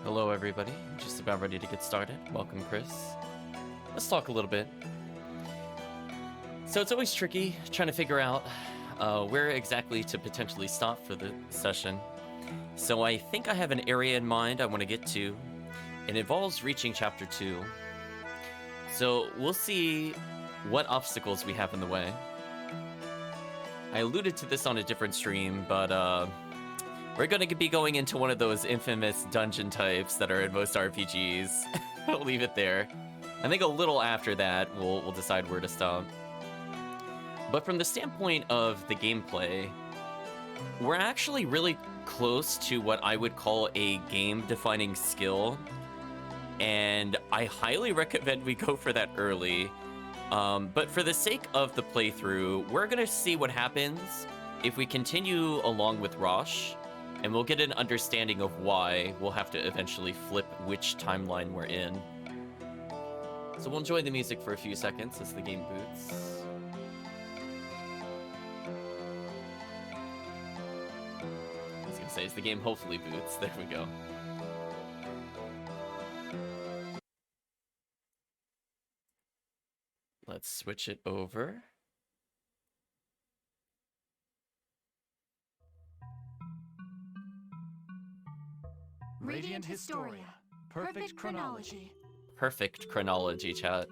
Hello everybody, just about ready to get started. Welcome Chris. Let's talk a little bit. So it's always tricky trying to figure out where exactly to potentially stop for the session. So I think I have an area in mind I want to get to. It involves reaching chapter 2. So we'll see what obstacles we have in the way. I alluded to this on a different stream, but we're going to be going into one of those infamous dungeon types that are in most RPGs. I'll leave it there. I think a little after that, we'll decide where to stop. But from the standpoint of the gameplay, we're actually really close to what I would call a game-defining skill. And I highly recommend we go for that early. But for the sake of the playthrough, we're going to see what happens if we continue along with Rosh. And we'll get an understanding of why we'll have to eventually flip which timeline we're in. So we'll enjoy the music for a few seconds as the game boots. I was gonna say, as the game hopefully boots. There we go. Let's switch it over. Radiant Historia. Perfect chronology. Perfect chronology, chat.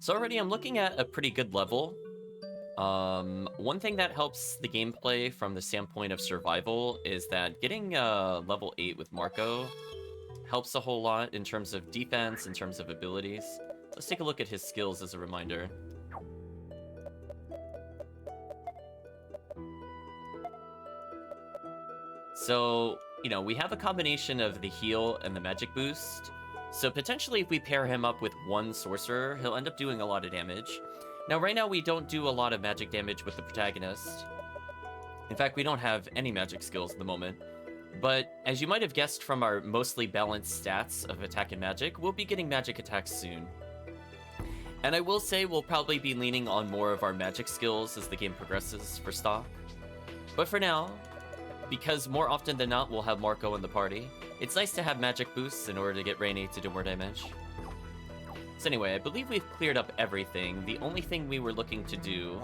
So already I'm looking at a pretty good level. One thing that helps the gameplay from the standpoint of survival is that getting level 8 with Marco helps a whole lot in terms of defense, in terms of abilities. Let's take a look at his skills as a reminder. So, you know, we have a combination of the heal and the magic boost. So potentially if we pair him up with one sorcerer, he'll end up doing a lot of damage. Now, right now we don't do a lot of magic damage with the protagonist. In fact, we don't have any magic skills at the moment. But as you might have guessed from our mostly balanced stats of attack and magic, we'll be getting magic attacks soon. And I will say we'll probably be leaning on more of our magic skills as the game progresses for stock. But for now, because more often than not we'll have Marco in the party, it's nice to have magic boosts in order to get Rainy to do more damage. So anyway, I believe we've cleared up everything. The only thing we were looking to do...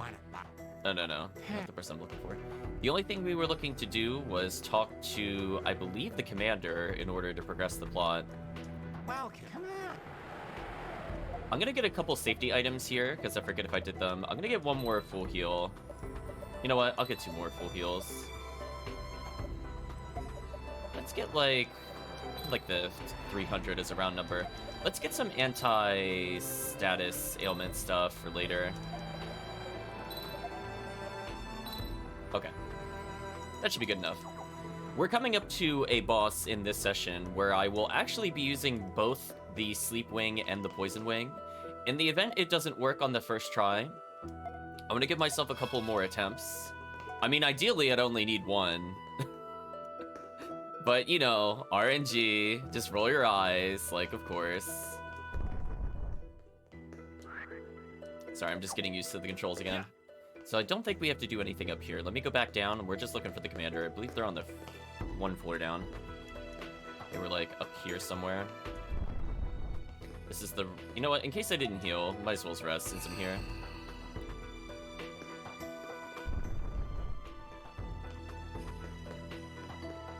No, not the person I'm looking for. The only thing we were looking to do was talk to, I believe, the commander in order to progress the plot. Welcome. Come on. I'm gonna get a couple safety items here, because I forget if I did them. I'm gonna get one more full heal. You know what? I'll get 2 more full heals. Let's get like the 300 is a round number. Let's get some anti-status ailment stuff for later. Okay. That should be good enough. We're coming up to a boss in this session where I will actually be using both the Sleep Wing and the Poison Wing. In the event it doesn't work on the first try, I'm gonna give myself a couple more attempts. I mean, ideally I'd only need 1. But, you know, RNG, just roll your eyes, like, of course. Sorry, I'm just getting used to the controls again. So I don't think we have to do anything up here. Let me go back down, and we're just looking for the commander. I believe they're on the 1 floor down. They were, like, up here somewhere. This is the... You know what? In case I didn't heal, might as well rest since I'm here.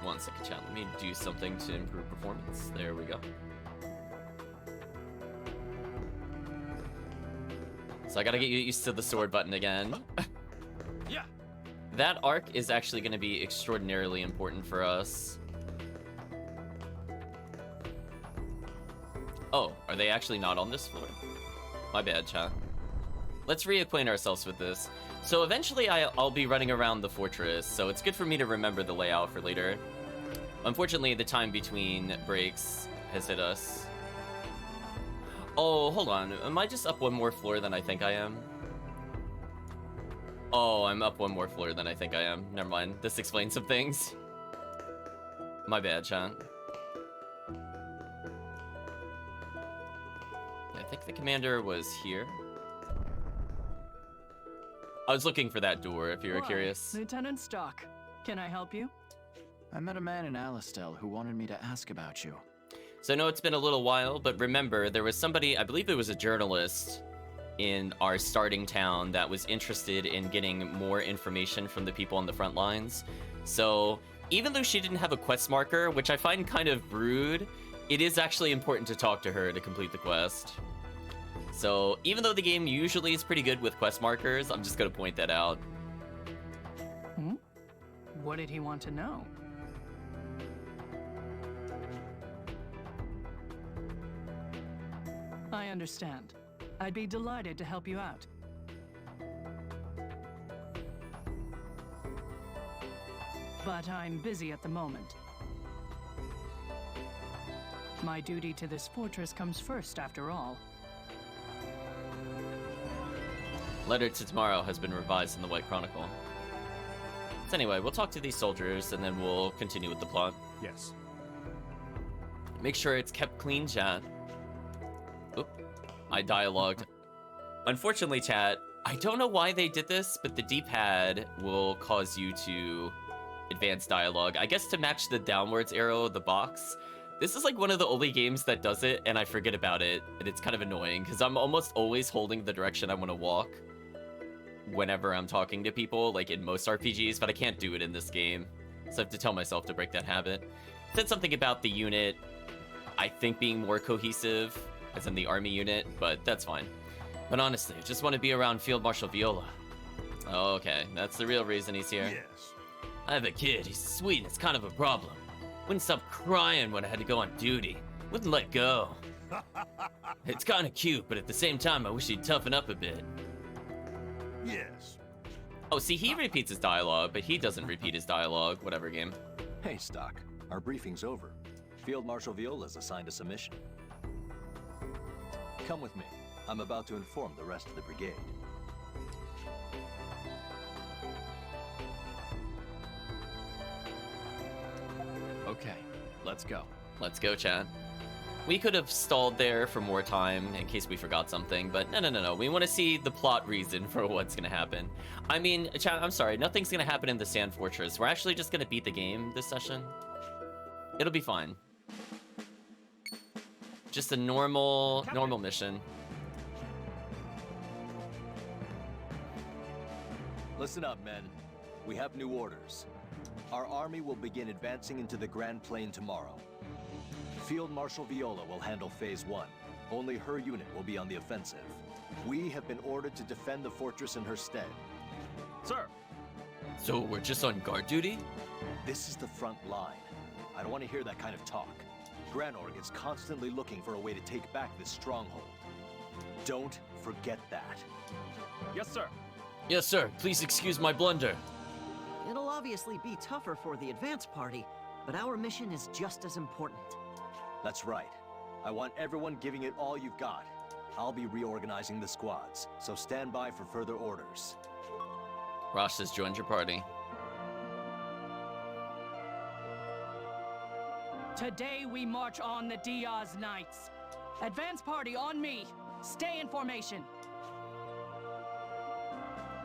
One second, chat. Let me do something to improve performance. There we go. So I gotta get used to the sword button again. Yeah. That arc is actually gonna be extraordinarily important for us. Oh, are they actually not on this floor? My bad, chat. Let's reacquaint ourselves with this. So eventually I'll be running around the fortress, so it's good for me to remember the layout for later. Unfortunately, the time between breaks has hit us. Oh, hold on. Am I just up 1 more floor than I think I am? Oh, I'm up 1 more floor than I think I am. Never mind. This explains some things. My bad, chat. I think the commander was here. I was looking for that door, if you were curious. Lieutenant Stock, can I help you? I met a man in Alistel who wanted me to ask about you. So I know it's been a little while, but remember, there was somebody, I believe it was a journalist in our starting town that was interested in getting more information from the people on the front lines. So even though she didn't have a quest marker, which I find kind of rude, it is actually important to talk to her to complete the quest. So even though the game usually is pretty good with quest markers, I'm just going to point that out. What did he want to know? I understand. I'd be delighted to help you out. But I'm busy at the moment. My duty to this fortress comes first, after all. Letter to Tomorrow has been revised in the White Chronicle. So anyway, we'll talk to these soldiers and then we'll continue with the plot. Yes. Make sure it's kept clean, chat. Oop, I dialogued. Unfortunately, chat, I don't know why they did this, but the D-pad will cause you to advance dialogue. I guess to match the downwards arrow of the box. This is like one of the only games that does it, and I forget about it, and it's kind of annoying, because I'm almost always holding the direction I want to walk whenever I'm talking to people, like in most RPGs, but I can't do it in this game, so I have to tell myself to break that habit. Said something about the unit, I think, being more cohesive, as in the army unit, but that's fine. But honestly, I just want to be around Field Marshal Viola. Oh, okay, that's the real reason he's here. Yes. I have a kid, he's sweet, and it's kind of a problem. Wouldn't stop crying when I had to go on duty. Wouldn't let go. It's kind of cute, but at the same time, I wish he'd toughen up a bit. Yes. Oh, see, he repeats his dialogue, but he doesn't repeat his dialogue, whatever game. Hey, Stock. Our briefing's over. Field Marshal Viola's assigned us a mission. Come with me. I'm about to inform the rest of the brigade. Okay, let's go. Let's go, chat. We could have stalled there for more time in case we forgot something, but no. We want to see the plot reason for what's going to happen. I mean, chat, I'm sorry, nothing's going to happen in the Sand Fortress. We're actually just going to beat the game this session. It'll be fine. Just a normal mission. Listen up, men. We have new orders. Our army will begin advancing into the Grand Plain tomorrow. Field Marshal Viola will handle Phase 1. Only her unit will be on the offensive. We have been ordered to defend the fortress in her stead. Sir. So we're just on guard duty? This is the front line. I don't want to hear that kind of talk. Granorg is constantly looking for a way to take back this stronghold. Don't forget that. Yes, sir. Yes, sir. Please excuse my blunder. It'll obviously be tougher for the advance party, but our mission is just as important. That's right. I want everyone giving it all you've got. I'll be reorganizing the squads, so stand by for further orders. Rosh has joined your party. Today we march on the Diaz Knights. Advance party on me. Stay in formation.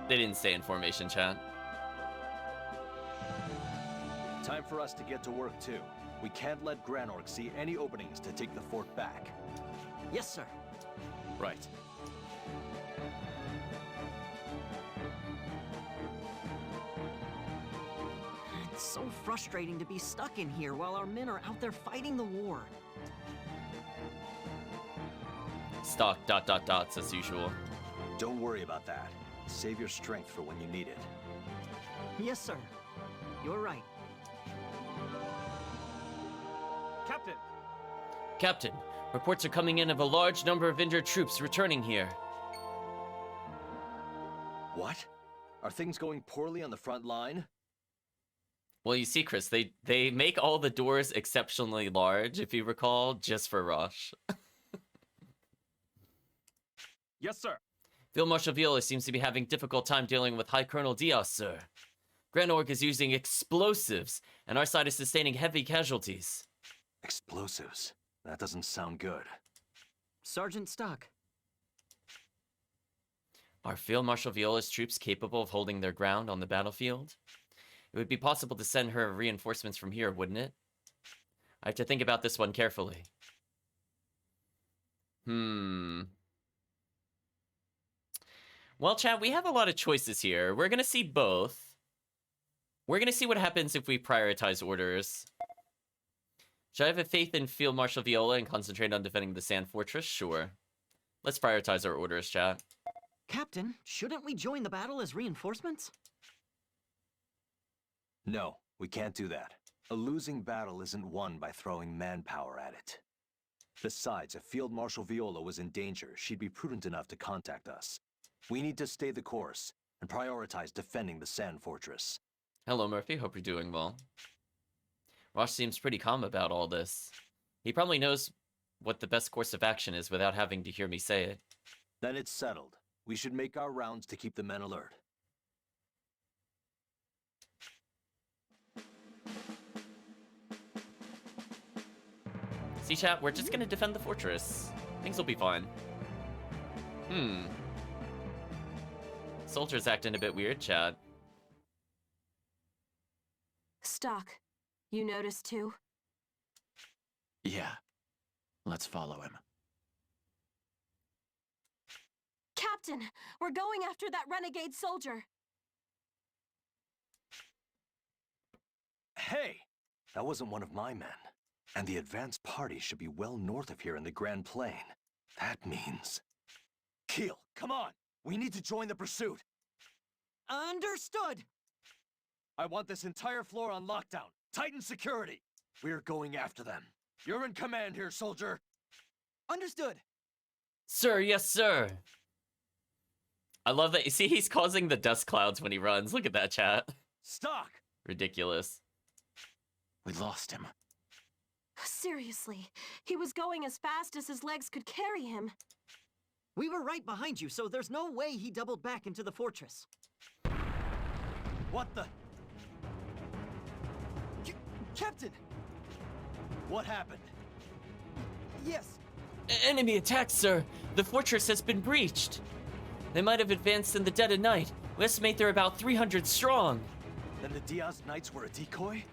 They didn't stay in formation, chat. Time for us to get to work too. We can't let Granorg see any openings to take the fort back. Yes, sir. Right. It's so frustrating to be stuck in here while our men are out there fighting the war. Stock ... as usual. Don't worry about that. Save your strength for when you need it. Yes, sir. You're right. Captain. Captain, reports are coming in of a large number of injured troops returning here. What? Are things going poorly on the front line? Well, you see, Chris, they make all the doors exceptionally large, if you recall, just for Rosh. Yes, sir. Field Marshal Viola seems to be having difficult time dealing with High Colonel Diaz, sir. Granorg is using explosives, and our side is sustaining heavy casualties. Explosives? That doesn't sound good. Sergeant Stock. Are Field Marshal Viola's troops capable of holding their ground on the battlefield? It would be possible to send her reinforcements from here, wouldn't it? I have to think about this one carefully. Well, chat, we have a lot of choices here. We're gonna see both. We're gonna see what happens if we prioritize orders. Should I have a faith in Field Marshal Viola and concentrate on defending the Sand Fortress? Sure. Let's prioritize our orders, chat. Captain, shouldn't we join the battle as reinforcements? No, we can't do that. A losing battle isn't won by throwing manpower at it. Besides, if Field Marshal Viola was in danger, she'd be prudent enough to contact us. We need to stay the course and prioritize defending the Sand Fortress. Hello, Murphy. Hope you're doing well. Rosh seems pretty calm about all this. He probably knows what the best course of action is without having to hear me say it. Then it's settled. We should make our rounds to keep the men alert. See, chat, we're just gonna defend the fortress. Things will be fine. Soldiers acting a bit weird, chat. Stock, you noticed too? Yeah. Let's follow him. Captain, we're going after that renegade soldier. Hey! That wasn't one of my men. And the advance party should be well north of here in the Grand Plain. That means... Keel, come on! We need to join the pursuit! Understood! I want this entire floor on lockdown. Tighten security! We're going after them. You're in command here, soldier! Understood! Sir, yes, sir! I love that. You see, he's causing the dust clouds when he runs. Look at that, chat. Stock! Ridiculous. We lost him. Seriously, he was going as fast as his legs could carry him. We were right behind you, so there's no way he doubled back into the fortress. What the... Captain! What happened? Yes! Enemy attack, sir! The fortress has been breached! They might have advanced in the dead of night. We estimate they're about 300 strong. Then the Diaz Knights were a decoy?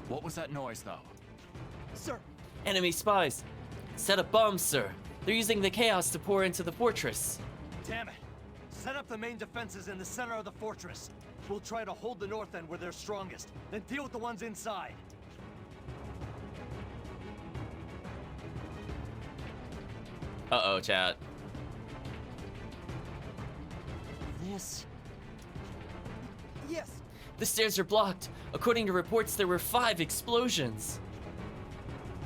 What was that noise, though? Sir! Enemy spies. Set up bombs, sir. They're using the chaos to pour into the fortress. Damn it! Set up the main defenses in the center of the fortress. We'll try to hold the north end where they're strongest, then deal with the ones inside. Uh-oh, chat. This... Yes! The stairs are blocked. According to reports, there were 5 explosions.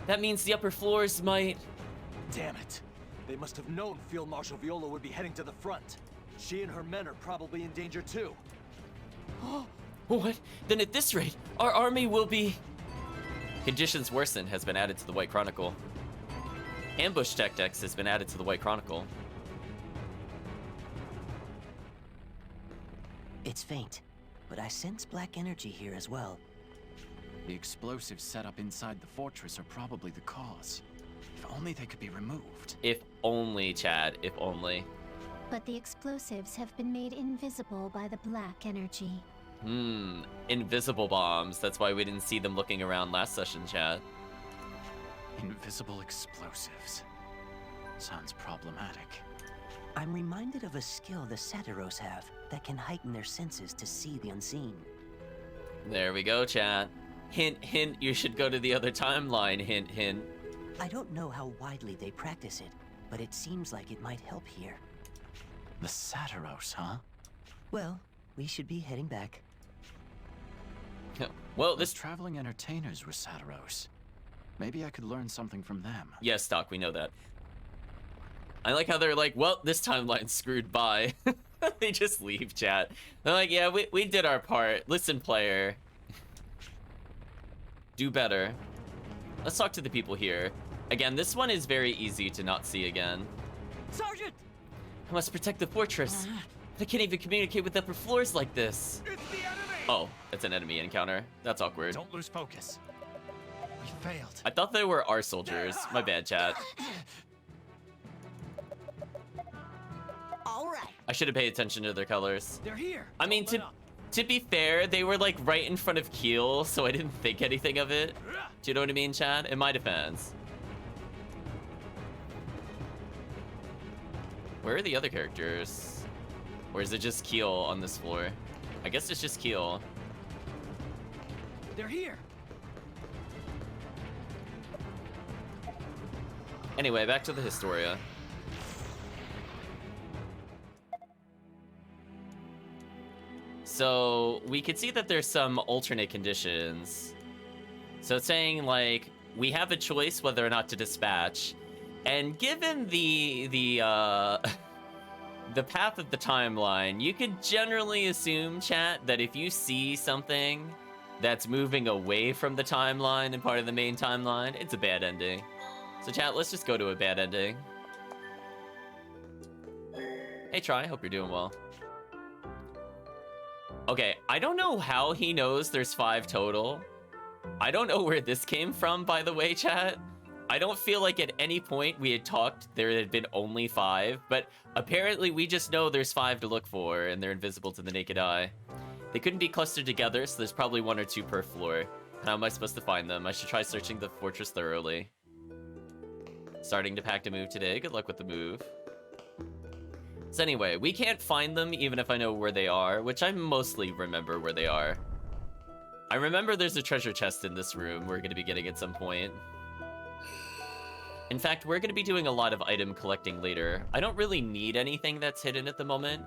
That means the upper floors might... Damn it! They must have known Field Marshal Viola would be heading to the front. She and her men are probably in danger too. What? Then at this rate, our army will be... Conditions Worsen has been added to the White Chronicle. Ambush Tactics has been added to the White Chronicle. It's faint, but I sense black energy here as well. The explosives set up inside the fortress are probably the cause. If only they could be removed. If only, Chad, if only. But the explosives have been made invisible by the black energy. Invisible bombs. That's why we didn't see them looking around last session, Chad. Invisible explosives. Sounds problematic. I'm reminded of a skill the Satyros have that can heighten their senses to see the unseen. There we go, Chad. Hint, hint, you should go to the other timeline. Hint, hint. I don't know how widely they practice it, but it seems like it might help here. The Satyros, huh? Well, we should be heading back. Well, Those this... traveling entertainers were Satyros. Maybe I could learn something from them. Yes, Doc, we know that. I like how they're like, well, this timeline's screwed by. They just leave, chat. They're like, yeah, we did our part. Listen, player. Do better. Let's talk to the people here. Again, this one is very easy to not see again. Sergeant! I must protect the fortress. I can't even communicate with upper floors like this. It's the enemy! Oh, it's an enemy encounter. That's awkward. Don't lose focus. We failed. I thought they were our soldiers. My bad, chat. All right. I should have paid attention to their colors. They're here! I mean, Don't to let up. To be fair, they were like right in front of Keel, so I didn't think anything of it. Do you know what I mean, Chad? In my defense. Where are the other characters? Or is it just Keel on this floor? I guess it's just Keel. They're here. Anyway, back to the Historia. So we could see that there's some alternate conditions. So it's saying like we have a choice whether or not to dispatch, and given the path of the timeline, you could generally assume, chat, that if you see something that's moving away from the timeline and part of the main timeline, it's a bad ending. So chat, let's just go to a bad ending. Hey Try, hope you're doing well. Okay, I don't know how he knows there's 5 total. I don't know where this came from, by the way, chat. I don't feel like at any point we had talked there had been only 5, but apparently we just know there's 5 to look for, and they're invisible to the naked eye. They couldn't be clustered together, so there's probably 1 or 2 per floor. How am I supposed to find them? I should try searching the fortress thoroughly. Starting to pack to move today. Good luck with the move. So anyway, we can't find them even if I know where they are, which I mostly remember where they are. I remember there's a treasure chest in this room we're going to be getting at some point. In fact, we're going to be doing a lot of item collecting later. I don't really need anything that's hidden at the moment,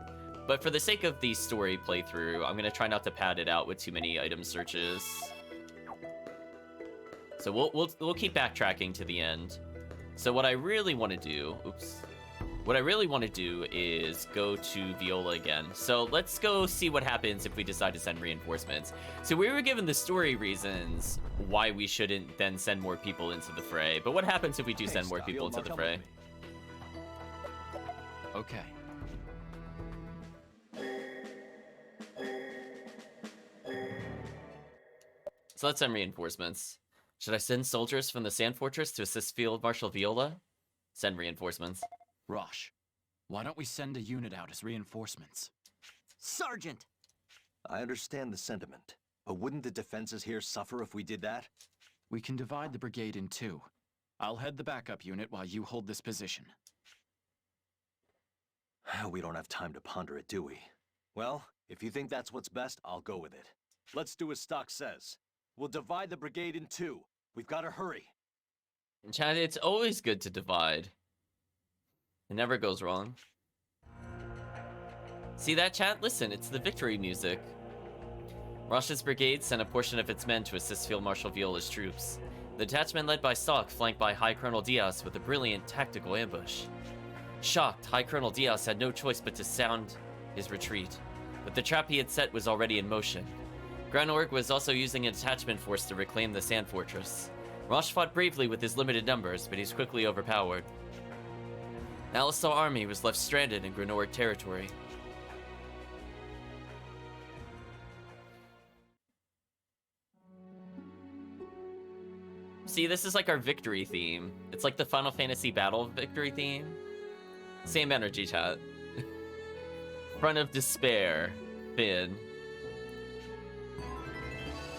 but for the sake of the story playthrough, I'm going to try not to pad it out with too many item searches. So we'll keep backtracking to the end. So what I really want to do, what I really want to do is go to Viola again. So let's go see what happens if we decide to send reinforcements. So we were given the story reasons why we shouldn't then send more people into the fray. But what happens if we do send more people into the fray? Okay. So let's send reinforcements. Should I send soldiers from the Sand Fortress to assist Field Marshal Viola? Send reinforcements. Rosh, why don't we send a unit out as reinforcements? Sergeant! I understand the sentiment, but wouldn't the defenses here suffer if we did that? We can divide the brigade in 2. I'll head the backup unit while you hold this position. We don't have time to ponder it, do we? Well, if you think that's what's best, I'll go with it. Let's do as Stock says. We'll divide the brigade in 2. We've got to hurry. Chad, it's always good to divide. It never goes wrong. See that, chat? Listen, it's the victory music. Rosh's brigade sent a portion of its men to assist Field Marshal Viola's troops. The detachment led by Stock flanked by High Colonel Diaz with a brilliant tactical ambush. Shocked, High Colonel Diaz had no choice but to sound his retreat, but the trap he had set was already in motion. Granorg was also using a detachment force to reclaim the Sand Fortress. Rosh fought bravely with his limited numbers, but he's quickly overpowered. The Alistar army was left stranded in Granorg territory. See, this is like our victory theme. It's like the Final Fantasy Battle victory theme. Same energy, chat. Front of Despair, Finn.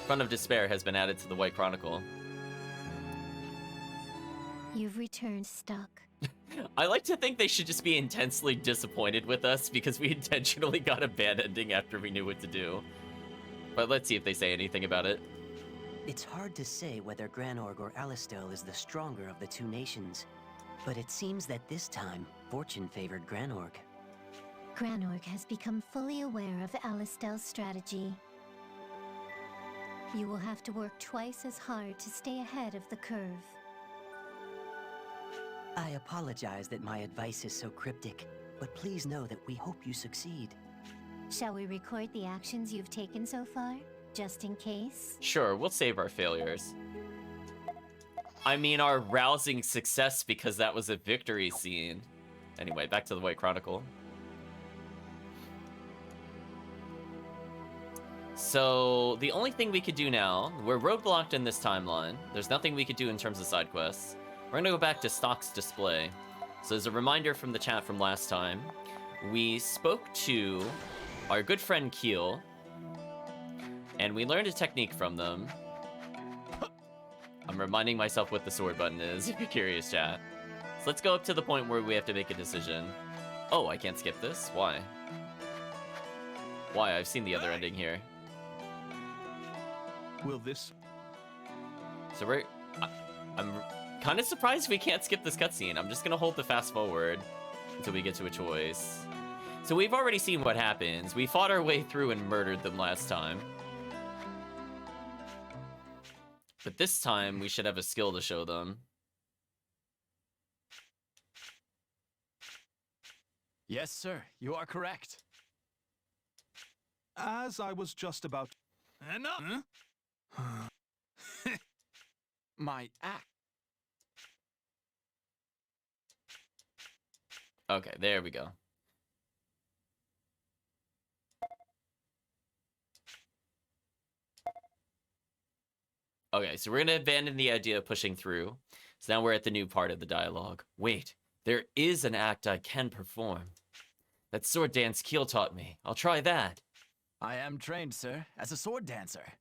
Front of Despair has been added to the White Chronicle. You've returned, Stock. I like to think they should just be intensely disappointed with us because we intentionally got a bad ending after we knew what to do. But let's see if they say anything about it. It's hard to say whether Granorg or Alistel is the stronger of the 2 nations, but it seems that this time, fortune favored Granorg. Granorg has become fully aware of Alistel's strategy. You will have to work twice as hard to stay ahead of the curve. I apologize that my advice is so cryptic, but please know that we hope you succeed. Shall we record the actions you've taken so far, just in case? Sure, we'll save our failures. I mean, our rousing success because that was a victory scene. Anyway, back to the White Chronicle. So, the only thing we could do now, we're roadblocked in this timeline. There's nothing we could do in terms of side quests. We're gonna go back to Stock's display. So as a reminder from the chat from last time, we spoke to our good friend Keel, And we learned a technique from them. I'm reminding myself what the sword button is, if you're curious, chat. So let's go up to the point where we have to make a decision. Oh, I can't skip this? Why? Why? I've seen the other ending here. Will this... So I'm kind of surprised we can't skip this cutscene. I'm just gonna hold the fast forward until we get to a choice. So we've already seen what happens. We fought our way through and murdered them last time. But this time, we should have a skill to show them. Yes, sir. You are correct. As I was just about... Enough! My act. Okay, there we go. Okay, so we're gonna abandon the idea of pushing through. So now we're at the new part of the dialogue. Wait, there is an act I can perform. That sword dance Keel taught me. I'll try that. I am trained, sir, as a sword dancer.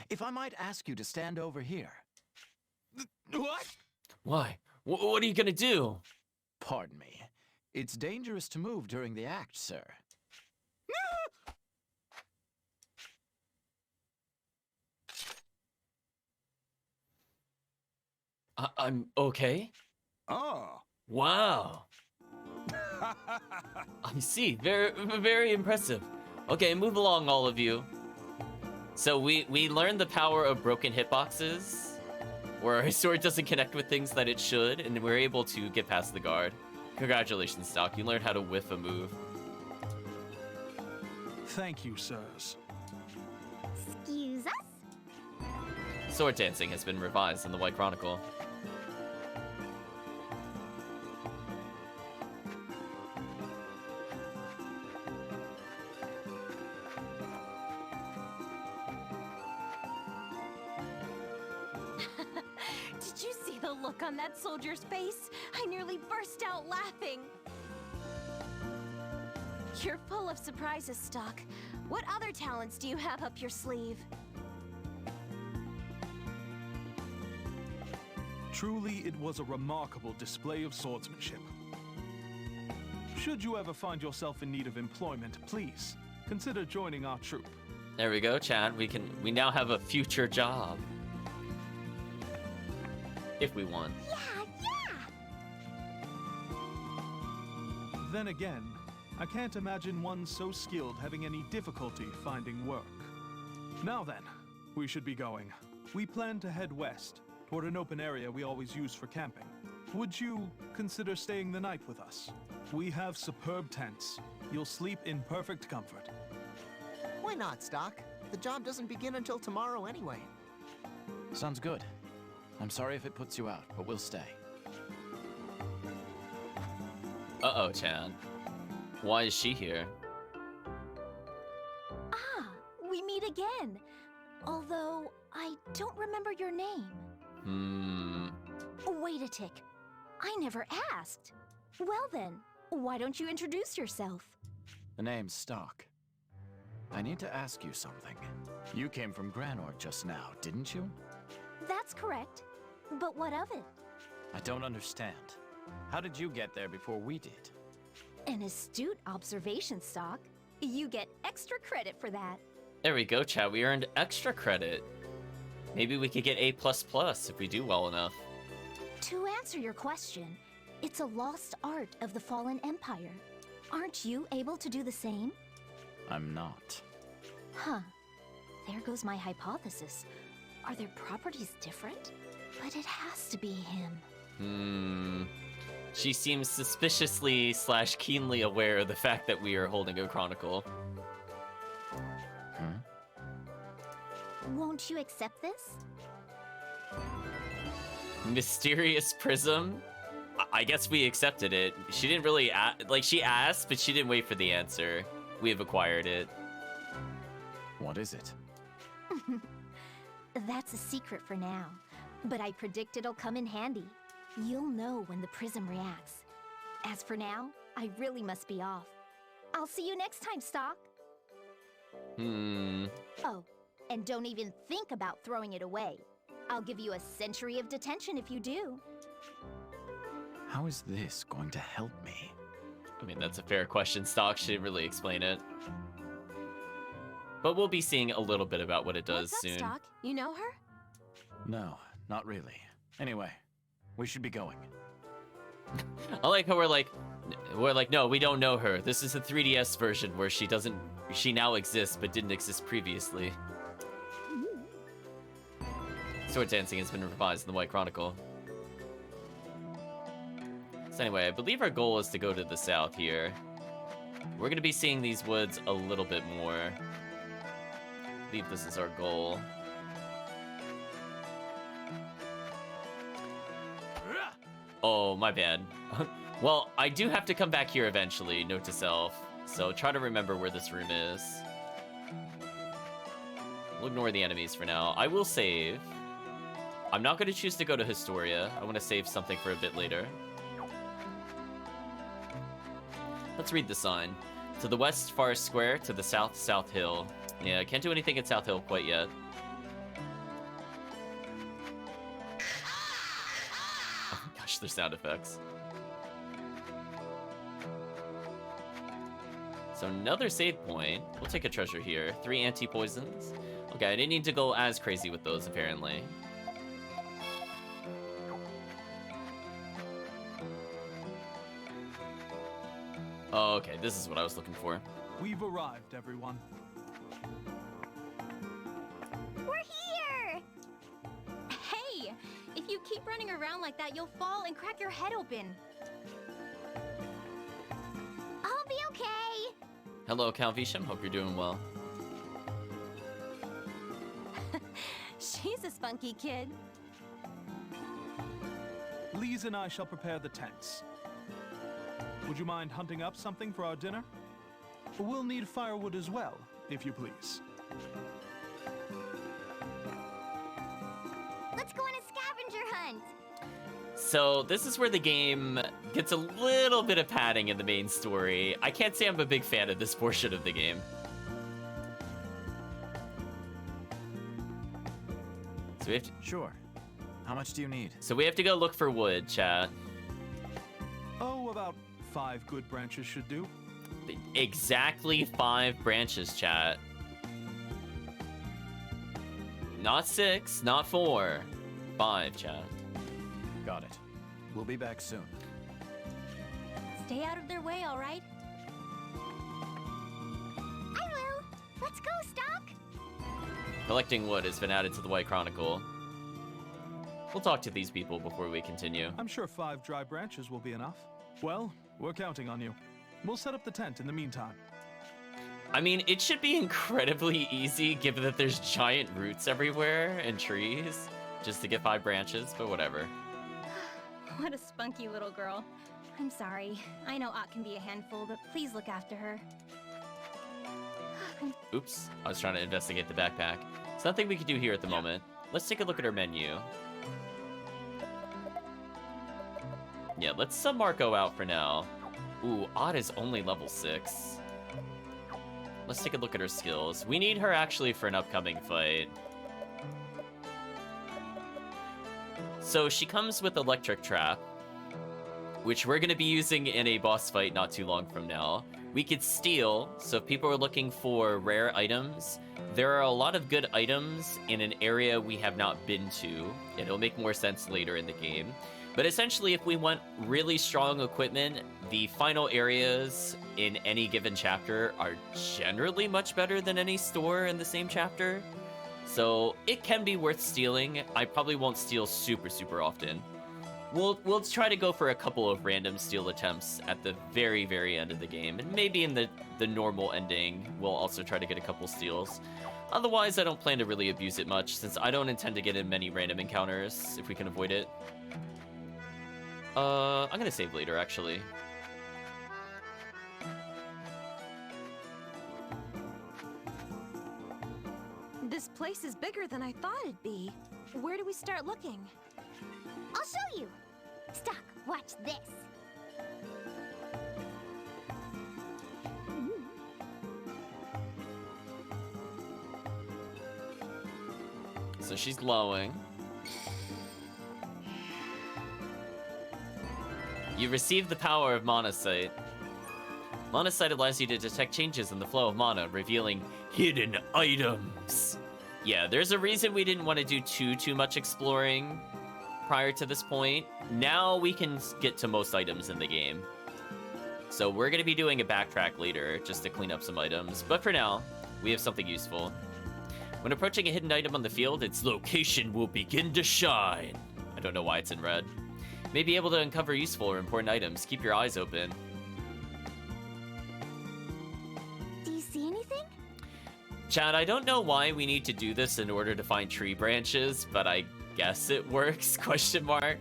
If I might ask you to stand over here. What? Why? What are you gonna do? Pardon me. It's dangerous to move during the act, sir. I'm okay? Oh. Wow. I see. Very, very impressive. Okay, move along, all of you. So we learned the power of broken hitboxes, where our sword doesn't connect with things that it should, and we're able to get past the guard. Congratulations, Doc. You learned how to whiff a move. Thank you, sirs. Excuse us? Sword dancing has been revised in the White Chronicle. Did you see the look on that soldier's face? I nearly burst out laughing. You're full of surprises, Stock. What other talents do you have up your sleeve? Truly, it was a remarkable display of swordsmanship. Should you ever find yourself in need of employment, please consider joining our troop. There we go, Chad. We now have a future job. If we want. Yeah! Then again, I can't imagine one so skilled having any difficulty finding work. Now then, we should be going. We plan to head west, toward an open area we always use for camping. Would you consider staying the night with us? We have superb tents. You'll sleep in perfect comfort. Why not, Stock? The job doesn't begin until tomorrow anyway. Sounds good. I'm sorry if it puts you out, but we'll stay. Uh-oh, Chad. Why is she here? Ah, we meet again. Although, I don't remember your name. Wait a tick. I never asked. Well then, why don't you introduce yourself? The name's Stock. I need to ask you something. You came from Granorg just now, didn't you? That's correct. But what of it? I don't understand. How did you get there before we did? An astute observation, Stock. You get extra credit for that. There we go, Chad. We earned extra credit. Maybe we could get A++ if we do well enough. To answer your question, it's a lost art of the fallen empire. Aren't you able to do the same? I'm not. Huh. There goes my hypothesis. Are their properties different? But it has to be him. She seems suspiciously / keenly aware of the fact that we are holding a chronicle. Won't you accept this? Mysterious prism? I guess we accepted it. She didn't really she asked, but she didn't wait for the answer. We have acquired it. What is it? That's a secret for now. But I predict it'll come in handy. You'll know when the prism reacts. As for now, I really must be off. I'll see you next time, Stock. Hmm. Oh, And don't even think about throwing it away. I'll give you a century of detention if you do. How is this going to help me? I mean, that's a fair question. Stock should really explain it. But we'll be seeing a little bit about what it does What's up, soon. Stock? You know her? No, not really. Anyway, we should be going. I like how we're like, no, we don't know her. This is the 3DS version where she now exists but didn't exist previously. Sword dancing has been revised in the White Chronicle. So anyway, I believe our goal is to go to the south here. We're going to be seeing these woods a little bit more. I believe this is our goal. Oh, my bad. Well, I do have to come back here eventually, note to self. So try to remember where this room is. We'll ignore the enemies for now. I will save. I'm not going to choose to go to Historia. I want to save something for a bit later. Let's read the sign. To the west, Forest Square. To the south, South Hill. Yeah, I can't do anything at South Hill quite yet. Oh my gosh, there's sound effects. So another save point. We'll take a treasure here. 3 anti-poisons. Okay, I didn't need to go as crazy with those, apparently. Oh, okay, this is what I was looking for. We've arrived, everyone. We're here! Hey! If you keep running around like that, you'll fall and crack your head open. I'll be okay! Hello, Calvisham. Hope you're doing well. She's a spunky kid. Lise and I shall prepare the tents. Would you mind hunting up something for our dinner? We'll need firewood as well, if you please. Let's go on a scavenger hunt! So this is where the game gets a little bit of padding in the main story. I can't say I'm a big fan of this portion of the game. So we have to, Sure. How much do you need? so we have to go look for wood, chat. Oh, about 5 good branches should do. Exactly 5 branches, chat. Not 6, not 4. 5, chat. Got it. We'll be back soon. Stay out of their way, all right? I will! Let's go, Stock! Collecting wood has been added to the White Chronicle. We'll talk to these people before we continue. I'm sure 5 dry branches will be enough. Well, we're counting on you. We'll set up the tent in the meantime. I mean, it should be incredibly easy given that there's giant roots everywhere and trees just to get 5 branches, but whatever. What a spunky little girl. I'm sorry. I know Ott can be a handful, but please look after her. Oops, I was trying to investigate the backpack. It's nothing we can do here at the moment. Let's take a look at our menu. Yeah, let's sub Marco out for now. Ooh, Ott is only level 6. Let's take a look at her skills. We need her actually for an upcoming fight. So she comes with Electric Trap, which we're going to be using in a boss fight not too long from now. We could steal, so if people are looking for rare items, there are a lot of good items in an area we have not been to. It'll make more sense later in the game. But essentially, if we want really strong equipment, the final areas in any given chapter are generally much better than any store in the same chapter. So it can be worth stealing. I probably won't steal super often. We'll try to go for a couple of random steal attempts at the very end of the game. And maybe in the normal ending, we'll also try to get a couple steals. Otherwise, I don't plan to really abuse it much, since I don't intend to get in many random encounters, if we can avoid it. I'm gonna save later, actually. This place is bigger than I thought it'd be. Where do we start looking? I'll show you! Stock, watch this! So she's glowing. You received the power of Mana Sight. Mana Sight allows you to detect changes in the flow of mana, revealing hidden items. Yeah, there's a reason we didn't want to do too much exploring prior to this point. Now we can get to most items in the game. So we're going to be doing a backtrack later just to clean up some items. But for now, we have something useful. When approaching a hidden item on the field, its location will begin to shine. I don't know why it's in red. May be able to uncover useful or important items. Keep your eyes open. Do you see anything? Chad, I don't know why we need to do this in order to find tree branches, but I guess it works, question mark.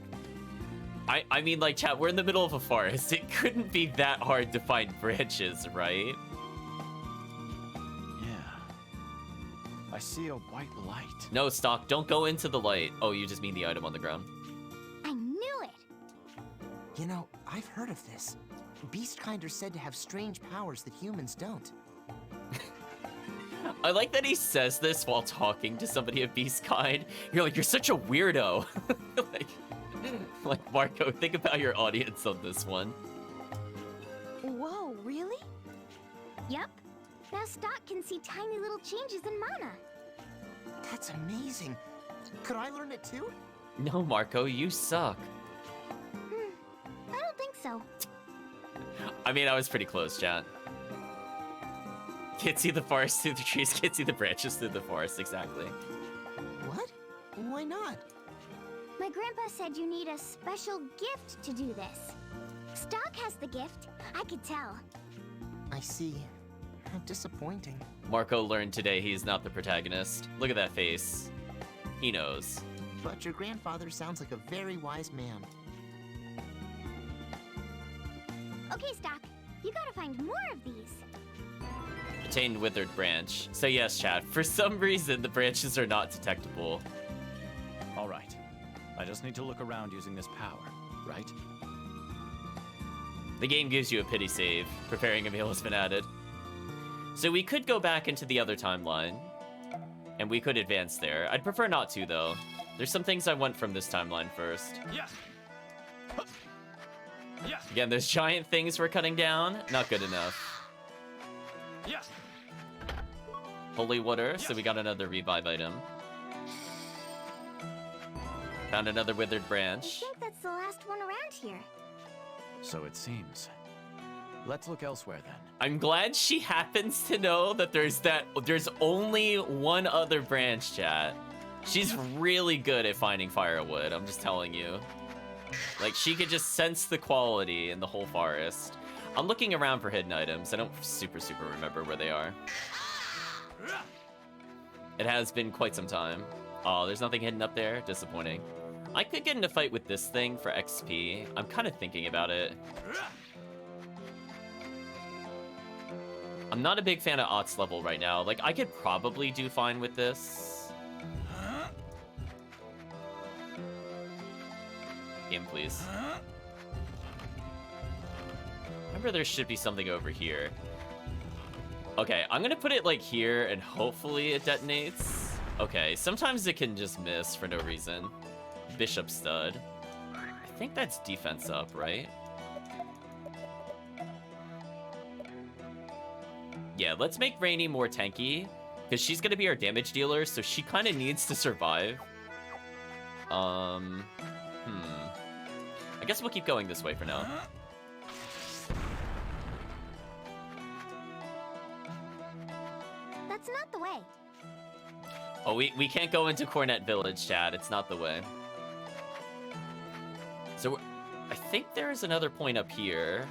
I mean, like, Chad, we're in the middle of a forest. It couldn't be that hard to find branches, right? Yeah. I see a white light. No, Stock, don't go into the light. Oh, you just mean the item on the ground. I knew it! You know, I've heard of this. Beastkind are said to have strange powers that humans don't. I like that he says this while talking to somebody of Beastkind. You're like, you're such a weirdo. like, Marco, think about your audience on this one. Whoa, really? Yep. Now Stock can see tiny little changes in mana. That's amazing. Could I learn it too? No, Marco, you suck. I don't think so. I mean, I was pretty close, chat. Can't see the forest through the trees, can't see the branches through the forest, exactly. What? Why not? My grandpa said you need a special gift to do this. Stock has the gift. I could tell. I see. How disappointing. Marco learned today he's not the protagonist. Look at that face. He knows. But your grandfather sounds like a very wise man. Okay, Stock. You gotta find more of these. Attained withered branch. So yes, chat, for some reason the branches are not detectable. All right. I just need to look around using this power, right? The game gives you a pity save. Preparing a meal has been added. So we could go back into the other timeline, and we could advance there. I'd prefer not to, though. There's some things I want from this timeline first. Yeah. Yeah. Again, those giant things we're cutting down, not good enough. Yeah. Holy water, so we got another revive item. Found another withered branch. I think that's the last one around here. So it seems. Let's look elsewhere then. I'm glad she happens to know that there's only one other branch, chat. She's really good at finding firewood, I'm just telling you. Like, she could just sense the quality in the whole forest. I'm looking around for hidden items. I don't super remember where they are. It has been quite some time. Oh, there's nothing hidden up there? Disappointing. I could get in a fight with this thing for XP. I'm kind of thinking about it. I'm not a big fan of Ott's level right now. Like, I could probably do fine with this. Game, please. Remember, there should be something over here. Okay, I'm gonna put it, like, here, and hopefully it detonates. Okay, sometimes it can just miss for no reason. Bishop stud. I think that's defense up, right? Yeah, let's make Rainy more tanky, because she's gonna be our damage dealer, so she kind of needs to survive. I guess we'll keep going this way for now. That's not the way. Oh, we can't go into Cornet Village, chat. It's not the way. So, I think there is another point up here.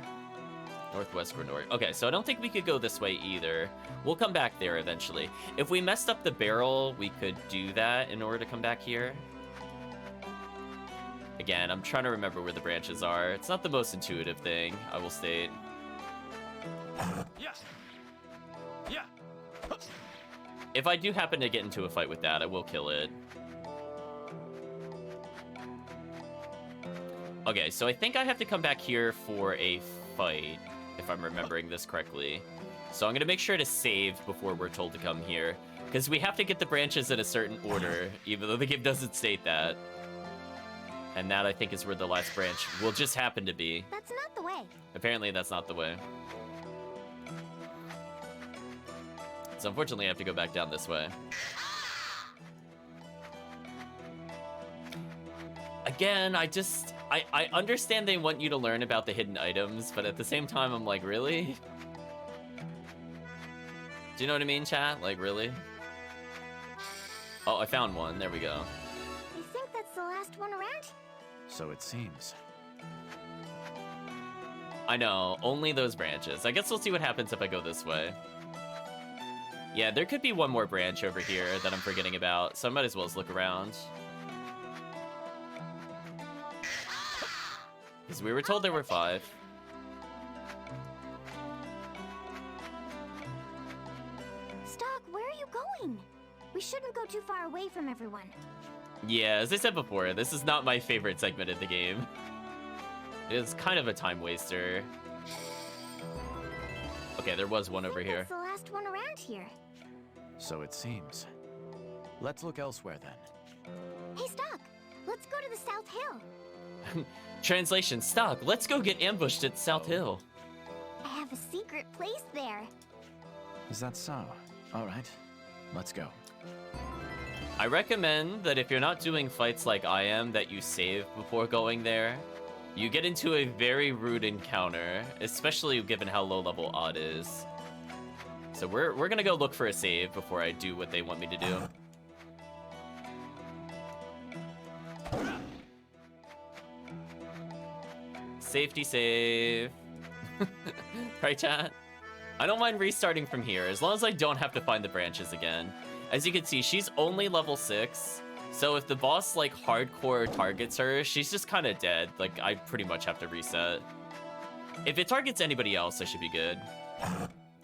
Northwest Granorg. Okay, so I don't think we could go this way either. We'll come back there eventually. If we messed up the barrel, we could do that in order to come back here. Again, I'm trying to remember where the branches are. It's not the most intuitive thing, I will state. Yeah. Yeah. If I do happen to get into a fight with that, I will kill it. Okay, so I think I have to come back here for a fight, if I'm remembering this correctly. So I'm gonna make sure to save before we're told to come here. Because we have to get the branches in a certain order, even though the game doesn't state that. And that, I think, is where the last branch will just happen to be. That's not the way. Apparently, that's not the way. So unfortunately, I have to go back down this way. Again, I understand they want you to learn about the hidden items, but at the same time, I'm like, really? Do you know what I mean, chat? Like, really? Oh, I found one. There we go. You think that's the last one around? So it seems. I know, only those branches. I guess we'll see what happens if I go this way. Yeah, there could be one more branch over here that I'm forgetting about, so I might as well just look around. Because we were told there were 5. Stock, where are you going? We shouldn't go too far away from everyone. Yeah, as I said before, this is not my favorite segment of the game. It is kind of a time waster. Okay, there was one over here. That's the last one around here. So it seems. Let's look elsewhere then. Hey, Stock, let's go to the South Hill. Translation, Stock, let's go get ambushed at South Hill. I have a secret place there. Is that so? All right, let's go. I recommend that if you're not doing fights like I am, that you save before going there. You get into a very rude encounter, especially given how low level Odd is. So we're gonna go look for a save before I do what they want me to do. Safety save. Right, chat? I don't mind restarting from here, as long as I don't have to find the branches again. As you can see, she's only level 6, so if the boss, like, hardcore targets her, she's just kind of dead. Like, I pretty much have to reset. If it targets anybody else, I should be good.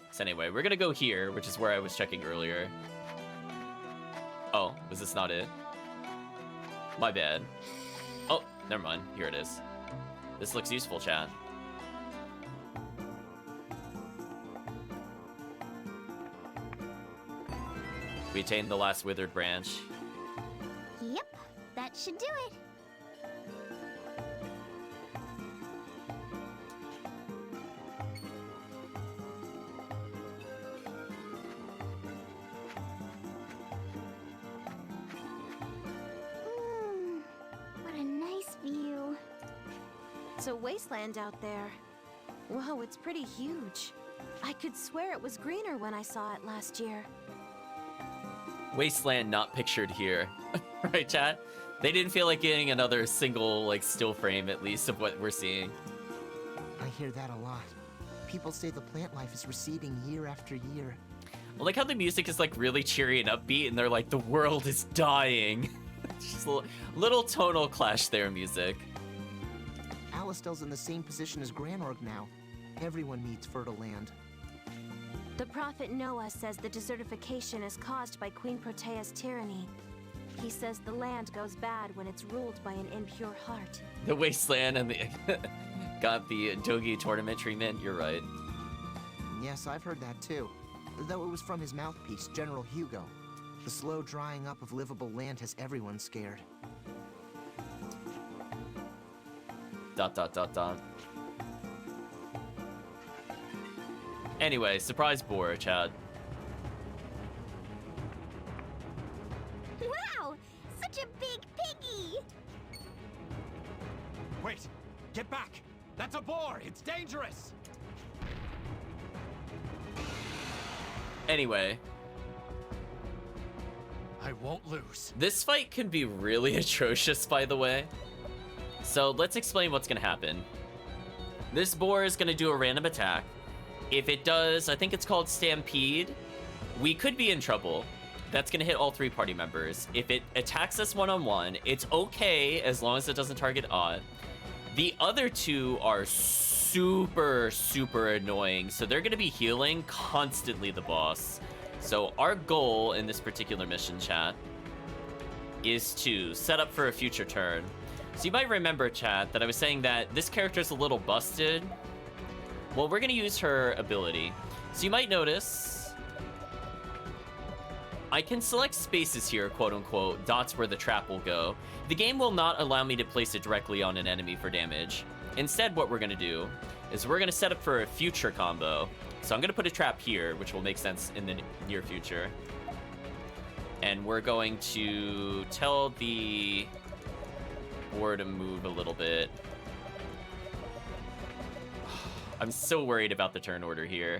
So anyway, we're gonna go here, which is where I was checking earlier. Oh, was this not it? My bad. Oh, never mind. Here it is. This looks useful, chat. We attained the last withered branch. Yep, that should do it. What a nice view. It's a wasteland out there. Whoa, it's pretty huge. I could swear it was greener when I saw it last year. Wasteland not pictured here. Right, chat? They didn't feel like getting another single, like, still frame, at least, of what we're seeing. I hear that a lot. People say the plant life is receding year after year. I like how the music is, like, really cheery and upbeat, and they're like, the world is dying. Just a little tonal clash there, music. Alistel's in the same position as Granorg now. Everyone needs fertile land. The prophet Noah says the desertification is caused by Queen Protea's tyranny. He says the land goes bad when it's ruled by an impure heart. The wasteland and the got the Dogi tournament treatment. You're right. Yes, I've heard that too. Though it was from his mouthpiece, General Hugo. The slow drying up of livable land has everyone scared. ... Anyway, surprise boar, Chad. Wow! Such a big piggy! Wait! Get back! That's a boar! It's dangerous! Anyway. I won't lose. This fight can be really atrocious, by the way. So let's explain what's gonna happen. This boar is gonna do a random attack. If it does, I think it's called Stampede, we could be in trouble. That's gonna hit all 3 party members. If it attacks us one-on-one, it's okay as long as it doesn't target Odd. The other 2 are super, super annoying, so they're gonna be healing constantly the boss. So our goal in this particular mission, chat, is to set up for a future turn. So you might remember, chat, that I was saying that this character's a little busted. Well, we're gonna use her ability. So you might notice I can select spaces here, quote-unquote, dots where the trap will go. The game will not allow me to place it directly on an enemy for damage. Instead, what we're going to do is we're going to set up for a future combo. So I'm going to put a trap here, which will make sense in the near future. And we're going to tell the board to move a little bit. I'm so worried about the turn order here.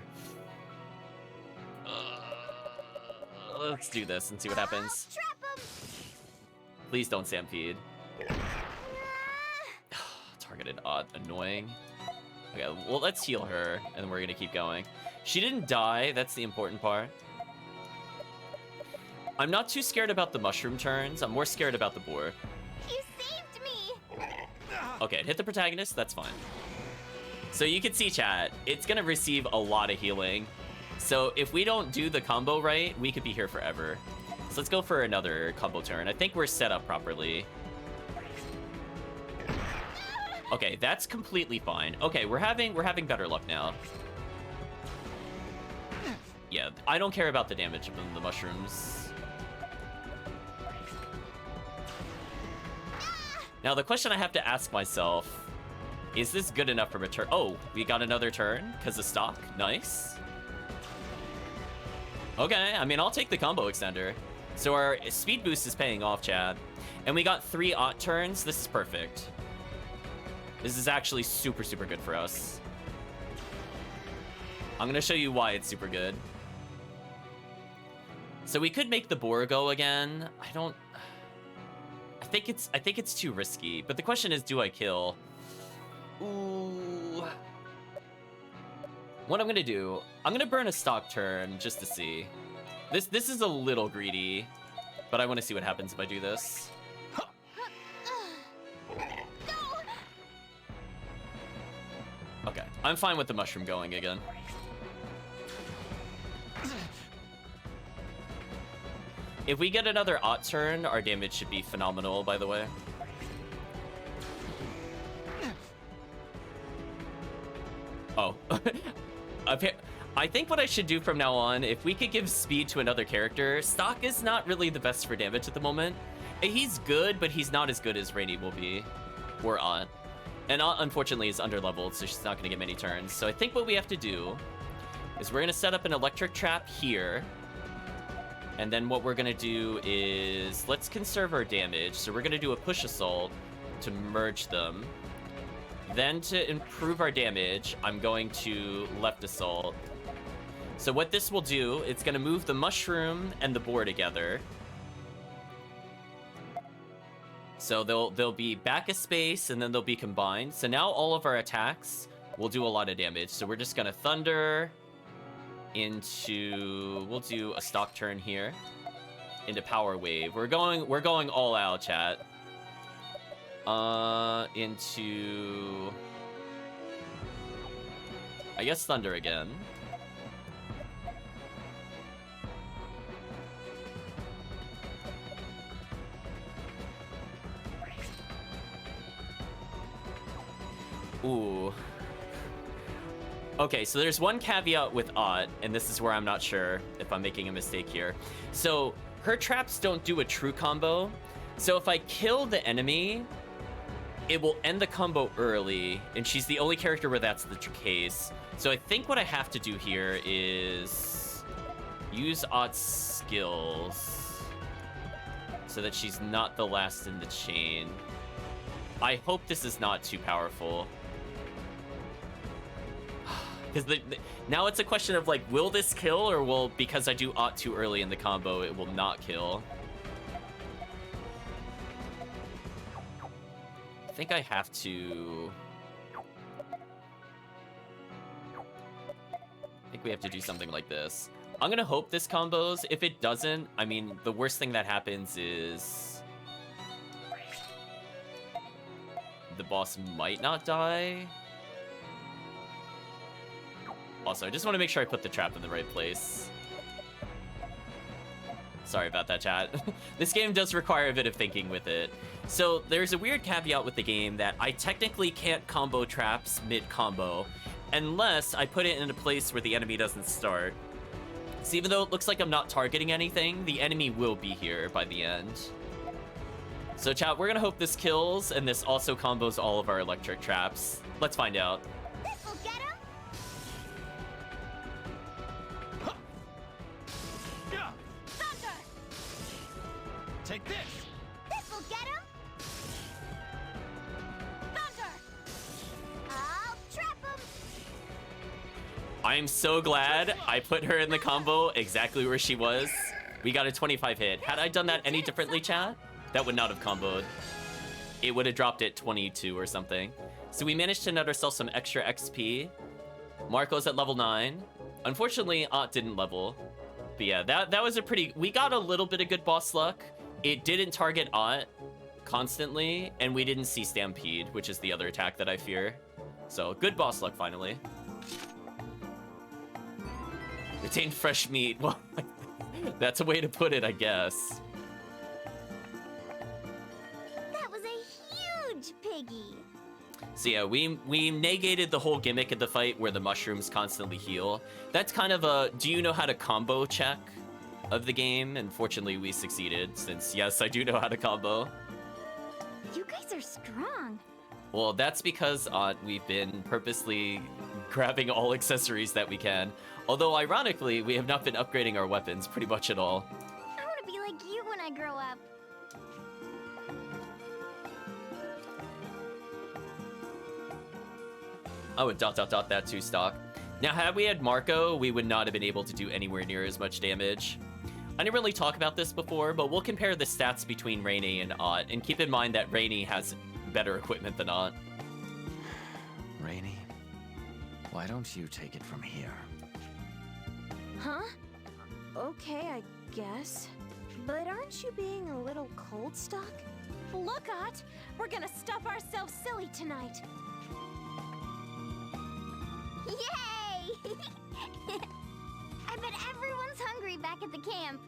Let's do this and see what happens. Please don't stampede. Targeted odd, annoying. Okay, well, let's heal her, and we're gonna keep going. She didn't die, that's the important part. I'm not too scared about the mushroom turns, I'm more scared about the board. You saved me! Okay, it hit the protagonist, that's fine. So you can see, chat, it's gonna receive a lot of healing. So if we don't do the combo right, we could be here forever. So let's go for another combo turn. I think we're set up properly. Okay, that's completely fine. Okay, we're having better luck now. Yeah, I don't care about the damage of the mushrooms. Now the question I have to ask myself, is this good enough for a turn? Oh, we got another turn because of stock. Nice. Okay, I mean, I'll take the combo extender. So our speed boost is paying off, Chad. And we got 3 Ott turns. This is perfect. This is actually super, super good for us. I'm gonna show you why it's super good. So we could make the boar go again. I think it's too risky. But the question is, do I kill? Ooh. What I'm gonna do, I'm gonna burn a stock turn just to see. This is a little greedy, but I want to see what happens if I do this. Okay, I'm fine with the mushroom going again. If we get another Ott turn, our damage should be phenomenal, by the way. Oh. I think what I should do from now on, if we could give speed to another character, Stock is not really the best for damage at the moment. He's good, but he's not as good as Rainy will be, or Ott. And Ott, unfortunately, is underleveled, so she's not going to get many turns. So I think what we have to do is we're going to set up an electric trap here. And then what we're going to do is, let's conserve our damage. So we're going to do a push assault to merge them. Then to improve our damage, I'm going to left assault. So what this will do, it's going to move the mushroom and the boar together. So they'll be back a space and then they'll be combined. So now all of our attacks will do a lot of damage. So we're just going to thunder into, we'll do a stock turn here into power wave. We're going all out, chat. Into, I guess, thunder again. Ooh. Okay, so there's one caveat with Ott, and this is where I'm not sure if I'm making a mistake here. So her traps don't do a true combo. So if I kill the enemy, it will end the combo early, and she's the only character where that's the case. So I think what I have to do here is use Ott's skills so that she's not the last in the chain. I hope this is not too powerful. Because now it's a question of, like, will this kill, or will, because I do Ott too early in the combo, it will not kill? I think I have to... I think we have to do something like this. I'm gonna hope this combos. If it doesn't, I mean, the worst thing that happens is... the boss might not die. Also, I just want to make sure I put the trap in the right place. Sorry about that, chat. This game does require a bit of thinking with it. So there's a weird caveat with the game that I technically can't combo traps mid-combo unless I put it in a place where the enemy doesn't start. So even though it looks like I'm not targeting anything, the enemy will be here by the end. So chat, we're gonna hope this kills, and this also combos all of our electric traps. Let's find out. This'll get him. Thunder. Take this. This'll get him. Thunder. I'll trap him. I am so glad I put her in the combo exactly where she was. We got a 25 hit. Had I done that any differently, chat, that would not have comboed. It would have dropped at 22 or something. So we managed to net ourselves some extra XP. Marco's at level 9. Unfortunately, Ott didn't level. But yeah, that was a pretty... We got a little bit of good boss luck. It didn't target Ott constantly, and we didn't see Stampede, which is the other attack that I fear. So, good boss luck, finally. Retained fresh meat. Well, that's a way to put it, I guess. That was a huge piggy. So yeah, we negated the whole gimmick of the fight where the mushrooms constantly heal. That's kind of a do you know how to combo check of the game, and fortunately we succeeded, since yes, I do know how to combo. You guys are strong. Well, that's because we've been purposely grabbing all accessories that we can. Although ironically, we have not been upgrading our weapons pretty much at all. I want to be like you when I grow up. Oh, and ... that too, stock. Now, had we had Marco, we would not have been able to do anywhere near as much damage. I didn't really talk about this before, but we'll compare the stats between Rainy and Ott, and keep in mind that Rainy has better equipment than Ott. Rainy, why don't you take it from here? Huh? Okay, I guess. But aren't you being a little cold stock? Look, Ott! We're gonna stuff ourselves silly tonight! Yay! I bet everyone's hungry back at the camp.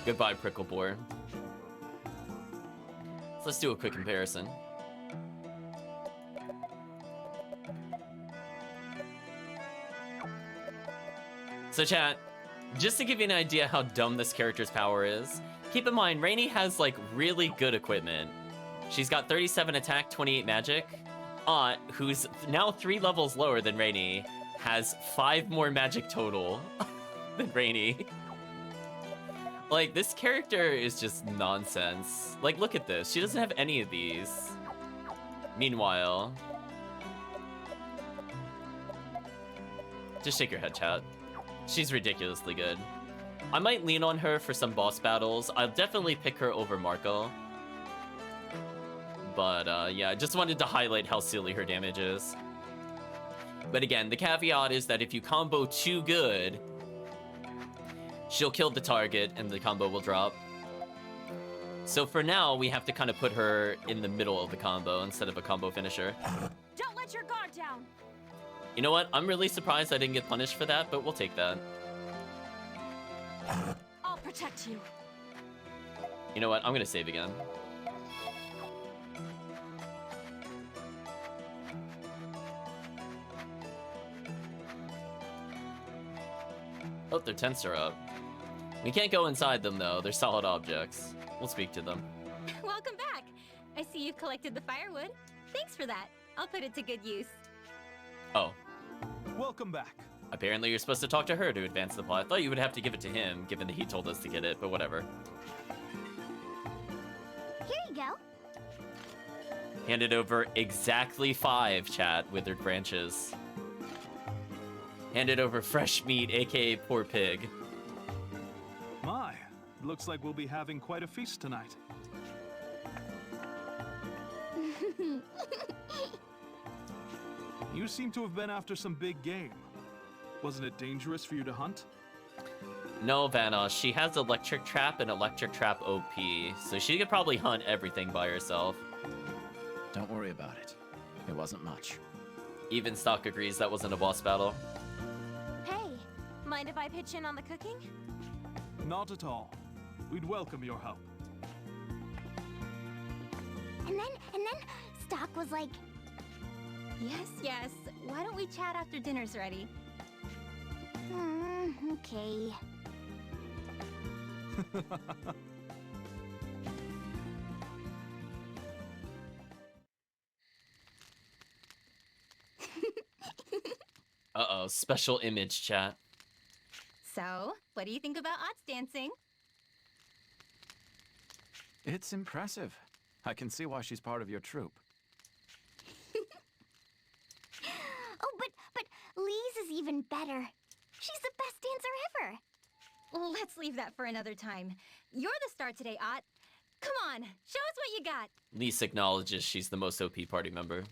Goodbye, Pricklebore. So let's do a quick comparison. So chat, just to give you an idea how dumb this character's power is, keep in mind, Rainy has like really good equipment. She's got 37 attack, 28 magic. Ott, who's now 3 levels lower than Rainy, has 5 more magic total than Rainy. Like, this character is just nonsense. Like, look at this. She doesn't have any of these. Meanwhile... Just shake your head, chat. She's ridiculously good. I might lean on her for some boss battles. I'll definitely pick her over Marco. But, yeah, I just wanted to highlight how silly her damage is. But again, the caveat is that if you combo too good, she'll kill the target and the combo will drop. So for now, we have to kind of put her in the middle of the combo instead of a combo finisher. Don't let your guard down! You know what? I'm really surprised I didn't get punished for that, but we'll take that. I'll protect you. You know what? I'm gonna save again. Oh, their tents are up. We can't go inside them, though. They're solid objects. We'll speak to them. Welcome back. I see you've collected the firewood. Thanks for that. I'll put it to good use. Oh. Welcome back. Apparently you're supposed to talk to her to advance the plot. I thought you would have to give it to him, given that he told us to get it, but whatever. Here you go. Handed over exactly 5, chat, withered branches. Handed over fresh meat, aka poor pig. My, looks like we'll be having quite a feast tonight. You seem to have been after some big game. Wasn't it dangerous for you to hunt? No, Vanoss, she has electric trap and electric trap OP, so she could probably hunt everything by herself. Don't worry about it. It wasn't much. Even Stock agrees that wasn't a boss battle. Hey, mind if I pitch in on the cooking? Not at all. We'd welcome your help. And then Stock was like, Yes, why don't we chat after dinner's ready? Okay. Uh-oh, special image chat. So, what do you think about Ott's dancing? It's impressive. I can see why she's part of your troupe. Oh, but Lee's is even better. She's the best dancer ever. Well, let's leave that for another time. You're the star today, Ott. Come on, show us what you got. Lise acknowledges she's the most OP party member. Okay.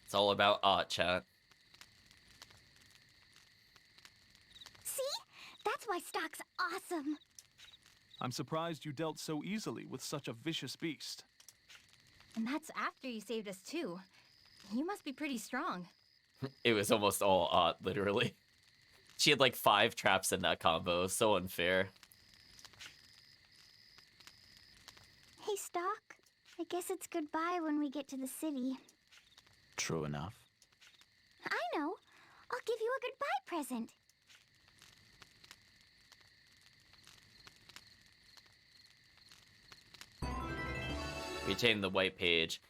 It's all about Ott, chat. See? That's why Stock's awesome. I'm surprised you dealt so easily with such a vicious beast. And that's after you saved us too. You must be pretty strong. It was almost all Ott, literally. She had like 5 traps in that combo. So unfair. Hey, Stock. I guess it's goodbye when we get to the city. True enough. I know. I'll give you a goodbye present. Retain the white page.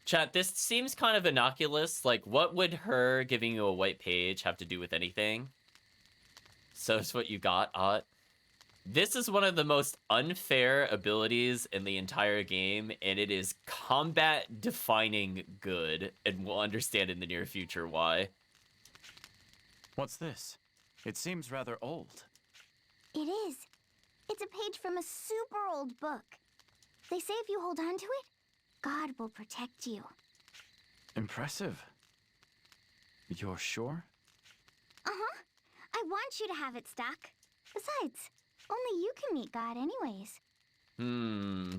Chat, this seems kind of innocuous. Like, what would her giving you a white page have to do with anything? So it's what you got, Ott. This is one of the most unfair abilities in the entire game, and it is combat-defining good, and we'll understand in the near future why. What's this? It seems rather old. It is. It's a page from a super old book. They say if you hold on to it, God will protect you. Impressive. You're sure? Uh-huh. I want you to have it, Stock. Besides, only you can meet God anyways.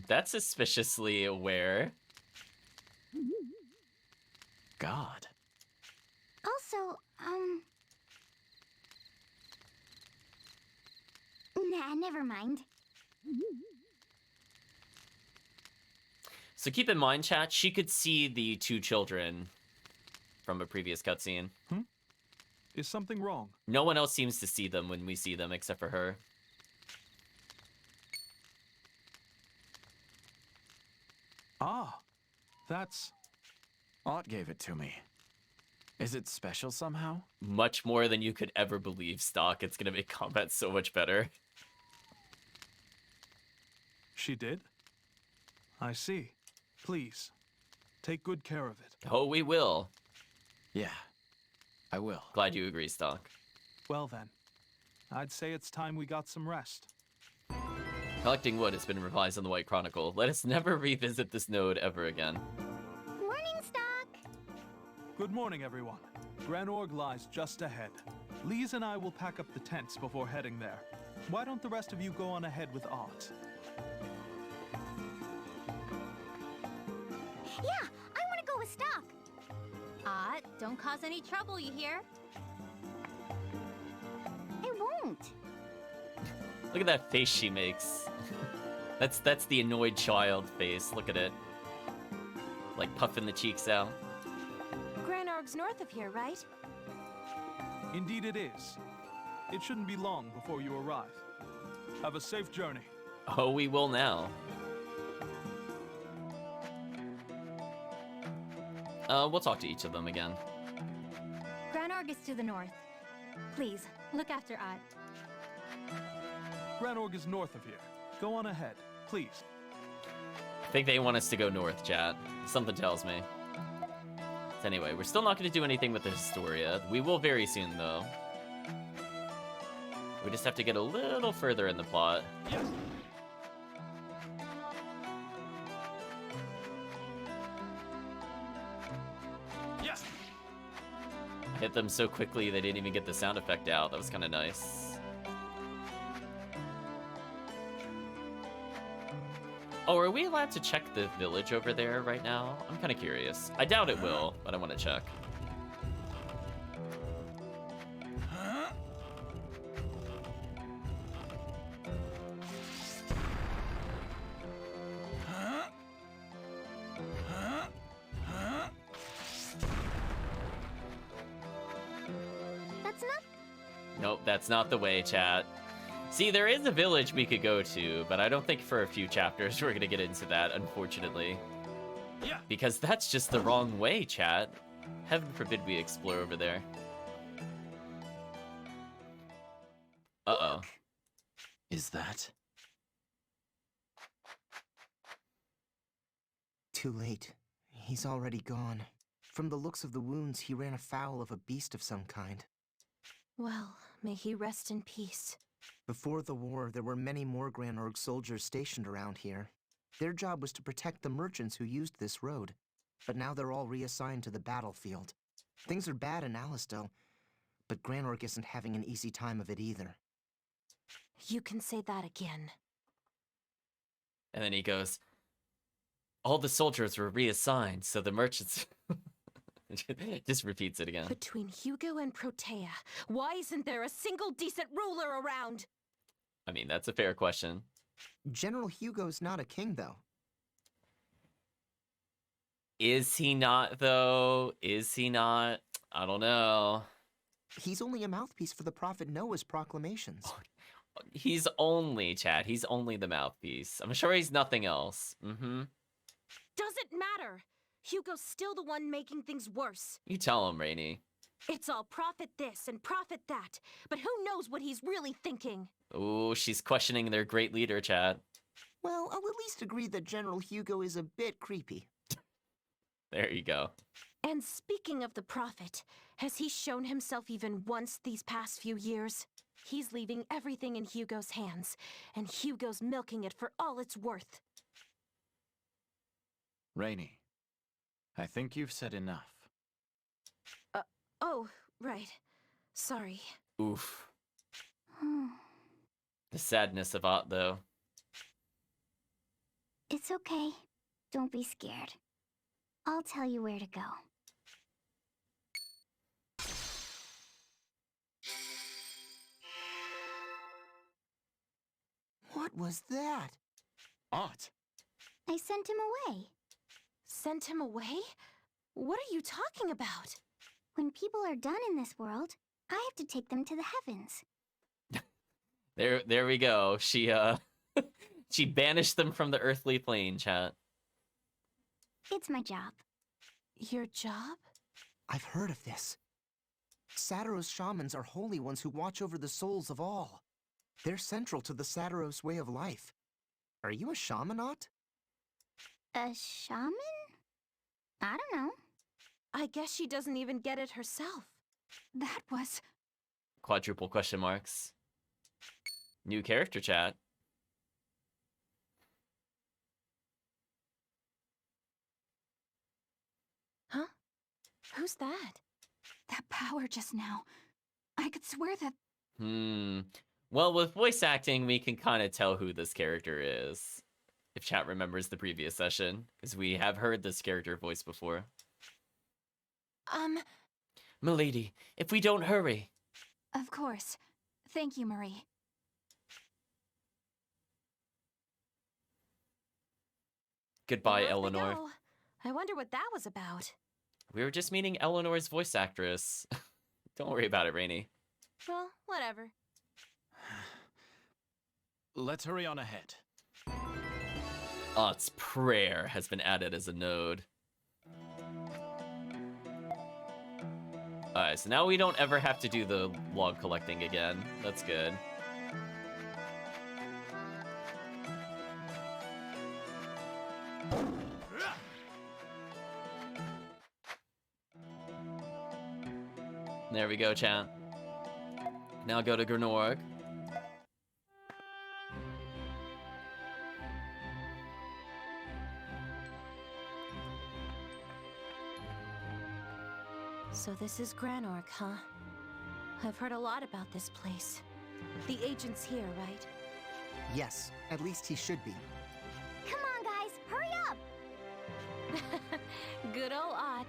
That's suspiciously aware. God. Also, nah, never mind. So keep in mind, chat, she could see the 2 children from a previous cutscene. Is something wrong? No one else seems to see them when we see them except for her. Ah, that's... Ott gave it to me. Is it special somehow? Much more than you could ever believe, Stock. It's gonna make combat so much better. She did? I see. Please, take good care of it. Oh, we will. Yeah, I will. Glad you agree, Stock. Well then, I'd say it's time we got some rest. Collecting wood has been revised in the White Chronicle. Let us never revisit this node ever again. Morning, Stock! Good morning, everyone. Granorg lies just ahead. Lise and I will pack up the tents before heading there. Why don't the rest of you go on ahead with Ott? Yeah, I want to go with Stock. Ott, don't cause any trouble, you hear? I won't. Look at that face she makes. That's the annoyed child face. Look at it. Like puffing the cheeks out. Granorg's north of here, right? Indeed it is. It shouldn't be long before you arrive. Have a safe journey. Oh, we will now. We'll talk to each of them again. Granorg is to the north. Please, look after Ott. Granorg is north of here. Go on ahead, please. I think they want us to go north, chat. Something tells me. Anyway, we're still not going to do anything with the Historia. We will very soon, though. We just have to get a little further in the plot. Yes. Yes. Hit them so quickly they didn't even get the sound effect out. That was kind of nice. Oh, are we allowed to check the village over there right now? I'm kind of curious. I doubt it will, but I want to check. Nope, that's not the way, chat. See, there is a village we could go to, but I don't think for a few chapters we're gonna get into that, unfortunately. Yeah. Because that's just the wrong way, chat. Heaven forbid we explore over there. Uh-oh. Is that? Too late. He's already gone. From the looks of the wounds, he ran afoul of a beast of some kind. Well, may he rest in peace. Before the war, there were many more Granorg soldiers stationed around here. Their job was to protect the merchants who used this road. But now they're all reassigned to the battlefield. Things are bad in Alistel, but Granorg isn't having an easy time of it either. You can say that again. And then he goes, all the soldiers were reassigned, so the merchants... Just repeats it again. Between Hugo and Protea, why isn't there a single decent ruler around? I mean, that's a fair question. General Hugo's not a king, though. Is he not, though? Is he not? I don't know. He's only a mouthpiece for the Prophet Noah's proclamations. He's only, Chad. He's only the mouthpiece. I'm sure he's nothing else. Mm-hmm. Doesn't matter. Hugo's still the one making things worse. You tell him, Rainey. It's all prophet this and prophet that, but who knows what he's really thinking? Ooh, she's questioning their great leader, Chad. Well, I'll at least agree that General Hugo is a bit creepy. There you go. And speaking of the prophet, has he shown himself even once these past few years? He's leaving everything in Hugo's hands, and Hugo's milking it for all it's worth. Rainey, I think you've said enough. Oh, right. Sorry. Oof. The sadness of Ott, though. It's okay. Don't be scared. I'll tell you where to go. What was that? Ott! I sent him away. Sent him away? What are you talking about? When people are done in this world, I have to take them to the heavens. There we go. She she banished them from the earthly plane, chat. It's my job. Your job? I've heard of this. Satiros shamans are holy ones who watch over the souls of all. They're central to the Satiros way of life. Are you a shaman, Ott? A shaman? I don't know. I guess she doesn't even get it herself. That was... Quadruple question marks. New character, chat. Huh? Who's that? That power just now. I could swear that... Well, with voice acting, we can kind of tell who this character is. If chat remembers the previous session, because we have heard this character voice before. Milady, if we don't hurry. Of course. Thank you, Marie. Goodbye, Eleanor. I wonder what that was about. We were just meeting Eleanor's voice actress. Don't worry about it, Rainey. Well, whatever. Let's hurry on ahead. Ott's prayer has been added as a node. Alright, so now we don't ever have to do the log collecting again. That's good. There we go, chat. Now go to Granorg. So this is Granorg, huh? I've heard a lot about this place. The agent's here, right? Yes, at least he should be. Come on, guys, hurry up! Good ol' Ott.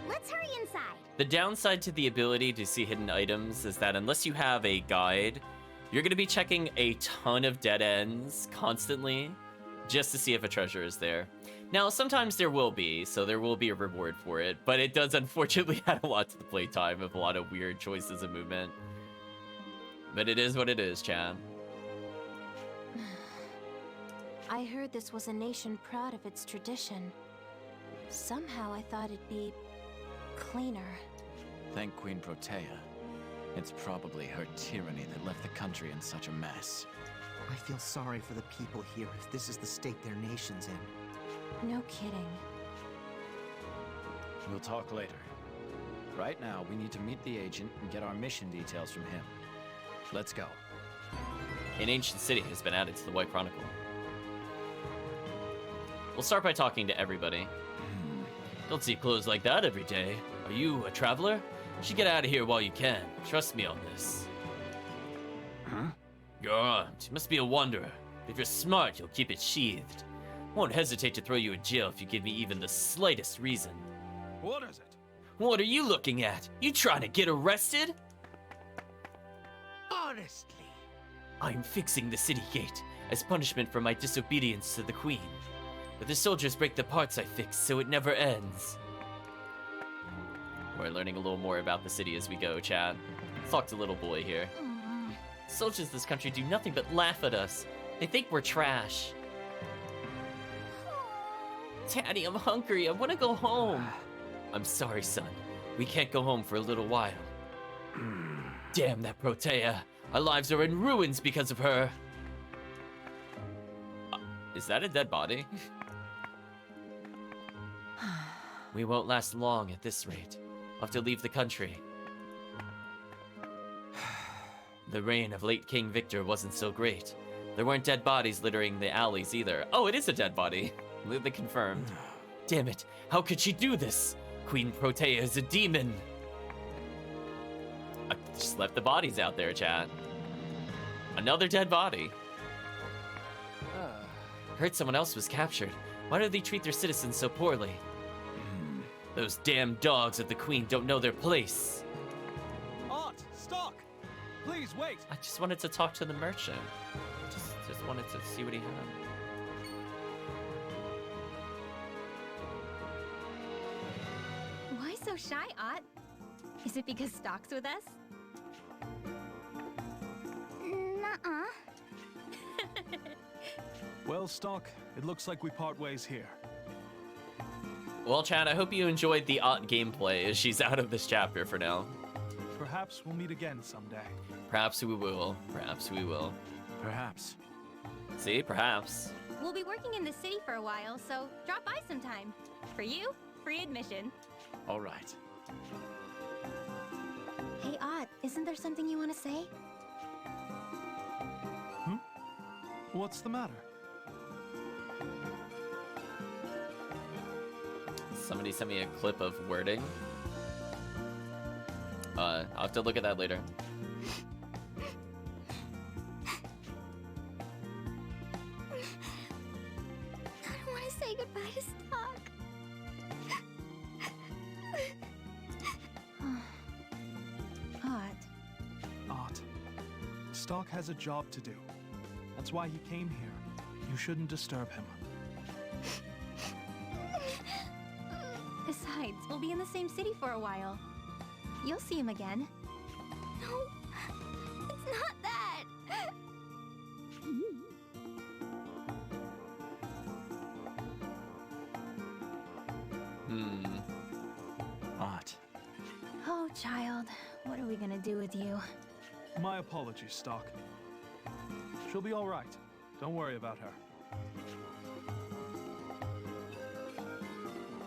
Let's hurry inside. The downside to the ability to see hidden items is that unless you have a guide, you're going to be checking a ton of dead ends constantly. just to see if a treasure is there. Now, sometimes there will be, so there will be a reward for it, but it does unfortunately add a lot to the playtime of a lot of weird choices of movement. But it is what it is, Chad. I heard this was a nation proud of its tradition. Somehow I thought it'd be cleaner. Thank Queen Protea. It's probably her tyranny that left the country in such a mess. I feel sorry for the people here if this is the state their nation's in. No kidding. We'll talk later. Right now, we need to meet the agent and get our mission details from him. Let's go. An ancient city has been added to the White Chronicle. We'll start by talking to everybody. Don't see clothes like that every day. Are you a traveler? You should get out of here while you can. Trust me on this. Huh? You're armed. You must be a wanderer. If you're smart, you'll keep it sheathed. Won't hesitate to throw you in jail if you give me even the slightest reason. What is it? What are you looking at? You trying to get arrested? Honestly. I'm fixing the city gate as punishment for my disobedience to the queen. But the soldiers break the parts I fix, so it never ends. We're learning a little more about the city as we go, Chad. Let's talk to little boy here. Soldiers of this country do nothing but laugh at us. They think we're trash. Daddy, I'm hungry. I want to go home. I'm sorry, son. We can't go home for a little while. Damn that Protea. Our lives are in ruins because of her. Is that a dead body? We won't last long at this rate. I'll have to leave the country. The reign of late King Victor wasn't so great. There weren't dead bodies littering the alleys either. Oh, it is a dead body. They confirmed. Damn it, how could she do this? Queen Protea is a demon. I just left the bodies out there, chat. Another dead body. Heard someone else was captured. Why do they treat their citizens so poorly? Those damn dogs of the queen don't know their place. Aunt, stop! Please wait. I just wanted to talk to the merchant. Just wanted to see what he had. Why so shy, Ott? Is it because Stock's with us? Nuh-uh. Well, Stock, it looks like we part ways here. Well, Chad, I hope you enjoyed the Ott gameplay as she's out of this chapter for now. Perhaps we'll meet again someday. Perhaps we will. Perhaps we will. Perhaps. See, perhaps. We'll be working in the city for a while, so drop by sometime. For you, free admission. All right. Hey, Ott, isn't there something you want to say? What's the matter? Somebody sent me a clip of wording. I'll have to look at that later. I don't want to say goodbye to Stock. Ott. Stock has a job to do. That's why he came here. You shouldn't disturb him. Besides, we'll be in the same city for a while. You'll see him again. No, it's not that. Ott. Oh, child, what are we gonna do with you? My apologies, Stock. She'll be all right. Don't worry about her.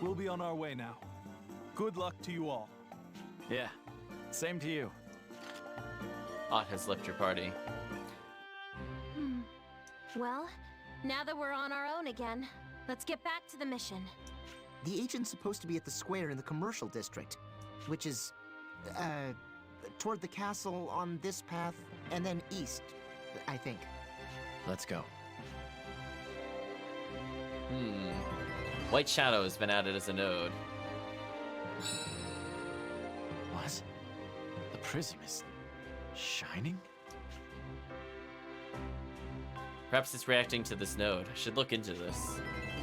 We'll be on our way now. Good luck to you all. Yeah, same to you. Ott has left your party. Well, now that we're on our own again, let's get back to the mission. The agent's supposed to be at the square in the commercial district, which is, toward the castle on this path, and then east, I think. Let's go. White Shadow has been added as a node. What? The prism is shining? Perhaps it's reacting to this node. I should look into this.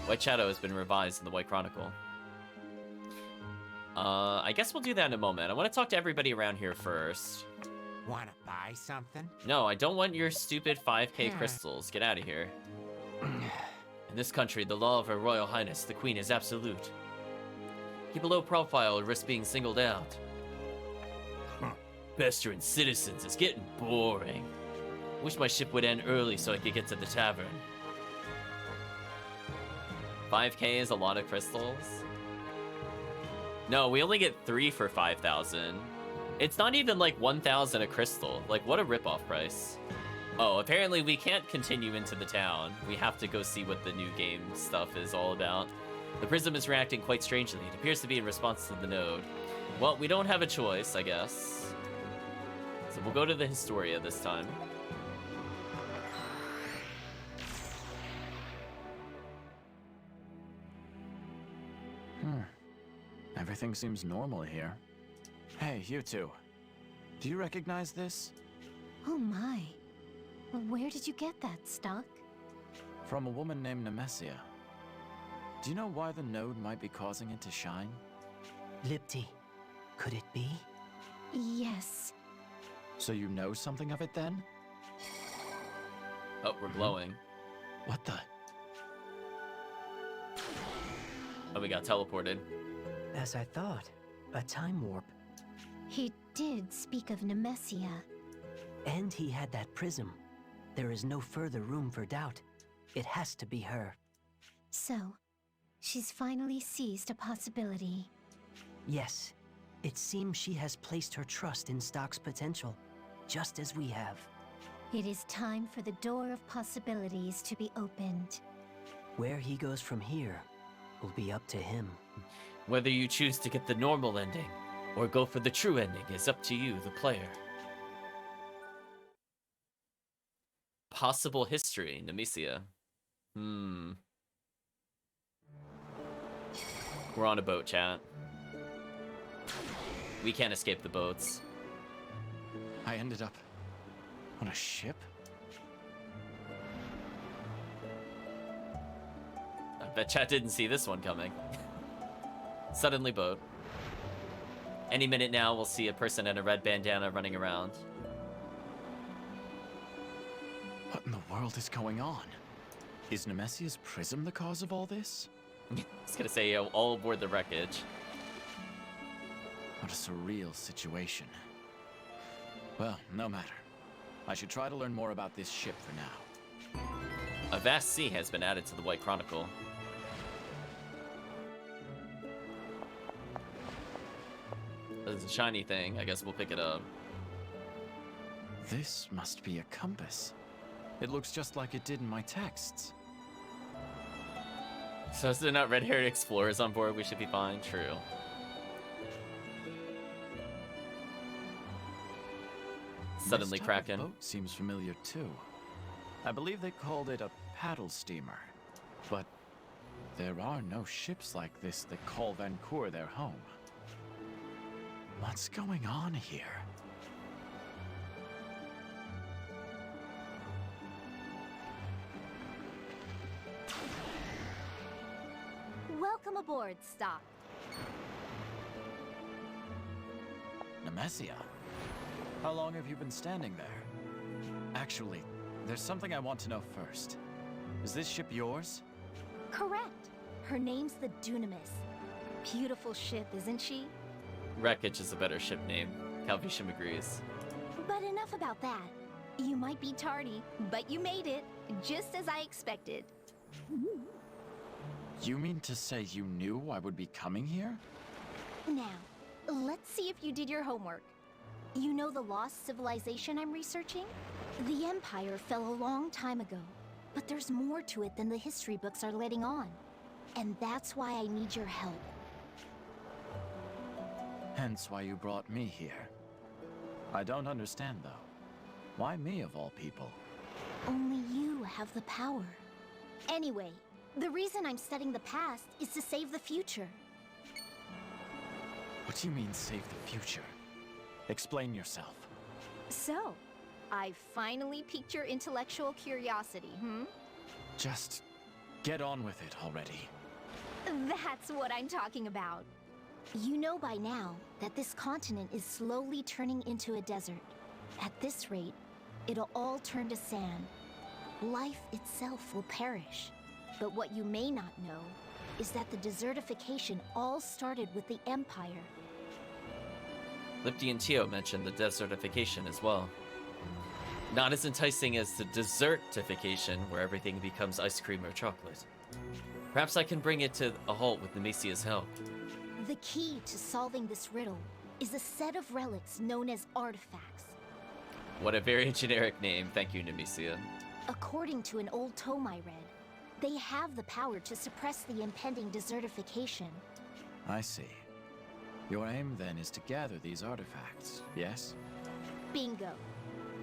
White Shadow has been revised in the White Chronicle. I guess we'll do that in a moment. I want to talk to everybody around here first. Wanna buy something? No, I don't want your stupid 5k crystals. Get out of here. In this country, the law of Her Royal Highness, the Queen, is absolute. Keep a low profile or risk being singled out. Pestering citizens is getting boring. Wish my ship would end early so I could get to the tavern. 5k is a lot of crystals. No, we only get 3 for 5,000. It's not even like 1,000 a crystal. Like, what a ripoff price. Oh, apparently we can't continue into the town. We have to go see what the new game stuff is all about. The prism is reacting quite strangely. It appears to be in response to the node. Well, we don't have a choice, I guess. So we'll go to the Historia this time. Everything seems normal here. Hey, you two. Do you recognize this? Oh my. Well, where did you get that, Stock? From a woman named Nemesia. Do you know why the node might be causing it to shine? Lipti, could it be? Yes. So you know something of it then? Oh, we're glowing. What the? Oh, we got teleported. As I thought, a time warp. He did speak of Nemesia. And he had that prism. There is no further room for doubt. It has to be her. So, she's finally seized a possibility. Yes. It seems she has placed her trust in Stock's potential, just as we have. It is time for the door of possibilities to be opened. Where he goes from here will be up to him. Whether you choose to get the normal ending or go for the true ending is up to you, the player. Possible history, Nemesia. We're on a boat, chat. We can't escape the boats. I ended up on a ship? I bet chat didn't see this one coming. Suddenly boat. Any minute now, we'll see a person in a red bandana running around. What in the world is going on? Is Nemesia's prism the cause of all this? I was gonna say, all aboard the wreckage. What a surreal situation. Well, no matter. I should try to learn more about this ship for now. A vast sea has been added to the White Chronicle. There's a shiny thing. I guess we'll pick it up. This must be a compass. It looks just like it did in my texts. So if they're not red-haired explorers on board, we should be fine. True. Suddenly this type Kraken. Of boat seems familiar too. I believe they called it a paddle steamer. But there are no ships like this that call Vancour their home. What's going on here? Welcome aboard, Stock. Nemesia? How long have you been standing there? Actually, there's something I want to know first. Is this ship yours? Correct. Her name's the Dunamis. Beautiful ship, isn't she? Wreckage is a better ship name. Calvisham agrees. But enough about that. You might be tardy, but you made it, just as I expected. You mean to say you knew I would be coming here? Now, let's see if you did your homework. You know the lost civilization I'm researching? The Empire fell a long time ago, but there's more to it than the history books are letting on. And that's why I need your help. Hence why you brought me here. I don't understand, though. Why me, of all people? Only you have the power. Anyway, the reason I'm studying the past is to save the future. What do you mean, save the future? Explain yourself. So, I finally piqued your intellectual curiosity, hmm? Just get on with it already. That's what I'm talking about. You know by now that this continent is slowly turning into a desert. At this rate, it'll all turn to sand. Life itself will perish. But what you may not know is that the desertification all started with the Empire. Lipti and Tio mentioned the desertification as well. Not as enticing as the desertification, where everything becomes ice cream or chocolate. Perhaps I can bring it to a halt with Nemesia's help. The key to solving this riddle is a set of relics known as artifacts. What a very generic name, thank you, Nemesia. According to an old tome I read, they have the power to suppress the impending desertification. I see. Your aim then is to gather these artifacts, yes? Bingo.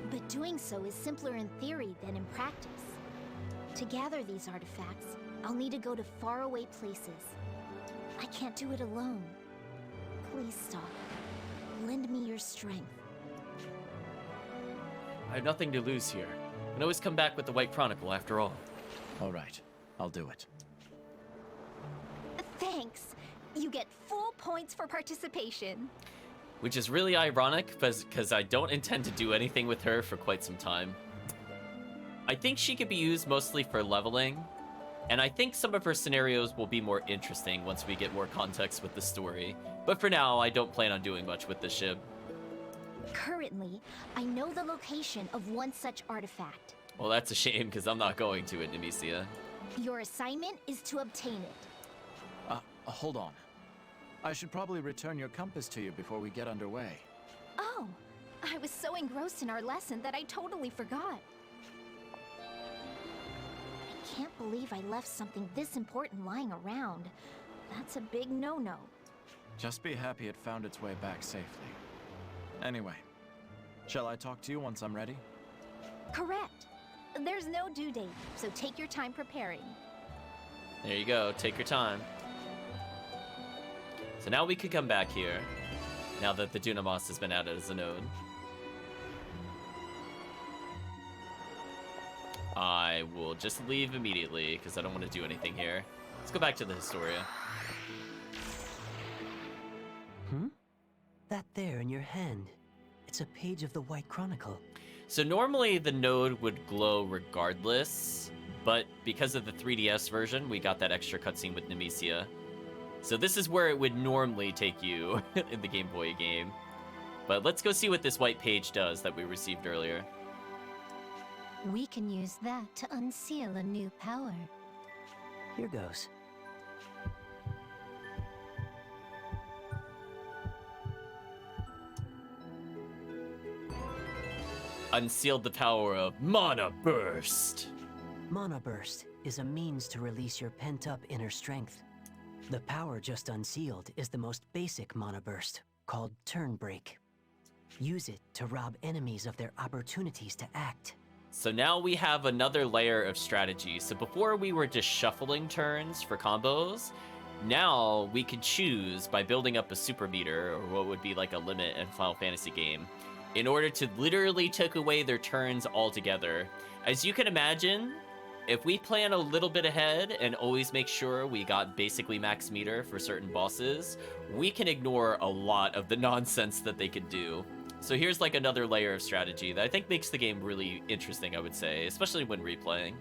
But doing so is simpler in theory than in practice. To gather these artifacts, I'll need to go to faraway places. I can't do it alone. Please stop. Lend me your strength. I have nothing to lose here. I can always come back with the White Chronicle after all. All right, I'll do it. Thanks. You get full points for participation. Which is really ironic, because I don't intend to do anything with her for quite some time. I think she could be used mostly for leveling, and I think some of her scenarios will be more interesting once we get more context with the story. But for now, I don't plan on doing much with the ship. Currently, I know the location of one such artifact. Well, that's a shame, because I'm not going to it, Nemesia. Your assignment is to obtain it. Hold on. I should probably return your compass to you before we get underway. Oh, I was so engrossed in our lesson that I totally forgot. I can't believe I left something this important lying around. That's a big no-no. Just be happy it found its way back safely. Anyway, shall I talk to you once I'm ready? Correct. There's no due date, so take your time preparing. There you go, take your time. So now we could come back here, now that the Dunamis has been added as a node. I will just leave immediately, because I don't want to do anything here. Let's go back to the Historia. That there in your hand. It's a page of the White Chronicle. So normally the node would glow regardless, but because of the 3DS version, we got that extra cutscene with Nemesia. So this is where it would normally take you in the Game Boy game. But let's go see what this white page does that we received earlier. We can use that to unseal a new power. Here goes. Unsealed the power of Mana Burst. Mana Burst is a means to release your pent-up inner strength. The power just unsealed is the most basic Mana Burst, called Turn Break. Use it to rob enemies of their opportunities to act. So now we have another layer of strategy. So before we were just shuffling turns for combos, now we could choose by building up a super meter, or what would be like a limit in Final Fantasy game, in order to literally take away their turns altogether. As you can imagine, if we plan a little bit ahead and always make sure we got basically max meter for certain bosses, we can ignore a lot of the nonsense that they could do. So here's like another layer of strategy that I think makes the game really interesting, I would say, especially when replaying.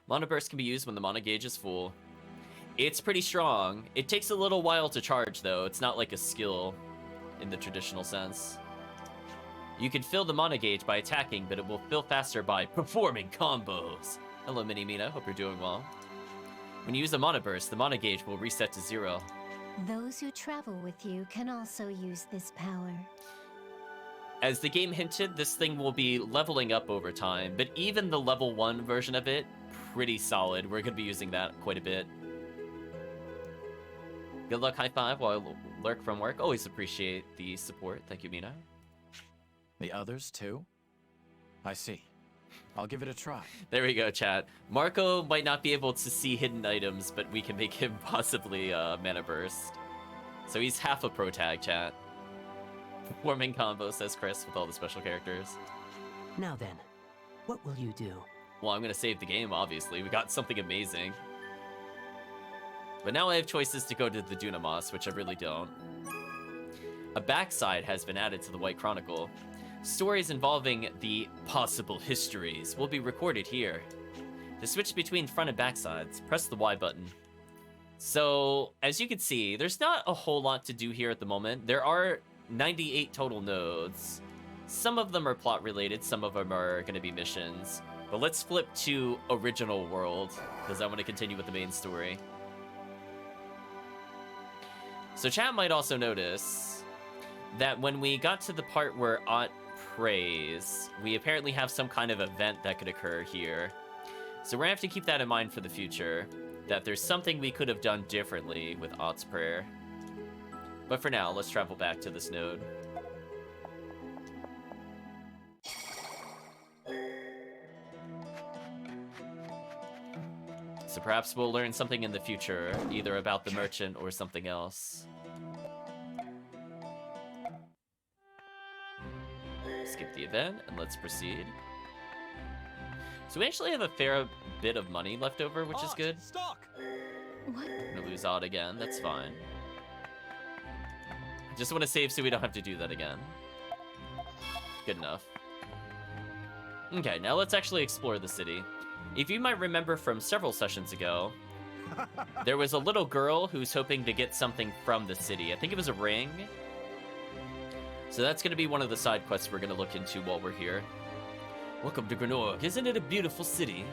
Mana Burst can be used when the mana gauge is full. It's pretty strong. It takes a little while to charge though. It's not like a skill in the traditional sense. You can fill the mana gauge by attacking, but it will fill faster by performing combos. Hello, Mini Mina. Hope you're doing well. When you use a Mana Burst, the mana gauge will reset to 0. Those who travel with you can also use this power. As the game hinted, this thing will be leveling up over time, but even the level 1 version of it, pretty solid. We're going to be using that quite a bit. Good luck, high five while I lurk from work. Always appreciate the support. Thank you, Mina. The others, too? I see. I'll give it a try. There we go, chat. Marco might not be able to see hidden items, but we can make him possibly Mana Burst. So he's half a pro tag, chat. Performing combo, says Chris, with all the special characters. Now then, what will you do? Well, I'm gonna save the game, obviously. We got something amazing. But now I have choices to go to the Dunamis, which I really don't. A backside has been added to the White Chronicle. Stories involving the possible histories will be recorded here. To switch between front and backsides, press the Y button. So, as you can see, there's not a whole lot to do here at the moment. There are 98 total nodes. Some of them are plot related, some of them are going to be missions. But let's flip to Original World, because I want to continue with the main story. So chat might also notice that when we got to the part where Ott prays, we apparently have some kind of event that could occur here. So we're going to have to keep that in mind for the future, that there's something we could have done differently with Ott's prayer. But for now, let's travel back to this node. So perhaps we'll learn something in the future, either about the merchant or something else. Skip the event, and let's proceed. So we actually have a fair bit of money left over, which is good. Stock. What? I'm gonna lose Odd again, that's fine. Just want to save so we don't have to do that again. Good enough. Okay, now let's actually explore the city. If you might remember from several sessions ago, there was a little girl who's hoping to get something from the city. I think it was a ring. So that's going to be one of the side quests we're going to look into while we're here. Welcome to Granorg. Isn't it a beautiful city?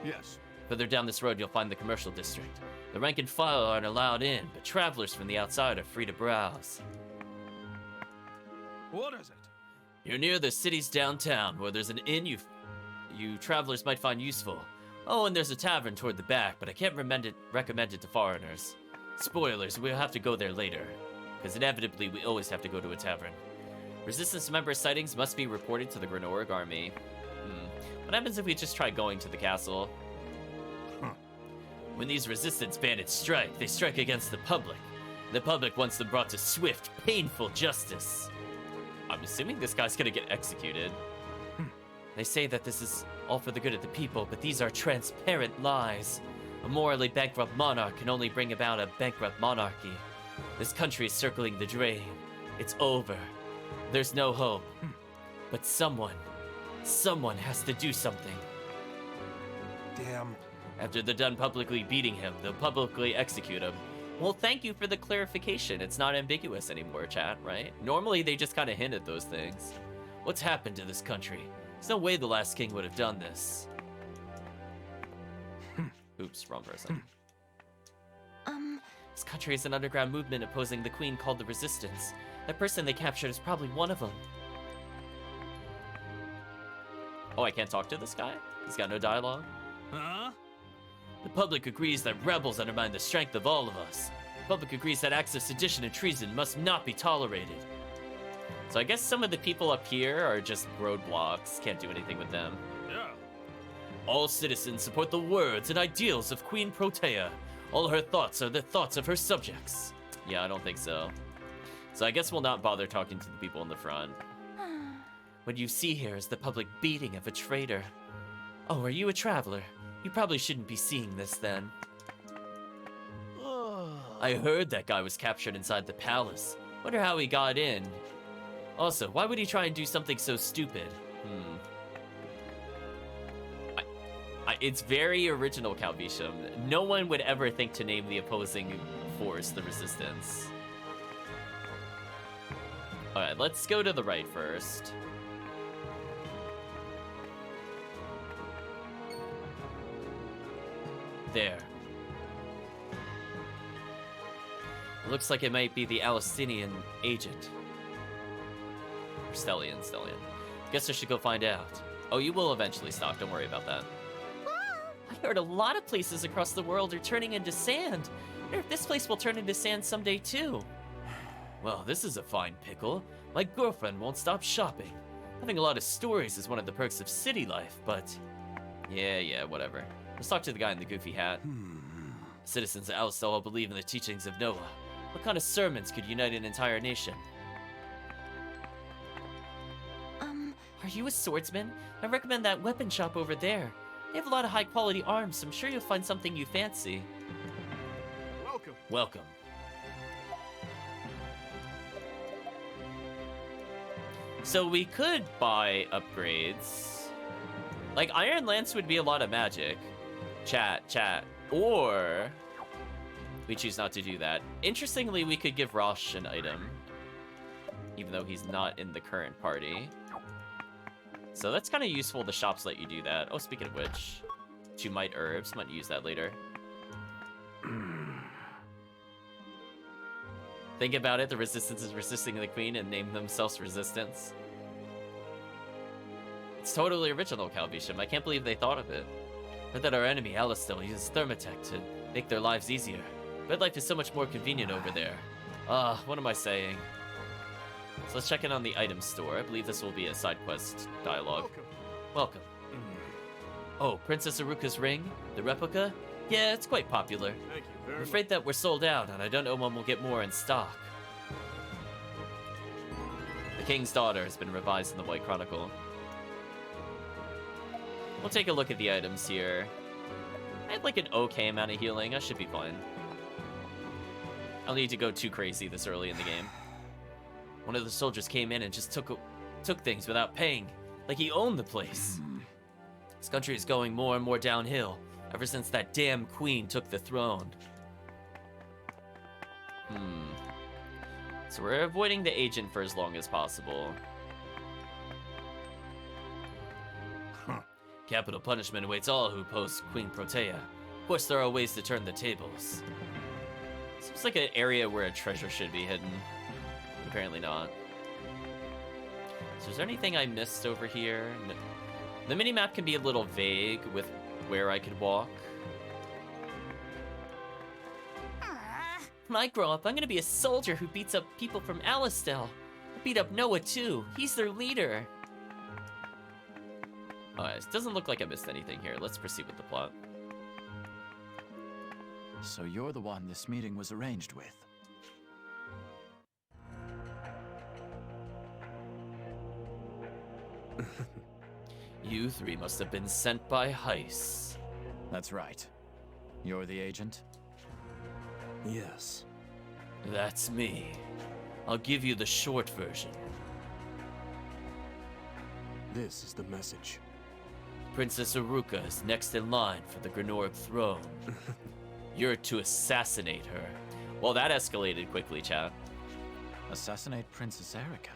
Yes. Further down this road, you'll find the commercial district. The rank and file aren't allowed in, but travelers from the outside are free to browse. What is it? You're near the city's downtown, where there's an inn you travelers might find useful. Oh, and there's a tavern toward the back, but I can't recommend it to foreigners. Spoilers, we'll have to go there later, because inevitably we always have to go to a tavern. Resistance member sightings must be reported to the Granorg army. What happens if we just try going to the castle? When these resistance bandits strike, they strike against the public. The public wants them brought to swift, painful justice. I'm assuming this guy's gonna get executed. They say that this is all for the good of the people, but these are transparent lies. A morally bankrupt monarch can only bring about a bankrupt monarchy. This country is circling the drain. It's over. There's no hope. But someone has to do something. Damn. After they're done publicly beating him, they'll publicly execute him. Well, thank you for the clarification. It's not ambiguous anymore, chat, right? Normally, they just kind of hint at those things. What's happened to this country? There's no way the last king would have done this. Oops, wrong person. This country is an underground movement opposing the queen called the Resistance. That person they captured is probably one of them. Oh, I can't talk to this guy? He's got no dialogue? Huh? The public agrees that rebels undermine the strength of all of us. The public agrees that acts of sedition and treason must not be tolerated. So I guess some of the people up here are just roadblocks. Can't do anything with them. Yeah. All citizens support the words and ideals of Queen Protea. All her thoughts are the thoughts of her subjects. Yeah, I don't think so. So I guess we'll not bother talking to the people in the front. What you see here is the public beating of a traitor. Oh, are you a traveler? You probably shouldn't be seeing this then. I heard that guy was captured inside the palace. Wonder how he got in. Also, why would he try and do something so stupid? It's very original, Calvisham. No one would ever think to name the opposing force the Resistance. Alright, let's go to the right first. There. Looks like it might be the Alcinian agent. Or Stellian. Guess I should go find out. Oh, you will eventually stop, don't worry about that. I heard a lot of places across the world are turning into sand. I wonder if this place will turn into sand someday too. Well, this is a fine pickle. My girlfriend won't stop shopping. Having a lot of stories is one of the perks of city life, but... Yeah, whatever. Let's talk to the guy in the goofy hat. Citizens of Alistal all believe in the teachings of Noah. What kind of sermons could unite an entire nation? Are you a swordsman? I recommend that weapon shop over there. They have a lot of high-quality arms, so I'm sure you'll find something you fancy. Welcome. Welcome. So we could buy upgrades. Like, Iron Lance would be a lot of magic. Chat. Or we choose not to do that. Interestingly, we could give Rosh an item, even though he's not in the current party. So that's kind of useful. The shops let you do that. Oh, speaking of which, 2 Might Herbs. Might use that later. Think about it. The Resistance is resisting the Queen and named themselves Resistance. It's totally original, Calvisham. I can't believe they thought of it. Heard that our enemy, Alistel, uses Thermatech to make their lives easier. Red life is so much more convenient over there. What am I saying? So let's check in on the item store. I believe this will be a side quest dialogue. Welcome. Oh, Princess Aruka's ring? The replica? Yeah, it's quite popular. Thank you very I'm afraid that we're sold out, and I don't know when we'll get more in stock. The King's Daughter has been revised in the White Chronicle. We'll take a look at the items here. I had like an okay amount of healing. I should be fine. I'll need to go too crazy this early in the game. One of the soldiers came in and just took things without paying, like he owned the place. This country is going more and more downhill ever since that damn queen took the throne. So we're avoiding the agent for as long as possible. Capital punishment awaits all who oppose Queen Protea. Of course, there are ways to turn the tables. Seems like an area where a treasure should be hidden. Apparently not. So is there anything I missed over here? No. The minimap can be a little vague with where I could walk. When I grow up, I'm gonna be a soldier who beats up people from Alistel. I beat up Noah too. He's their leader. Alright, it doesn't look like I missed anything here. Let's proceed with the plot. So you're the one this meeting was arranged with. You 3 must have been sent by Heiss. That's right. You're the agent? Yes. That's me. I'll give you the short version. This is the message. Princess Aruka is next in line for the Granorg throne. You're to assassinate her. Well, that escalated quickly, chat. Assassinate Princess Erika?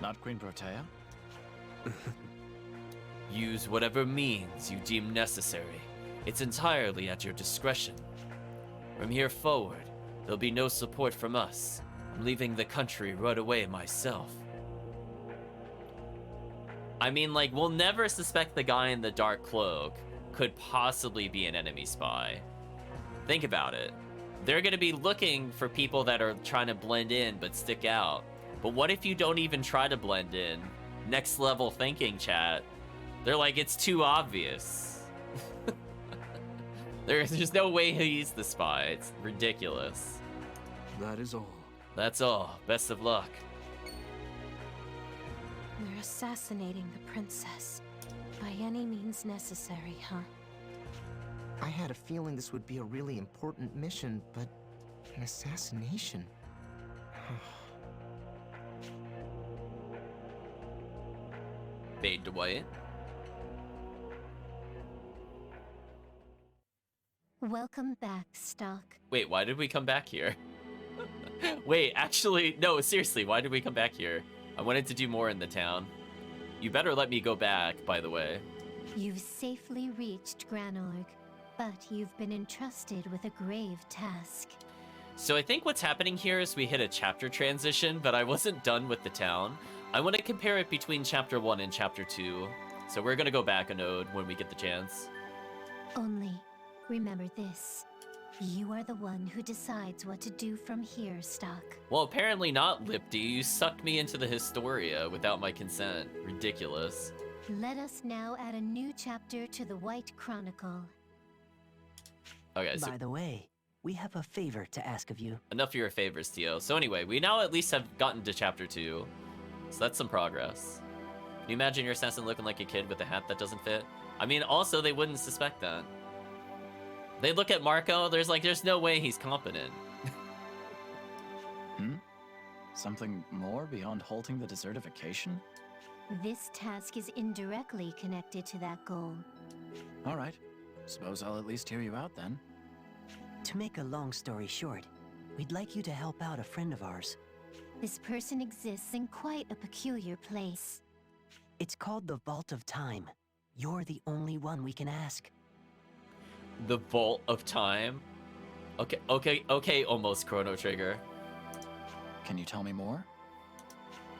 Not Queen Protea? Use whatever means you deem necessary. It's entirely at your discretion. From here forward, there'll be no support from us. I'm leaving the country right away myself. I mean, like, we'll never suspect the guy in the dark cloak could possibly be an enemy spy. Think about it. They're gonna be looking for people that are trying to blend in but stick out. But what if you don't even try to blend in? Next level thinking, chat. They're like, it's too obvious. There's no way he's the spy. It's ridiculous. That is all. That's all. Best of luck. We're assassinating the princess. By any means necessary, huh? I had a feeling this would be a really important mission, but an assassination? Fade to white. Welcome back, Stock. Wait, why did we come back here? Wait, actually, no, seriously, why did we come back here? I wanted to do more in the town. You better let me go back, by the way. You've safely reached Granorg, but you've been entrusted with a grave task. So I think what's happening here is we hit a chapter transition, but I wasn't done with the town. I want to compare it between Chapter 1 and Chapter 2. So we're going to go back a node when we get the chance. Only, remember this. You are the one who decides what to do from here, Stock. Well, apparently not, Lipdy. You sucked me into the Historia without my consent. Ridiculous. Let us now add a new chapter to the White Chronicle. Okay, so by the way, we have a favor to ask of you. Enough of your favors, Tio. So anyway, we now at least have gotten to Chapter 2. So that's some progress. you imagine your assassin looking like a kid with a hat that doesn't fit? I mean, also, they wouldn't suspect that. They look at Marco, there's no way he's competent. Something more beyond halting the desertification? This task is indirectly connected to that goal. All right. Suppose I'll at least hear you out then. To make a long story short, we'd like you to help out a friend of ours. This person exists in quite a peculiar place. It's called the Vault of Time. You're the only one we can ask. The Vault of Time? Okay, almost Chrono Trigger. Can you tell me more?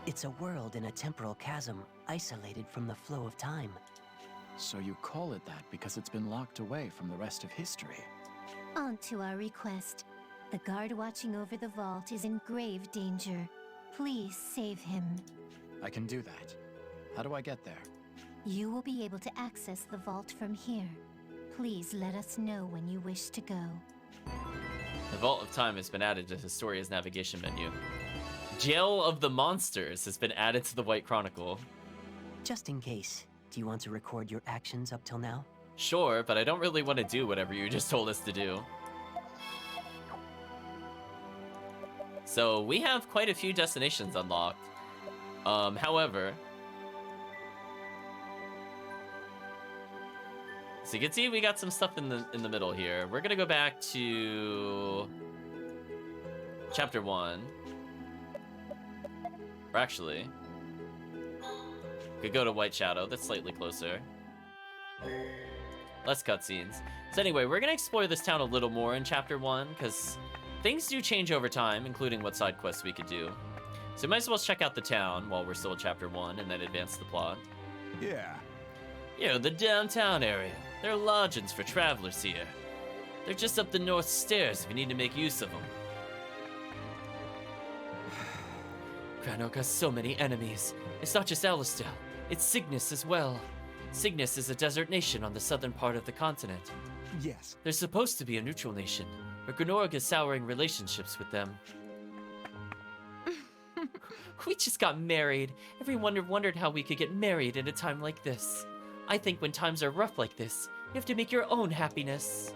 It's a world in a temporal chasm, isolated from the flow of time. So you call it that because it's been locked away from the rest of history. On to our request. The guard watching over the vault is in grave danger. Please save him. I can do that. How do I get there? You will be able to access the vault from here. Please let us know when you wish to go. The Vault of Time has been added to Historia's navigation menu. Jail of the Monsters has been added to the White Chronicle. Just in case, do you want to record your actions up till now? Sure, but I don't really want to do whatever you just told us to do. So we have quite a few destinations unlocked. However, so you can see we got some stuff in the middle here. We're gonna go back to chapter 1. Or actually, could go to White Shadow. That's slightly closer. Less cutscenes. So anyway, we're gonna explore this town a little more in chapter 1 because things do change over time, including what side quests we could do. So we might as well check out the town while we're still in chapter 1 and then advance the plot. Yeah. You know, the downtown area. There are lodgings for travelers here. They're just up the north stairs if you need to make use of them. Granorg has so many enemies. It's not just Alistair, it's Cygnus as well. Cygnus is a desert nation on the southern part of the continent. Yes. They're supposed to be a neutral nation, but Granorg is souring relationships with them. We just got married. Everyone wondered how we could get married at a time like this. I think when times are rough like this, you have to make your own happiness.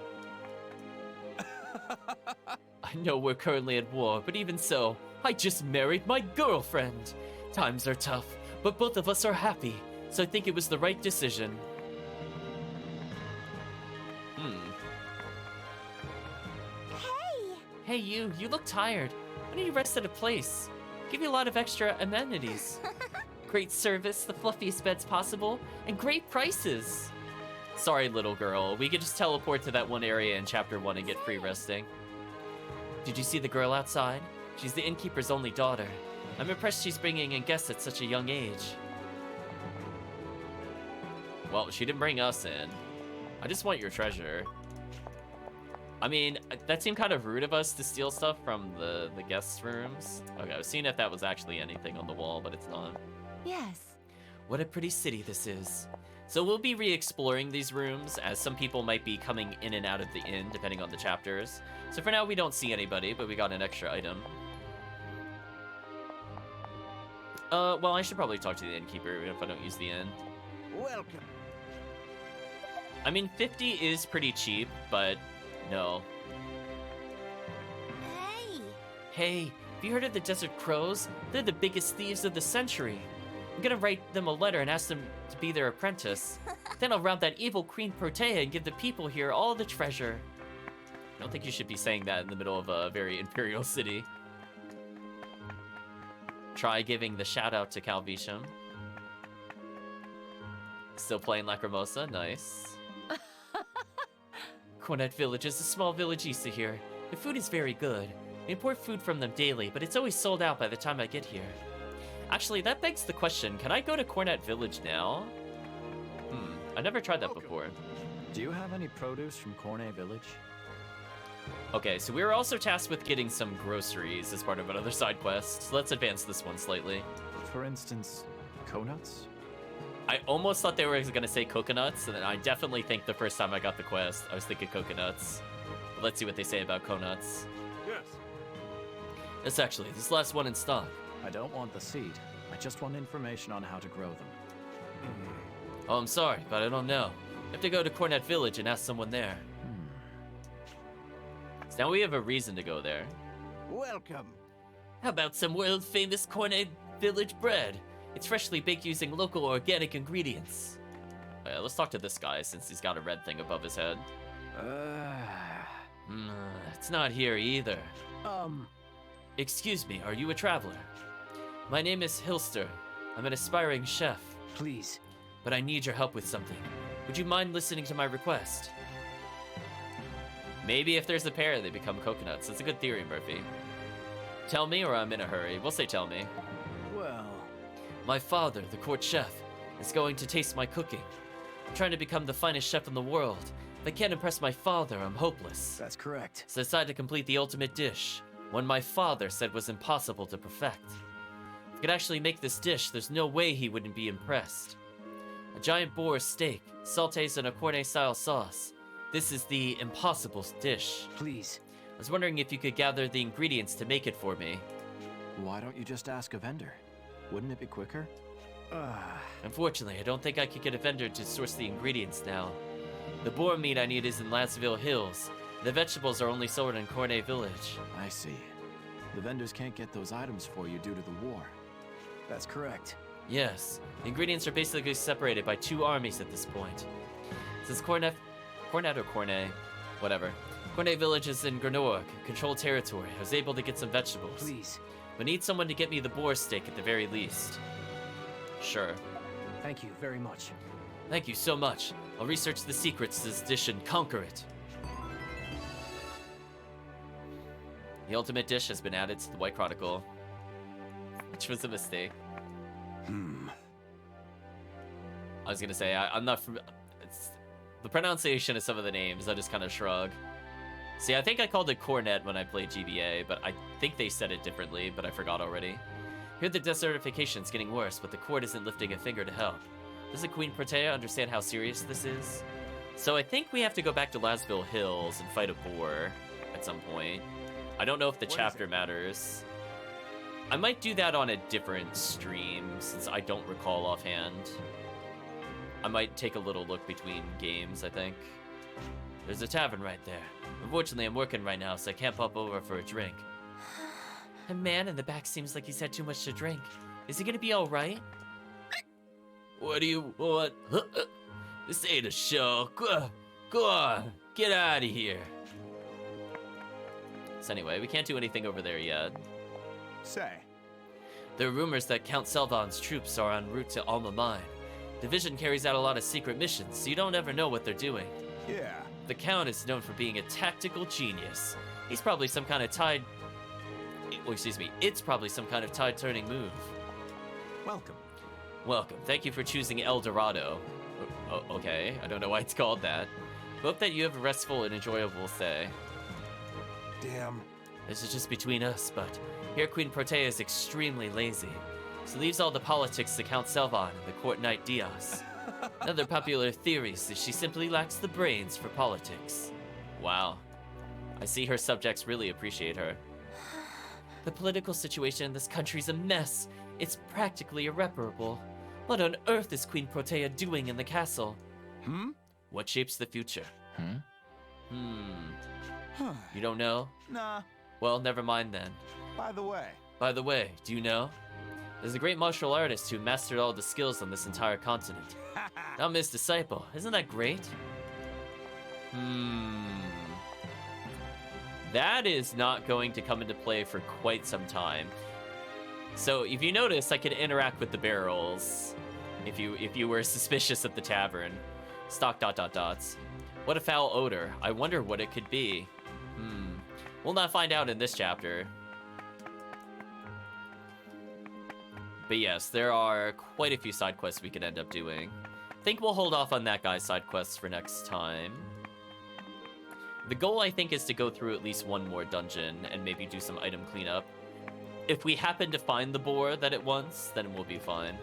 I know we're currently at war, but even so, I just married my girlfriend. Times are tough, but both of us are happy, so I think it was the right decision. Hey, you look tired. Why don't you rest at a place? Give you a lot of extra amenities. Great service, the fluffiest beds possible, and great prices. Sorry, little girl. We could just teleport to that one area in chapter 1 and get free resting. Did you see the girl outside? She's the innkeeper's only daughter. I'm impressed she's bringing in guests at such a young age. Well, she didn't bring us in. I just want your treasure. I mean, that seemed kind of rude of us to steal stuff from the guest rooms. Okay, I was seeing if that was actually anything on the wall, but it's not. Yes. What a pretty city this is. So we'll be re-exploring these rooms, as some people might be coming in and out of the inn, depending on the chapters. So for now, we don't see anybody, but we got an extra item. Well, I should probably talk to the innkeeper even if I don't use the inn. Welcome. I mean, 50 is pretty cheap, but no. Hey, have you heard of the Desert Crows? They're the biggest thieves of the century. I'm gonna write them a letter and ask them to be their apprentice. Then I'll rob that evil Queen Protea and give the people here all the treasure. I don't think you should be saying that in the middle of a very imperial city. Try giving the shout out to Calvisham. Still playing Lacrimosa, nice. Cornet Village is a small village east of here. The food is very good. We import food from them daily, but it's always sold out by the time I get here. Actually, that begs the question, can I go to Cornet Village now? I never tried that before. Do you have any produce from Cornet Village? Okay, so we were also tasked with getting some groceries as part of another side quest. So let's advance this one slightly. For instance, coconuts? I almost thought they were going to say coconuts, and then I definitely think the first time I got the quest, I was thinking coconuts. But let's see what they say about coconuts. Yes. This last one in stock. I don't want the seed. I just want information on how to grow them. Oh, I'm sorry, but I don't know. You have to go to Cornet Village and ask someone there. So now we have a reason to go there. Welcome. How about some world-famous Cornet Village bread? It's freshly baked using local organic ingredients. Let's talk to this guy since he's got a red thing above his head. It's not here either. Excuse me, are you a traveler? My name is Hilster. I'm an aspiring chef. Please. But I need your help with something. Would you mind listening to my request? Maybe if there's a pair, they become coconuts. It's a good theory, Murphy. Tell me or I'm in a hurry. We'll say tell me. Well... My father, the court chef, is going to taste my cooking. I'm trying to become the finest chef in the world. If I can't impress my father, I'm hopeless. That's correct. So I decided to complete the ultimate dish, one my father said was impossible to perfect. If I could actually make this dish, there's no way he wouldn't be impressed. A giant boar steak, sautés in a Cornet-style sauce. This is the impossible dish. Please. I was wondering if you could gather the ingredients to make it for me. Why don't you just ask a vendor? Wouldn't it be quicker? Unfortunately, I don't think I could get a vendor to source the ingredients now. The boar meat I need is in Lasville Hills. The vegetables are only sold in Cornet Village. I see. The vendors can't get those items for you due to the war. That's correct. Yes, the ingredients are basically separated by two armies at this point. Since Cornet or Cornet? Whatever. Cornet Village is in Granorg, controlled territory. I was able to get some vegetables. Please. But need someone to get me the boar steak at the very least. Sure. Thank you very much. Thank you so much. I'll research the secrets to this dish and conquer it. The ultimate dish has been added to the White Chronicle, which was a mistake. I was gonna say, I'm not from... the pronunciation of some of the names, I just kind of shrug. See, I think I called it Cornet when I played GBA, but I think they said it differently, but I forgot already. Here the desertification's getting worse, but the court isn't lifting a finger to help. Doesn't Queen Protea understand how serious this is? So I think we have to go back to Lasville Hills and fight a boar at some point. I don't know if the chapter matters. I might do that on a different stream, since I don't recall offhand. I might take a little look between games, I think. There's a tavern right there. Unfortunately, I'm working right now, so I can't pop over for a drink. A man in the back seems like he's had too much to drink. Is he gonna be alright? What do you want? This ain't a show. Go on, get out of here. So anyway, we can't do anything over there yet. Say. There are rumors that Count Selvon's troops are en route to Alma Mine. Division carries out a lot of secret missions, so you don't ever know what they're doing. Yeah. The Count is known for being a tactical genius. He's probably some kind of it's probably some kind of tide-turning move. Welcome. Welcome. Thank you for choosing El Dorado. Okay, I don't know why it's called that. Hope that you have a restful and enjoyable stay. Damn. This is just between us, but here Queen Protea is extremely lazy. She leaves all the politics to Count Selvon and the court knight Diaz. Another popular theory is she simply lacks the brains for politics. Wow. I see her subjects really appreciate her. The political situation in this country's a mess. It's practically irreparable. What on earth is Queen Protea doing in the castle? What shapes the future? You don't know? Nah. Well, never mind then. By the way, do you know? There's a great martial artist who mastered all the skills on this entire continent. I'm his disciple. Isn't that great? That is not going to come into play for quite some time. So if you notice, I can interact with the barrels. If you were suspicious of the tavern. Stock ... What a foul odor. I wonder what it could be. We'll not find out in this chapter. But yes, there are quite a few side quests we could end up doing. I think we'll hold off on that guy's side quests for next time. The goal, I think, is to go through at least one more dungeon and maybe do some item cleanup. If we happen to find the boar that it wants, then we'll be fine.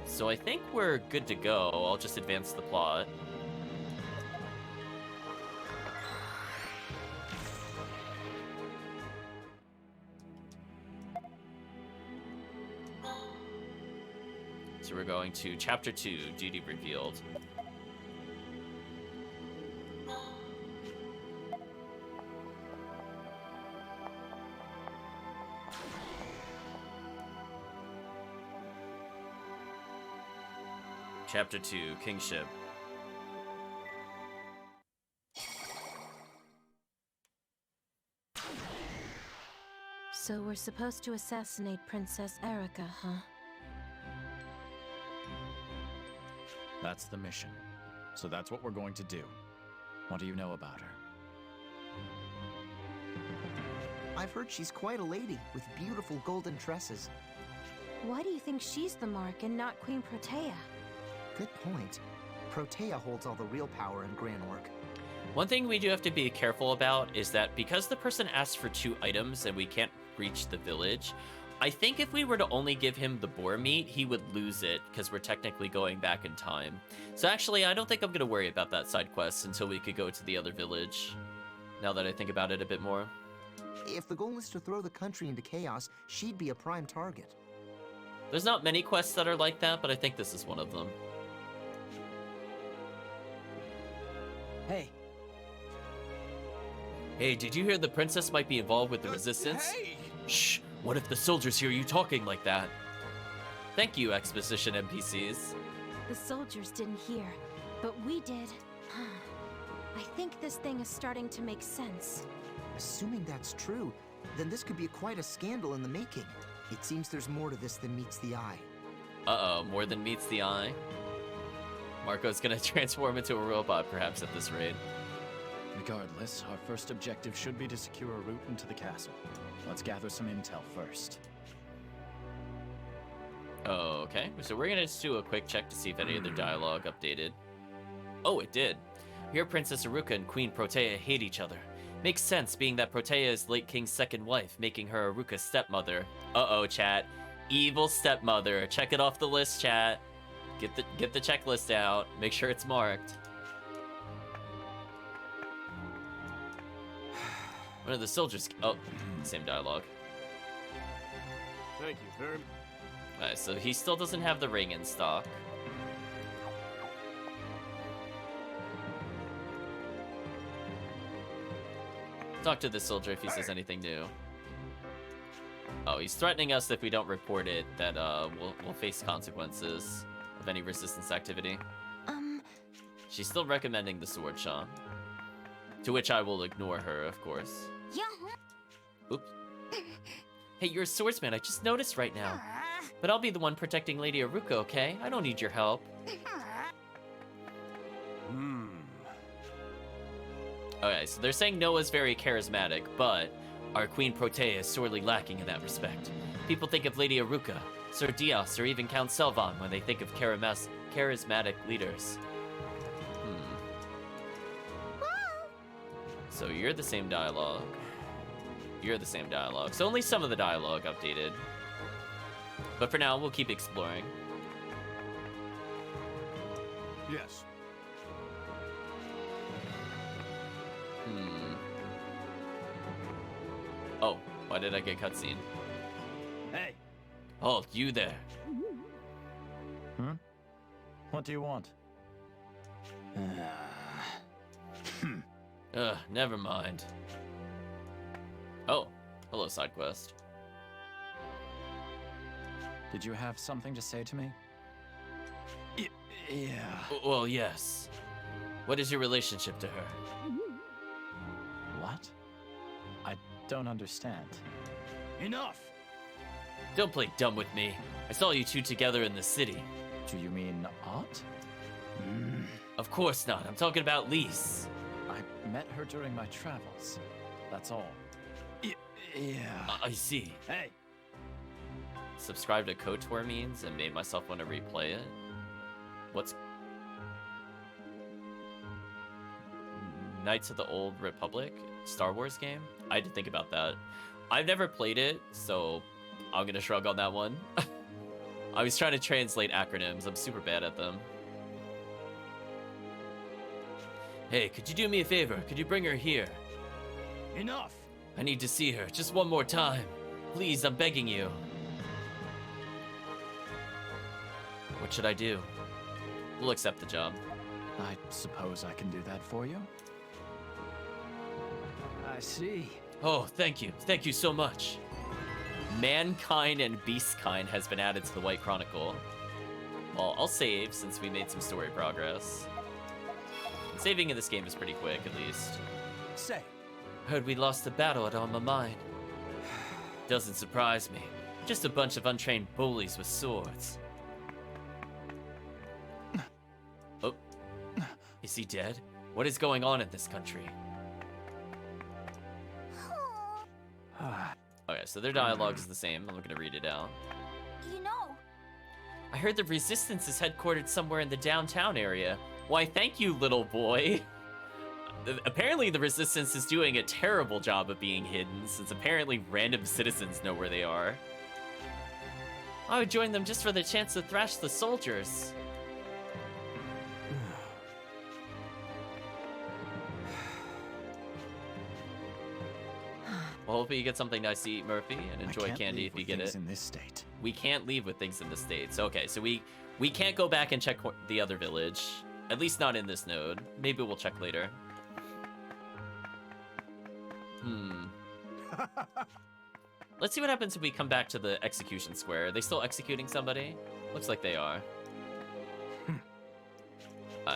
So I think we're good to go. I'll just advance the plot. So we're going to Chapter 2, Duty Revealed. Chapter 2, Kingship. So we're supposed to assassinate Princess Erica, huh? That's the mission. So that's what we're going to do. What do you know about her? I've heard she's quite a lady, with beautiful golden tresses. Why do you think she's the Mark and not Queen Protea? Good point. Protea holds all the real power in Granorg. One thing we do have to be careful about is that because the person asked for 2 items and we can't reach the village, I think if we were to only give him the boar meat, he would lose it because we're technically going back in time. So actually, I don't think I'm going to worry about that side quest until we could go to the other village, now that I think about it a bit more. If the goal is to throw the country into chaos, she'd be a prime target. There's not many quests that are like that, but I think this is one of them. Hey. Hey, did you hear the princess might be involved with the resistance? Hey! Shh! What if the soldiers hear you talking like that? Thank you, exposition NPCs. The soldiers didn't hear, but we did. I think this thing is starting to make sense. Assuming that's true, then this could be quite a scandal in the making. It seems there's more to this than meets the eye. Uh-oh, more than meets the eye? Marco's gonna transform into a robot, perhaps, at this rate. Regardless, our first objective should be to secure a route into the castle. Let's gather some intel first. Okay, so we're gonna just do a quick check to see if any of their dialogue updated. Oh, it did. Here, Princess Aruka and Queen Protea hate each other. Makes sense, being that Protea is late King's second wife, making her Aruka's stepmother. Uh-oh, chat. Evil stepmother. Check it off the list, chat. Get the checklist out. Make sure it's marked. One of the soldiers... Oh, same dialogue. Thank you very much. Alright, so he still doesn't have the ring in stock. Talk to the soldier if he says anything new. Oh, he's threatening us if we don't report it, that we'll face consequences of any resistance activity. She's still recommending the sword, Sean. To which I will ignore her, of course. Yeah. Oops. Hey, you're a swordsman, I just noticed right now. But I'll be the one protecting Lady Aruka, okay? I don't need your help. Okay, so they're saying Noah's very charismatic, but our Queen Protea is sorely lacking in that respect. People think of Lady Aruka, Sir Dios, or even Count Selvan when they think of charismatic leaders. So you're the same dialogue. You're the same dialogue. So only some of the dialogue updated. But for now, we'll keep exploring. Yes. Oh, why did I get cutscene? Hey! Halt, you there. What do you want? Never mind. Oh, hello, side quest. Did you have something to say to me? Yeah. Well, yes. What is your relationship to her? What? I don't understand. Enough! Don't play dumb with me. I saw you two together in the city. Do you mean Aunt? Of course not. I'm talking about Lise. I met her during my travels. That's all. Yeah. I see. Hey! Subscribed to KOTOR means and made myself want to replay it. What's... Knights of the Old Republic? Star Wars game? I had to think about that. I've never played it, so I'm gonna shrug on that one. I was trying to translate acronyms. I'm super bad at them. Hey, could you do me a favor? Could you bring her here? Enough! I need to see her, just one more time. Please, I'm begging you. What should I do? We'll accept the job. I suppose I can do that for you. I see. Oh, thank you. Thank you so much. Mankind and Beastkind has been added to the White Chronicle. Well, I'll save since we made some story progress. And saving in this game is pretty quick, at least. Say. Heard we lost the battle at Alma Mine. Doesn't surprise me. Just a bunch of untrained bullies with swords. Oh. Is he dead? What is going on in this country? Okay, so their dialogue is the same. I'm gonna read it out. You know, I heard the Resistance is headquartered somewhere in the downtown area. Why, thank you, little boy. Apparently the Resistance is doing a terrible job of being hidden, since apparently random citizens know where they are. I would join them just for the chance to thrash the soldiers. Well, hopefully you get something nice to eat, Murphy, and enjoy candy if you get it. In this state. We can't leave with things in the States. Okay, so we can't go back and check the other village. At least not in this node. Maybe we'll check later. Let's see what happens if we come back to the execution square. Are they still executing somebody? Looks like they are.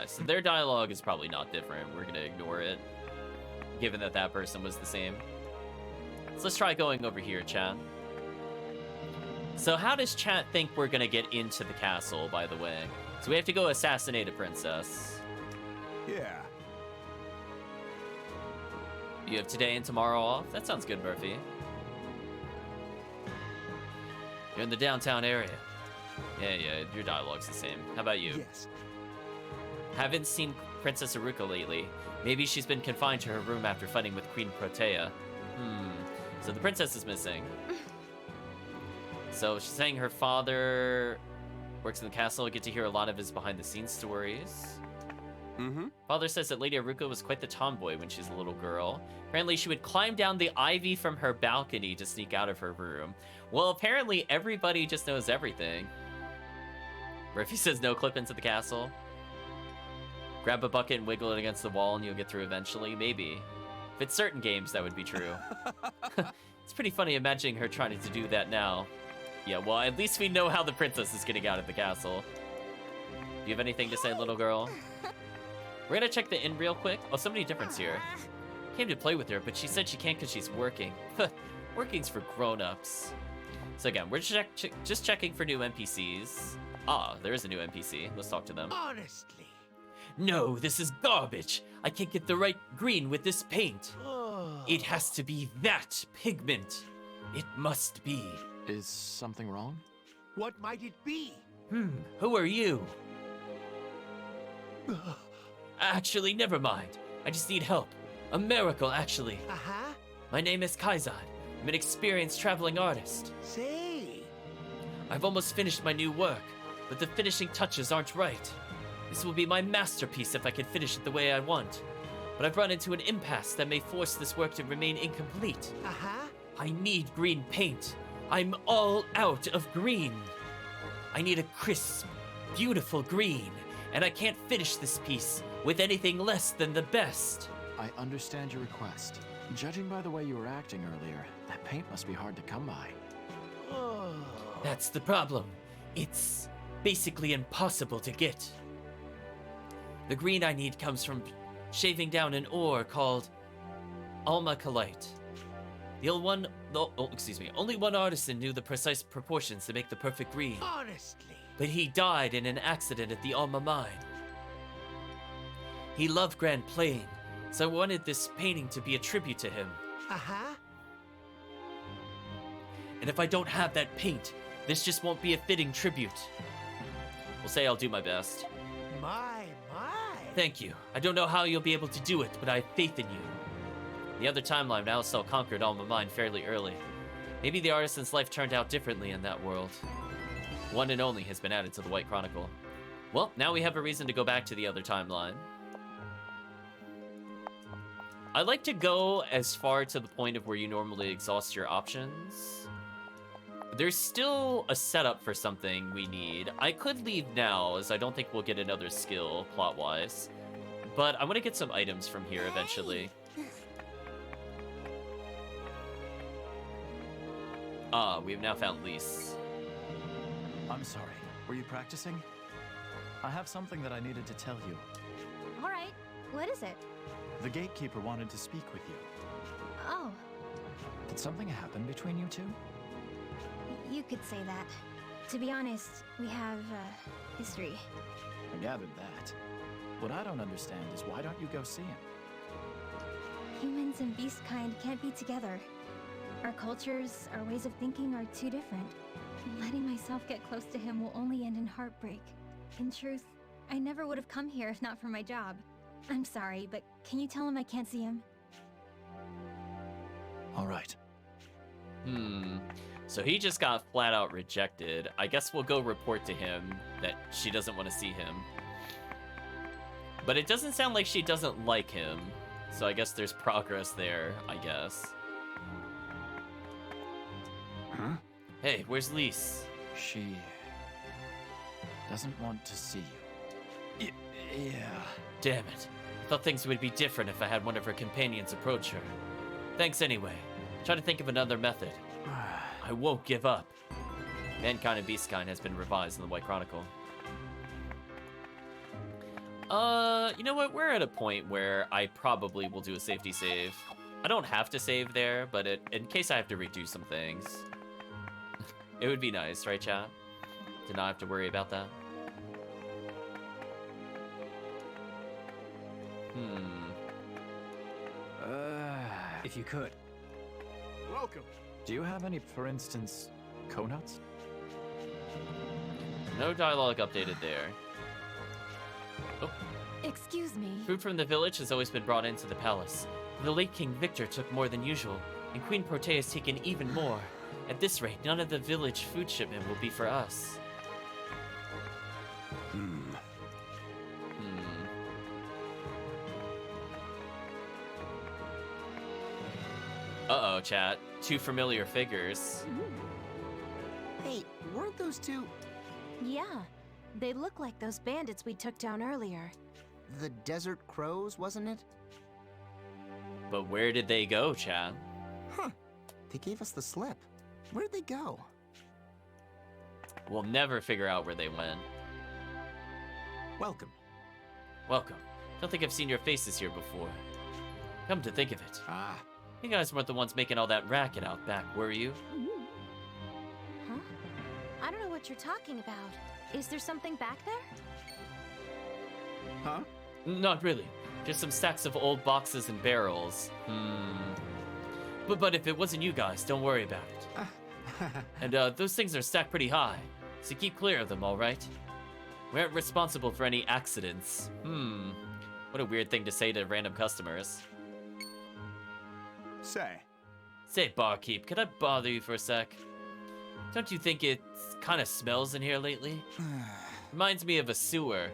So their dialogue is probably not different. We're gonna ignore it, given that that person was the same. So let's try going over here, chat. So how does chat think we're gonna get into the castle, by the way? So we have to go assassinate a princess. Yeah. You have today and tomorrow off? That sounds good, Murphy. You're in the downtown area. Yeah, your dialogue's the same. How about you? Yes. Haven't seen Princess Aruka lately. Maybe she's been confined to her room after fighting with Queen Protea. So the princess is missing. So she's saying her father works in the castle. We get to hear a lot of his behind-the-scenes stories. Father says that Lady Aruka was quite the tomboy when she was a little girl. Apparently she would climb down the ivy from her balcony to sneak out of her room. Well, apparently everybody just knows everything. Murphy says no clip into the castle. Grab a bucket and wiggle it against the wall and you'll get through eventually. Maybe. If it's certain games, that would be true. It's pretty funny imagining her trying to do that now. Yeah, well, at least we know how the princess is getting out of the castle. Do you have anything to say, little girl? We're gonna check the inn real quick. Oh, somebody different's here. Came to play with her, but she said she can't because she's working. Working's for grown-ups. So again, we're just checking for new NPCs. Ah, there is a new NPC. Let's talk to them. Honestly. No, this is garbage. I can't get the right green with this paint. It has to be that pigment. It must be. Is something wrong? What might it be? Who are you? Actually, never mind. I just need help. A miracle, actually. My name is Kaizad. I'm an experienced traveling artist. Say. I've almost finished my new work, but the finishing touches aren't right. This will be my masterpiece if I can finish it the way I want. But I've run into an impasse that may force this work to remain incomplete. I need green paint. I'm all out of green. I need a crisp, beautiful green, and I can't finish this piece with anything less than the best. I understand your request. Judging by the way you were acting earlier, that paint must be hard to come by. That's the problem. It's basically impossible to get. The green I need comes from shaving down an ore called Almacolite. Only one artisan knew the precise proportions to make the perfect green. Honestly. But he died in an accident at the Alma Mine. He loved Grand Plain, so I wanted this painting to be a tribute to him. And if I don't have that paint, this just won't be a fitting tribute. We'll say I'll do my best. My. Thank you. I don't know how you'll be able to do it, but I have faith in you. The other timeline now still conquered Alma Mine fairly early. Maybe the artisan's life turned out differently in that world. One and only has been added to the White Chronicle. Well, now we have a reason to go back to the other timeline. I like to go as far to the point of where you normally exhaust your options. there's still a setup for something we need. I could leave now, as I don't think we'll get another skill, plot-wise. But I want to get some items from here eventually. Ah, we've now found Lise. I'm sorry. Were you practicing? I have something that I needed to tell you. All right, what is it? The gatekeeper wanted to speak with you. Oh, Did something happen between you two? you could say that. To be honest, we have, history. I gathered that. What I don't understand is why don't you go see him? Humans and beast kind can't be together. Our cultures, our ways of thinking are too different. Letting myself get close to him will only end in heartbreak. In truth, I never would have come here if not for my job. I'm sorry, but can you tell him I can't see him? All right. So he just got flat out rejected. I guess we'll go report to him that she doesn't want to see him. But it doesn't sound like she doesn't like him. So I guess there's progress there, I guess. Huh? Hey, where's Lise? She doesn't want to see you. Yeah. Damn it. I thought things would be different if I had one of her companions approach her. Thanks anyway. Try to think of another method. I won't give up. Mankind and Beastkind has been revised in the White Chronicle. You know what? We're at a point where I probably will do a safety save. I don't have to save there, but in case I have to redo some things. It would be nice, right, chat? To not have to worry about that. If you could. Welcome. Do you have any, for instance, conuts? No dialogue updated there. Oh. Excuse me. Food from the village has always been brought into the palace. The late King Victor took more than usual, and Queen Protea has taken even more. At this rate, none of the village food shipment will be for us. Uh-oh, chat. Two familiar figures. Hey, weren't those two... Yeah, they look like those bandits we took down earlier. the Desert Crows, wasn't it? But where did they go, chat? Huh. They gave us the slip. Where'd they go? We'll never figure out where they went. Welcome. Welcome. Don't think I've seen your faces here before. Come to think of it. You guys weren't the ones making all that racket out back, were you? Huh? I don't know what you're talking about. Is there something back there? Huh? Not really. Just some stacks of old boxes and barrels. But if it wasn't you guys, don't worry about it. And those things are stacked pretty high, so keep clear of them, all right? We aren't responsible for any accidents. What a weird thing to say to random customers. Say, barkeep, could I bother you for a sec? Don't you think it kind of smells in here lately? Reminds me of a sewer.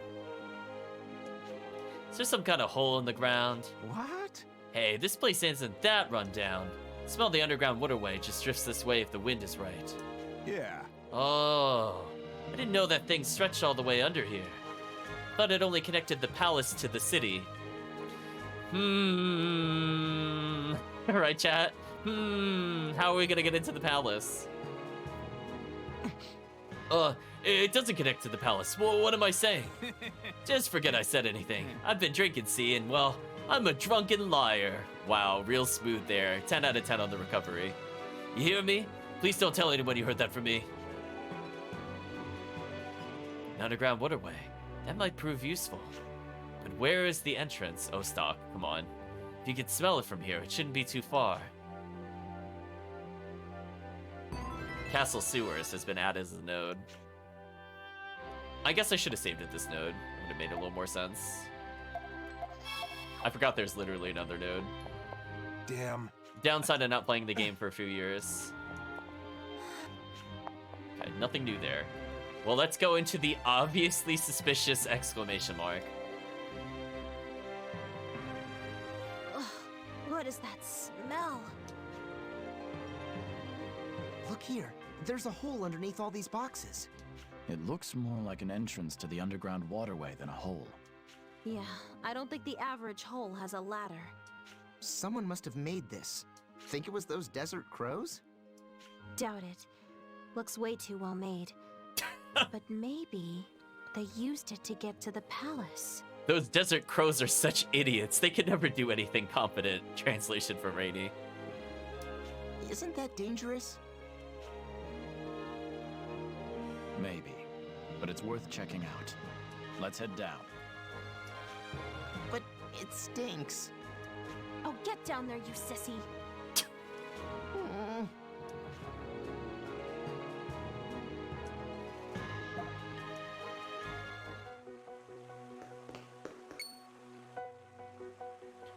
Is there some kind of hole in the ground? What? Hey, this place isn't that run down. Smell the underground waterway just drifts this way if the wind is right. Yeah. Oh, I didn't know that thing stretched all the way under here. Thought it only connected the palace to the city. Right, chat? How are we gonna get into the palace? It doesn't connect to the palace. Well, what am I saying? Just forget I said anything. I've been drinking, see, and well, I'm a drunken liar. Wow, real smooth there. 10 out of 10 on the recovery. You hear me? Please don't tell anyone you heard that from me. An underground waterway. That might prove useful. But where is the entrance? Oh, Stock, come on. If you can smell it from here, it shouldn't be too far. Castle Sewers has been added as a node. I guess I should have saved it this node. It would have made a little more sense. I forgot there's literally another node. Damn. Downside of not playing the game for a few years. Okay, nothing new there. Well, let's go into the obviously suspicious exclamation mark. Ugh, what is that smell? Look here. There's a hole underneath all these boxes. It looks more like an entrance to the underground waterway than a hole. Yeah, I don't think the average hole has a ladder. Someone must have made this. Think it was those desert crows? Doubt it. Looks way too well made. But maybe they used it to get to the palace. Those desert crows are such idiots. They could never do anything competent. Translation from Rainy. Isn't that dangerous? Maybe, but it's worth checking out. Let's head down. But it stinks. Oh, get down there, you sissy.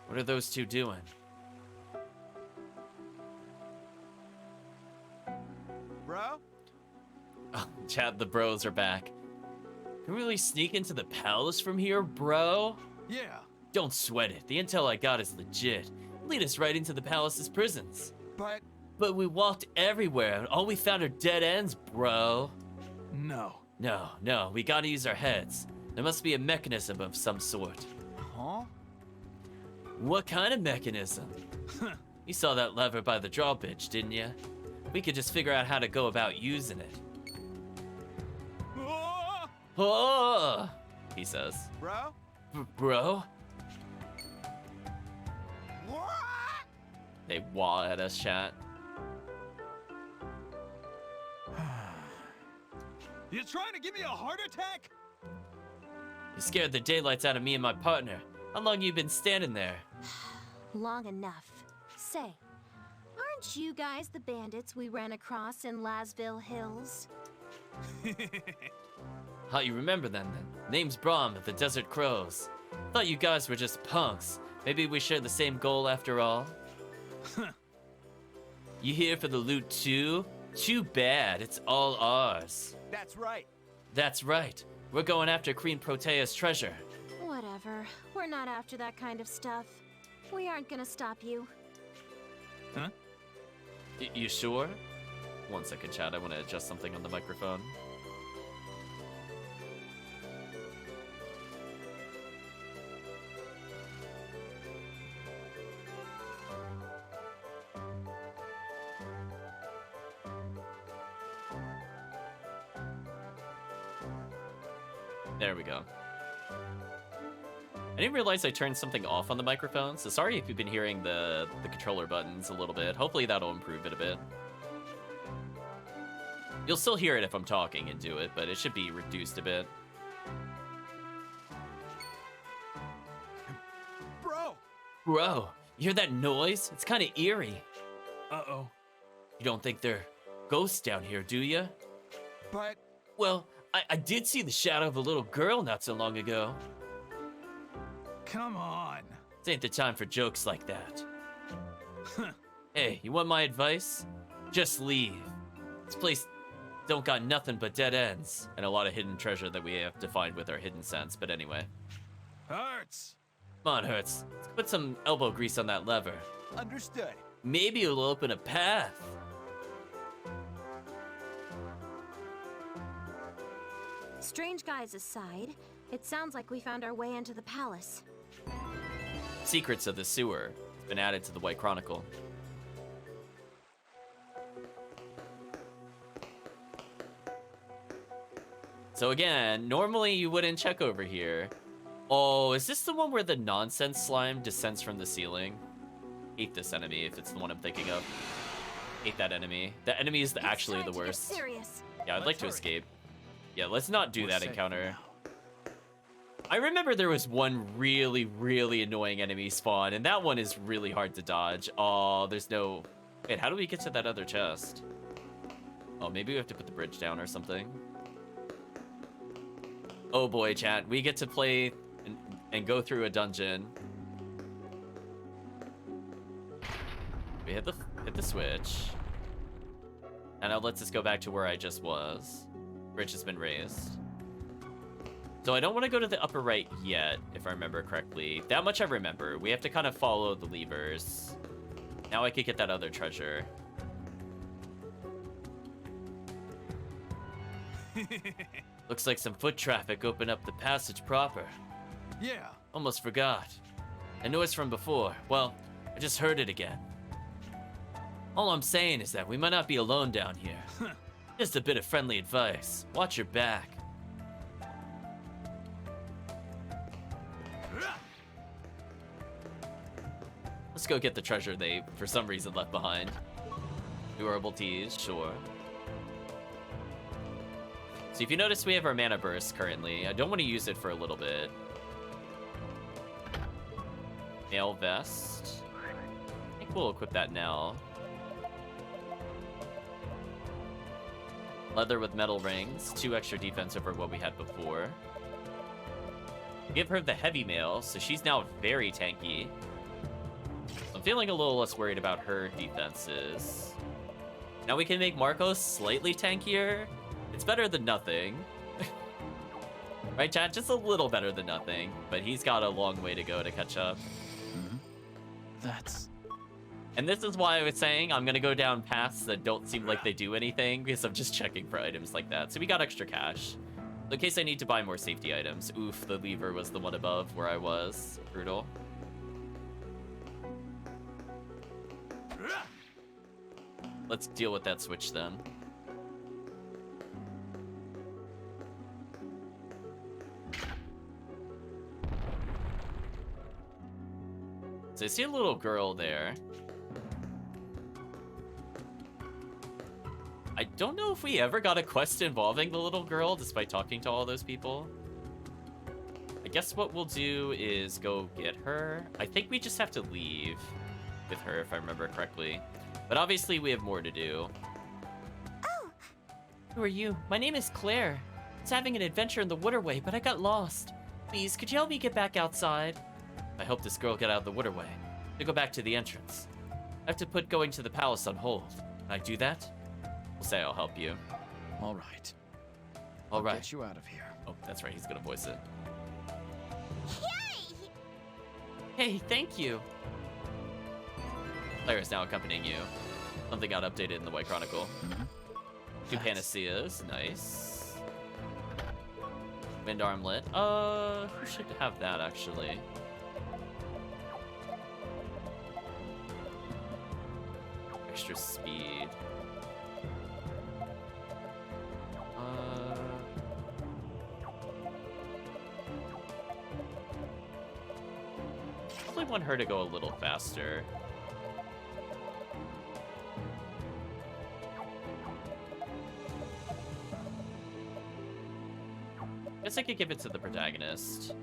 What are those two doing? Bro? Oh, chat, the bros are back. Can we really sneak into the palace from here, bro? Yeah. Don't sweat it. The intel I got is legit. Lead us right into the palace's prisons. But we walked everywhere, and all we found are dead ends, bro. No. No, we gotta use our heads. There must be a mechanism of some sort. Huh? What kind of mechanism? You saw that lever by the drawbridge, didn't you? We could just figure out how to go about using it. Oh! He says. Bro? Bro? What? They wah at us, chat. You trying to give me a heart attack? You scared the daylights out of me and my partner. How long you been standing there? Long enough. Say, aren't you guys the bandits we ran across in Lasville Hills? How you remember them then? Name's Brahm of the Desert Crows. Thought you guys were just punks. Maybe we share the same goal after all? You here for the loot too? Too bad, it's all ours. That's right. That's right. We're going after Queen Protea's treasure. Whatever. We're not after that kind of stuff. We aren't gonna stop you. Huh? You sure? 1 second, chat. I want to adjust something on the microphone. There we go. I didn't realize I turned something off on the microphone, so sorry if you've been hearing the controller buttons a little bit. Hopefully that'll improve it a bit. You'll still hear it if I'm talking into it, but it should be reduced a bit. Bro, you hear that noise? It's kind of eerie. Uh-oh. You don't think there are ghosts down here, do you? But... Well, I did see the shadow of a little girl not so long ago. Come on. This ain't the time for jokes like that. Hey, you want my advice? Just leave. This place don't got nothing but dead ends. And a lot of hidden treasure that we have to find with our hidden sense, but anyway. Hurts. Come on, Hurts. Let's put some elbow grease on that lever. Understood. Maybe it'll open a path. Strange guys aside, it sounds like we found our way into the palace. Secrets of the Sewer has been added to the White Chronicle. So again, normally you wouldn't check over here. Oh, is this the one where the nonsense slime descends from the ceiling? Hate this enemy if it's the one I'm thinking of. Hate that enemy. That enemy is actually the worst. Yeah, I'd like to escape. Yeah, let's not do that encounter. I remember there was one really, really annoying enemy spawn, and that one is really hard to dodge. Oh, there's no... Wait, how do we get to that other chest? Oh, maybe we have to put the bridge down or something. Oh boy, chat. We get to play and go through a dungeon. We hit the switch. And now lets us go back to where I just was. Bridge has been raised. So I don't want to go to the upper right yet, if I remember correctly. That much I remember. We have to kind of follow the levers. Now I could get that other treasure. Looks like some foot traffic opened up the passage proper. Yeah. Almost forgot. I know it's from before. Well, I just heard it again. All I'm saying is that we might not be alone down here. Just a bit of friendly advice. Watch your back. Let's go get the treasure they, for some reason, left behind. Durable teas, sure. So if you notice, we have our mana burst currently. I don't want to use it for a little bit. Mail vest. I think we'll equip that now. Leather with metal rings. 2 extra defense over what we had before. Give her the heavy mail, so she's now very tanky. I'm feeling a little less worried about her defenses. Now we can make Marcos slightly tankier. It's better than nothing. Right, chat? Just a little better than nothing. But he's got a long way to go to catch up. That's... And this is why I was saying I'm gonna go down paths that don't seem like they do anything, because I'm just checking for items like that. So we got extra cash. In case I need to buy more safety items. Oof, the lever was the one above where I was. Brutal. Let's deal with that switch then. So I see a little girl there. I don't know if we ever got a quest involving the little girl, despite talking to all those people. I guess what we'll do is go get her. I think we just have to leave with her, if I remember correctly. But obviously, we have more to do. Oh! Who are you? My name is Claire. I was having an adventure in the waterway, but I got lost. Please, could you help me get back outside? I hope this girl get out of the waterway to go back to the entrance. I have to put going to the palace on hold. Can I do that? We'll say I'll help you. All right. All right. Get you out of here. Oh, that's right. He's gonna voice it. Yay! Hey, thank you. Claire is now accompanying you. Something got updated in the White Chronicle. 2 panaceas, nice. Wind armlet. Who should have that actually? Extra speed. Probably want her to go a little faster. Guess I could give it to the protagonist.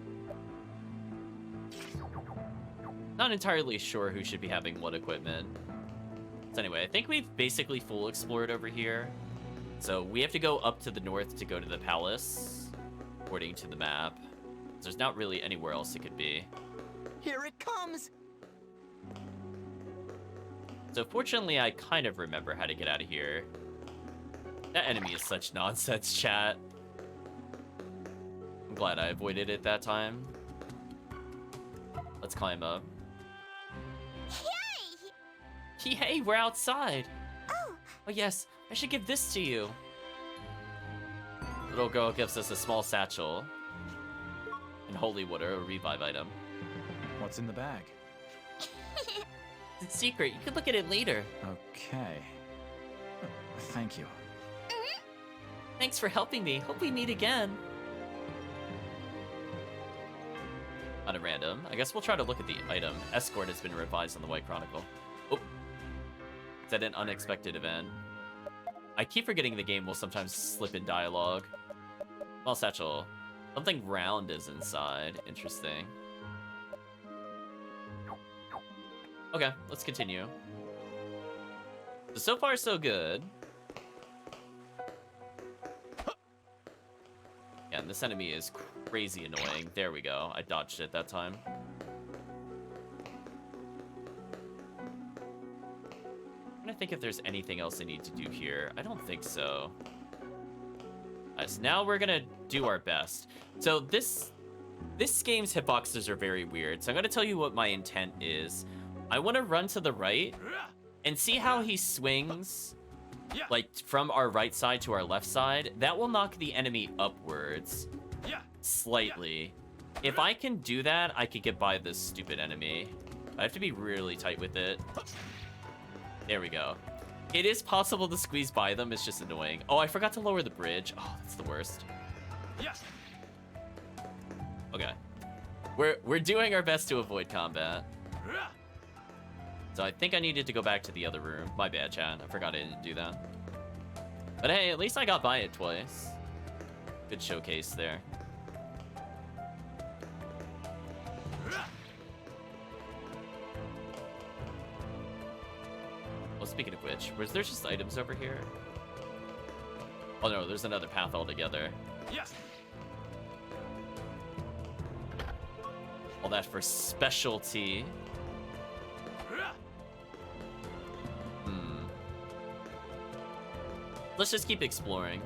Not entirely sure who should be having what equipment. So anyway, I think we've basically full explored over here. So we have to go up to the north to go to the palace, according to the map. There's not really anywhere else it could be. Here it comes! So fortunately, I kind of remember how to get out of here. That enemy is such nonsense, chat. I'm glad I avoided it that time. Let's climb up. Yay! Yay, we're outside. Oh! Oh yes, I should give this to you. Little girl gives us a small satchel. And holy water, a revive item. What's in the bag? It's secret. You can look at it later. Okay. Thank you. Thanks for helping me. Hope we meet again. On a random. I guess we'll try to look at the item. Escort has been revised on the White Chronicle. Oh. Is that an unexpected event? I keep forgetting the game will sometimes slip in dialogue. Small satchel. Something round is inside. Interesting. Okay, let's continue. So far, so good. Yeah, and this enemy is crazy annoying. There we go. I dodged it that time. I'm trying to think if there's anything else I need to do here. I don't think so. Alright, so now we're gonna do our best. So this game's hitboxes are very weird. So I'm gonna tell you what my intent is. I want to run to the right and see how he swings like from our right side to our left side, that will knock the enemy upwards slightly. If I can do that, I could get by this stupid enemy. I have to be really tight with it. There we go. It is possible to squeeze by them, it's just annoying. Oh, I forgot to lower the bridge. Oh, that's the worst. Okay. We're doing our best to avoid combat. So I think I needed to go back to the other room. My bad, chat. I forgot I didn't do that. But hey, at least I got by it twice. Good showcase there. Well, speaking of which, was there just items over here? Oh no, there's another path altogether. All that for specialty. Let's just keep exploring.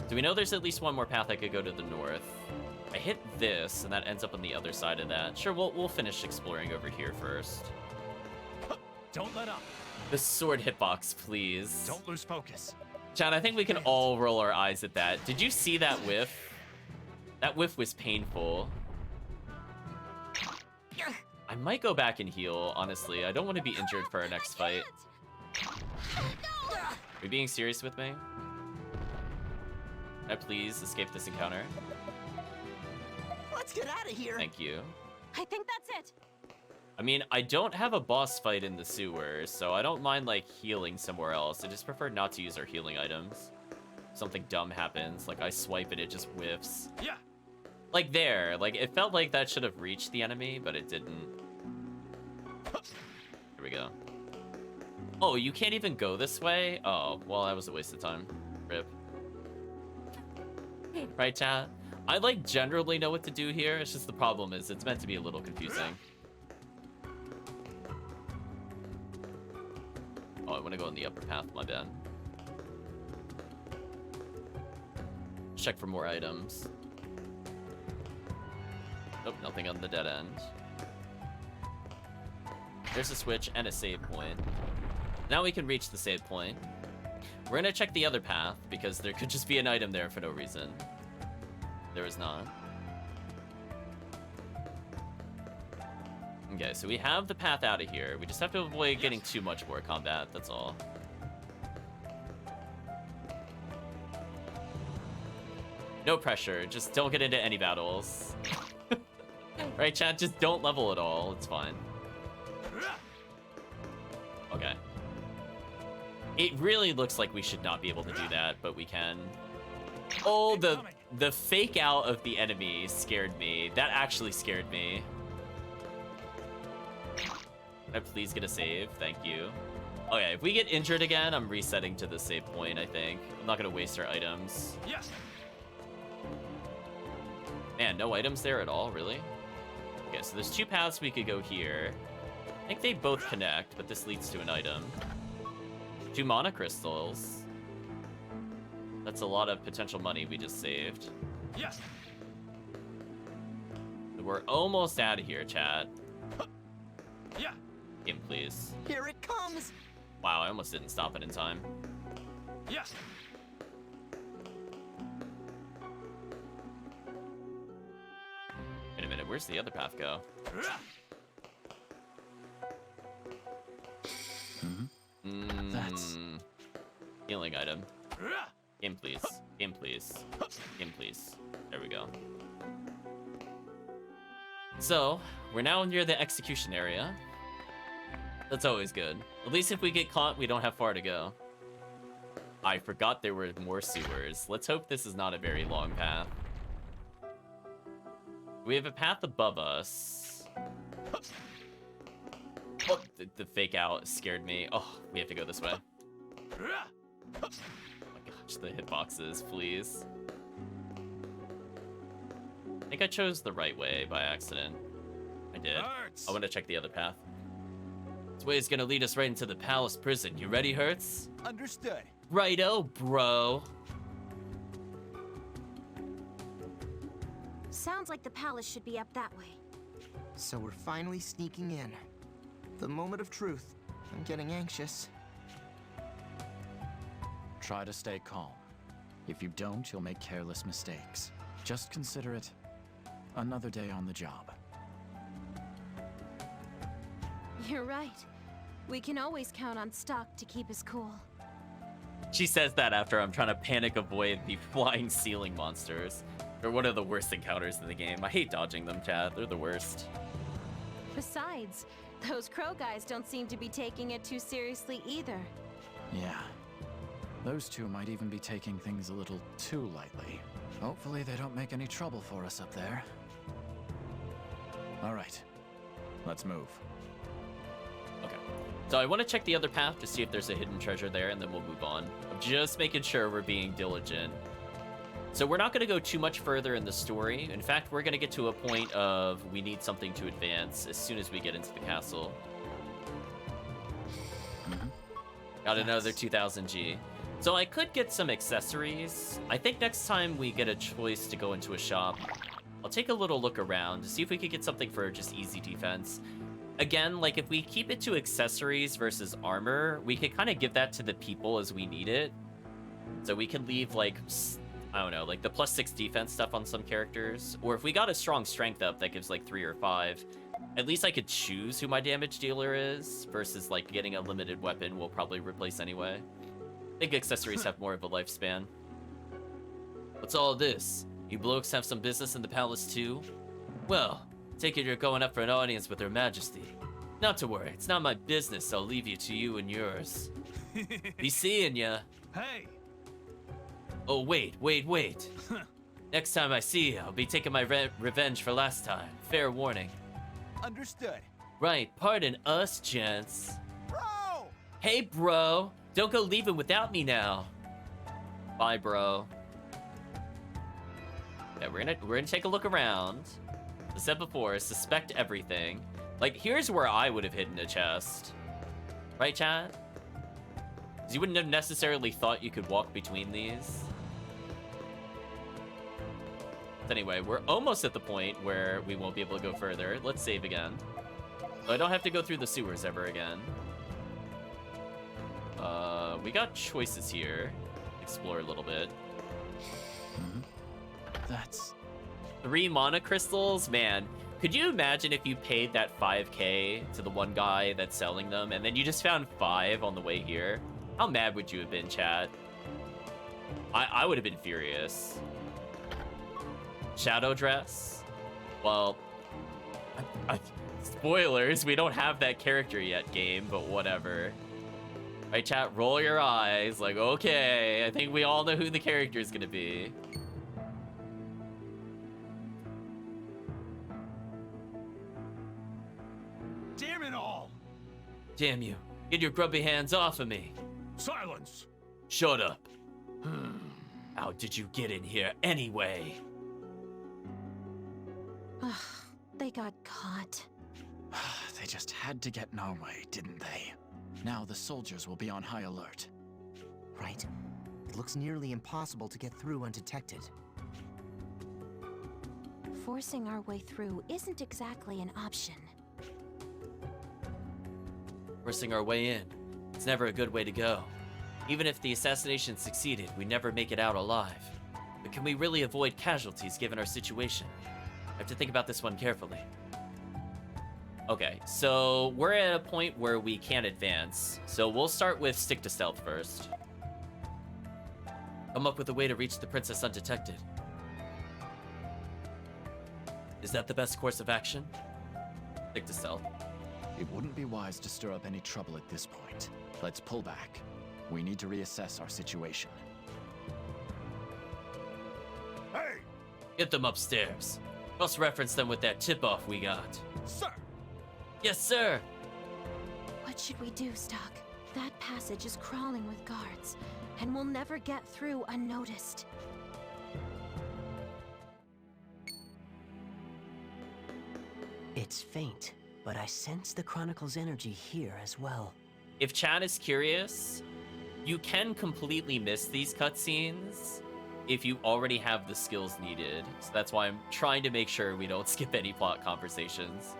Do we know there's at least one more path I could go to the north? I hit this, and that ends up on the other side of that. Sure, we'll finish exploring over here first. Don't let up. The sword hitbox, please. Don't lose focus. Chad, I think we can all roll our eyes at that. Did you see that whiff? That whiff was painful. I might go back and heal, honestly. I don't want to be injured for our next fight. Are you being serious with me? Can I please escape this encounter? Let's get out of here. Thank you. I think that's it. I mean, I don't have a boss fight in the sewers, so I don't mind, like, healing somewhere else. I just prefer not to use our healing items. Something dumb happens, like I swipe and it just whiffs. Like there, like it felt like that should have reached the enemy, but it didn't. Here we go. Oh, you can't even go this way? Oh, well, that was a waste of time. Rip. Right, chat? I, like, generally know what to do here. It's just the problem is it's meant to be a little confusing. Oh, I want to go in the upper path. My bad. Check for more items. Nope, nothing on the dead end. There's a switch and a save point. Now we can reach the save point. We're gonna check the other path, because there could just be an item there for no reason. There is not. Okay, so we have the path out of here. We just have to avoid getting too much more combat, that's all. No pressure, just don't get into any battles. Right, chat? Just don't level at all, it's fine. Okay. It really looks like we should not be able to do that, but we can. Oh, the fake out of the enemy scared me. That actually scared me. Can I please get a save? Thank you. Okay, if we get injured again, I'm resetting to the save point, I think. I'm not gonna waste our items. Man, no items there at all, really? Okay, so there's two paths we could go here. I think they both connect, but this leads to an item. 2 mana crystals. That's a lot of potential money we just saved. We're almost out of here, chat. Game, please. Here it comes. Wow, I almost didn't stop it in time. Wait a minute, where's the other path go? That's... Healing item. Game, please. Game, please. Game, please. There we go. So, we're now near the execution area. That's always good. At least if we get caught, we don't have far to go. I forgot there were more sewers. Let's hope this is not a very long path. We have a path above us. Oh, the fake out scared me. Oh, we have to go this way. Oh my gosh, the hitboxes, please. I think I chose the right way by accident. I did. I want to check the other path. This way is gonna lead us right into the palace prison. You ready, Hertz? Understood. Righto, bro. Sounds like the palace should be up that way. So we're finally sneaking in. The moment of truth. I'm getting anxious. Try to stay calm. If you don't, you'll make careless mistakes. Just consider it another day on the job. You're right. We can always count on Stock to keep us cool. She says that after I'm trying to panic avoid the flying ceiling monsters. They're one of the worst encounters in the game. I hate dodging them, chat. They're the worst. Besides, those crow guys don't seem to be taking it too seriously either. Yeah. Those two might even be taking things a little too lightly. Hopefully they don't make any trouble for us up there. All right. Let's move. Okay. So I want to check the other path to see if there's a hidden treasure there, and then we'll move on. I'm just making sure we're being diligent. So we're not going to go too much further in the story. In fact, we're going to get to a point of we need something to advance as soon as we get into the castle. Got another 2000 G. So I could get some accessories. I think next time we get a choice to go into a shop, I'll take a little look around to see if we could get something for just easy defense. Again, like if we keep it to accessories versus armor, we could kind of give that to the people as we need it. So we can leave like, I don't know, like the +6 defense stuff on some characters. Or if we got a strong strength up that gives like 3 or 5, at least I could choose who my damage dealer is versus like getting a limited weapon we'll probably replace anyway. I think accessories have more of a lifespan. What's all this? You blokes have some business in the palace too? Well, take it you're going up for an audience with Her Majesty. Not to worry, it's not my business, I'll leave you to you and yours. Be seeing ya. Hey! Oh, wait. Next time I see you, I'll be taking my revenge for last time. Fair warning. Understood. Right, pardon us, gents. Bro! Hey, bro! Don't go leaving without me now. Bye, bro. Yeah, we're gonna take a look around. As I said before, suspect everything. Like, here's where I would have hidden a chest. Right, chat? 'Cause you wouldn't have necessarily thought you could walk between these. But anyway, we're almost at the point where we won't be able to go further. Let's save again. So I don't have to go through the sewers ever again. We got choices here. Explore a little bit. That's 3 mana crystals? Man, could you imagine if you paid that 5k to the one guy that's selling them and then you just found 5 on the way here? How mad would you have been, chat? I would have been furious. Shadow dress? Well, spoilers, we don't have that character yet, game, but whatever. Right, chat, roll your eyes. Like, okay, I think we all know who the character is gonna be. Damn it all! Damn you. Get your grubby hands off of me. Silence! Shut up. How did you get in here anyway? They got caught. They just had to get in our way, didn't they? Now the soldiers will be on high alert. Right. It looks nearly impossible to get through undetected. Forcing our way through isn't exactly an option. Forcing our way in. It's never a good way to go. Even if the assassination succeeded, we never make it out alive. But can we really avoid casualties given our situation? I have to think about this one carefully. Okay, so we're at a point where we can't advance. So we'll start with stick to stealth first. Come up with a way to reach the princess undetected. Is that the best course of action? Stick to stealth. It wouldn't be wise to stir up any trouble at this point. Let's pull back. We need to reassess our situation. Hey! Get them upstairs. Cross-reference them with that tip-off we got. Sir! Yes, sir! What should we do, Stock? That passage is crawling with guards, and we'll never get through unnoticed. It's faint, but I sense the Chronicle's energy here as well. If chat is curious, you can completely miss these cutscenes if you already have the skills needed. So that's why I'm trying to make sure we don't skip any plot conversations.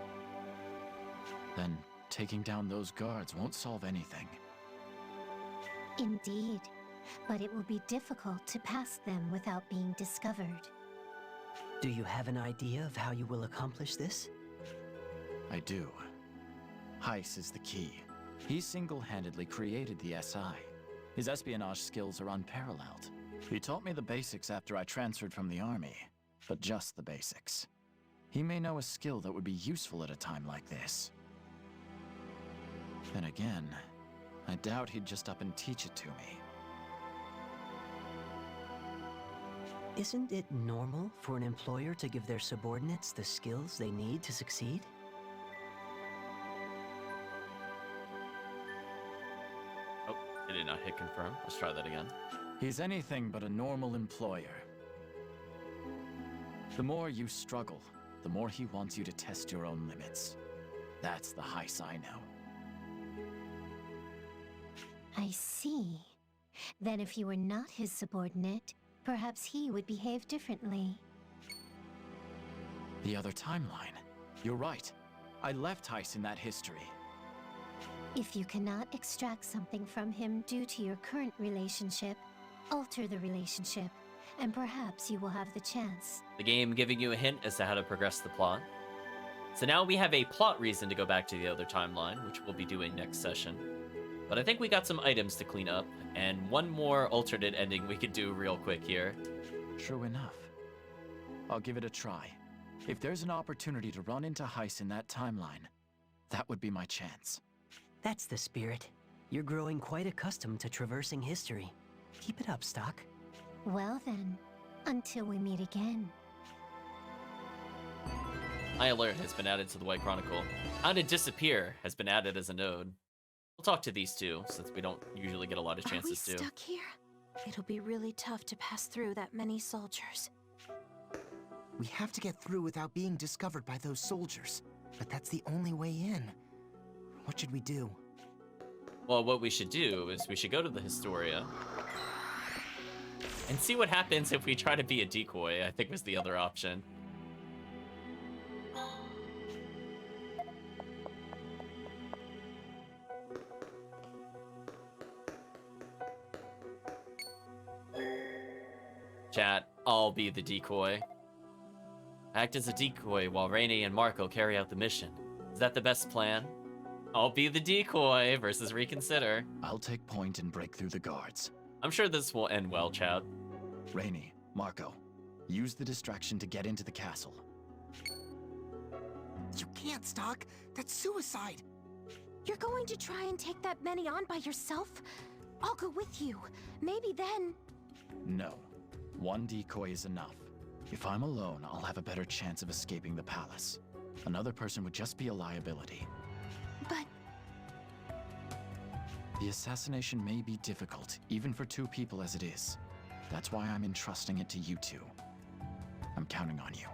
Then taking down those guards won't solve anything. Indeed. but it will be difficult to pass them without being discovered. Do you have an idea of how you will accomplish this? I do. Heiss is the key. He single-handedly created the SI. His espionage skills are unparalleled. He taught me the basics after I transferred from the army, but just the basics. He may know a skill that would be useful at a time like this. Then again, I doubt he'd just up and teach it to me. Isn't it normal for an employer to give their subordinates the skills they need to succeed? Oh, it did not hit confirm. Let's try that again. He's anything but a normal employer. The more you struggle, the more he wants you to test your own limits. That's the Heiss I know. I see. Then if you were not his subordinate, perhaps he would behave differently. The other timeline. You're right. I left Heiss in that history. If you cannot extract something from him due to your current relationship, alter the relationship, and perhaps you will have the chance. The game giving you a hint as to how to progress the plot. So now we have a plot reason to go back to the other timeline, which we'll be doing next session. But I think we got some items to clean up, and one more alternate ending we could do real quick here. True enough. I'll give it a try. If there's an opportunity to run into Heiss in that timeline, that would be my chance. That's the spirit. You're growing quite accustomed to traversing history. Keep it up, Stock. Well then, until we meet again. High Alert has been added to the White Chronicle. How to Disappear has been added as a node. We'll talk to these two, since we don't usually get a lot of chances to. Are we stuck here? It'll be really tough to pass through that many soldiers. We have to get through without being discovered by those soldiers. But that's the only way in. What should we do? Well, what we should do is we should go to the Historia and see what happens if we try to be a decoy, I think was the other option. Chat, I'll be the decoy. Act as a decoy while Rainey and Marco carry out the mission. Is that the best plan? I'll be the decoy versus reconsider. I'll take point and break through the guards. I'm sure this will end well, Chad. Rainey, Marco, use the distraction to get into the castle. You can't, Stock. That's suicide. You're going to try and take that many on by yourself? I'll go with you. Maybe then... No. One decoy is enough. If I'm alone, I'll have a better chance of escaping the palace. Another person would just be a liability. But... The assassination may be difficult, even for two people as it is. That's why I'm entrusting it to you two. I'm counting on you.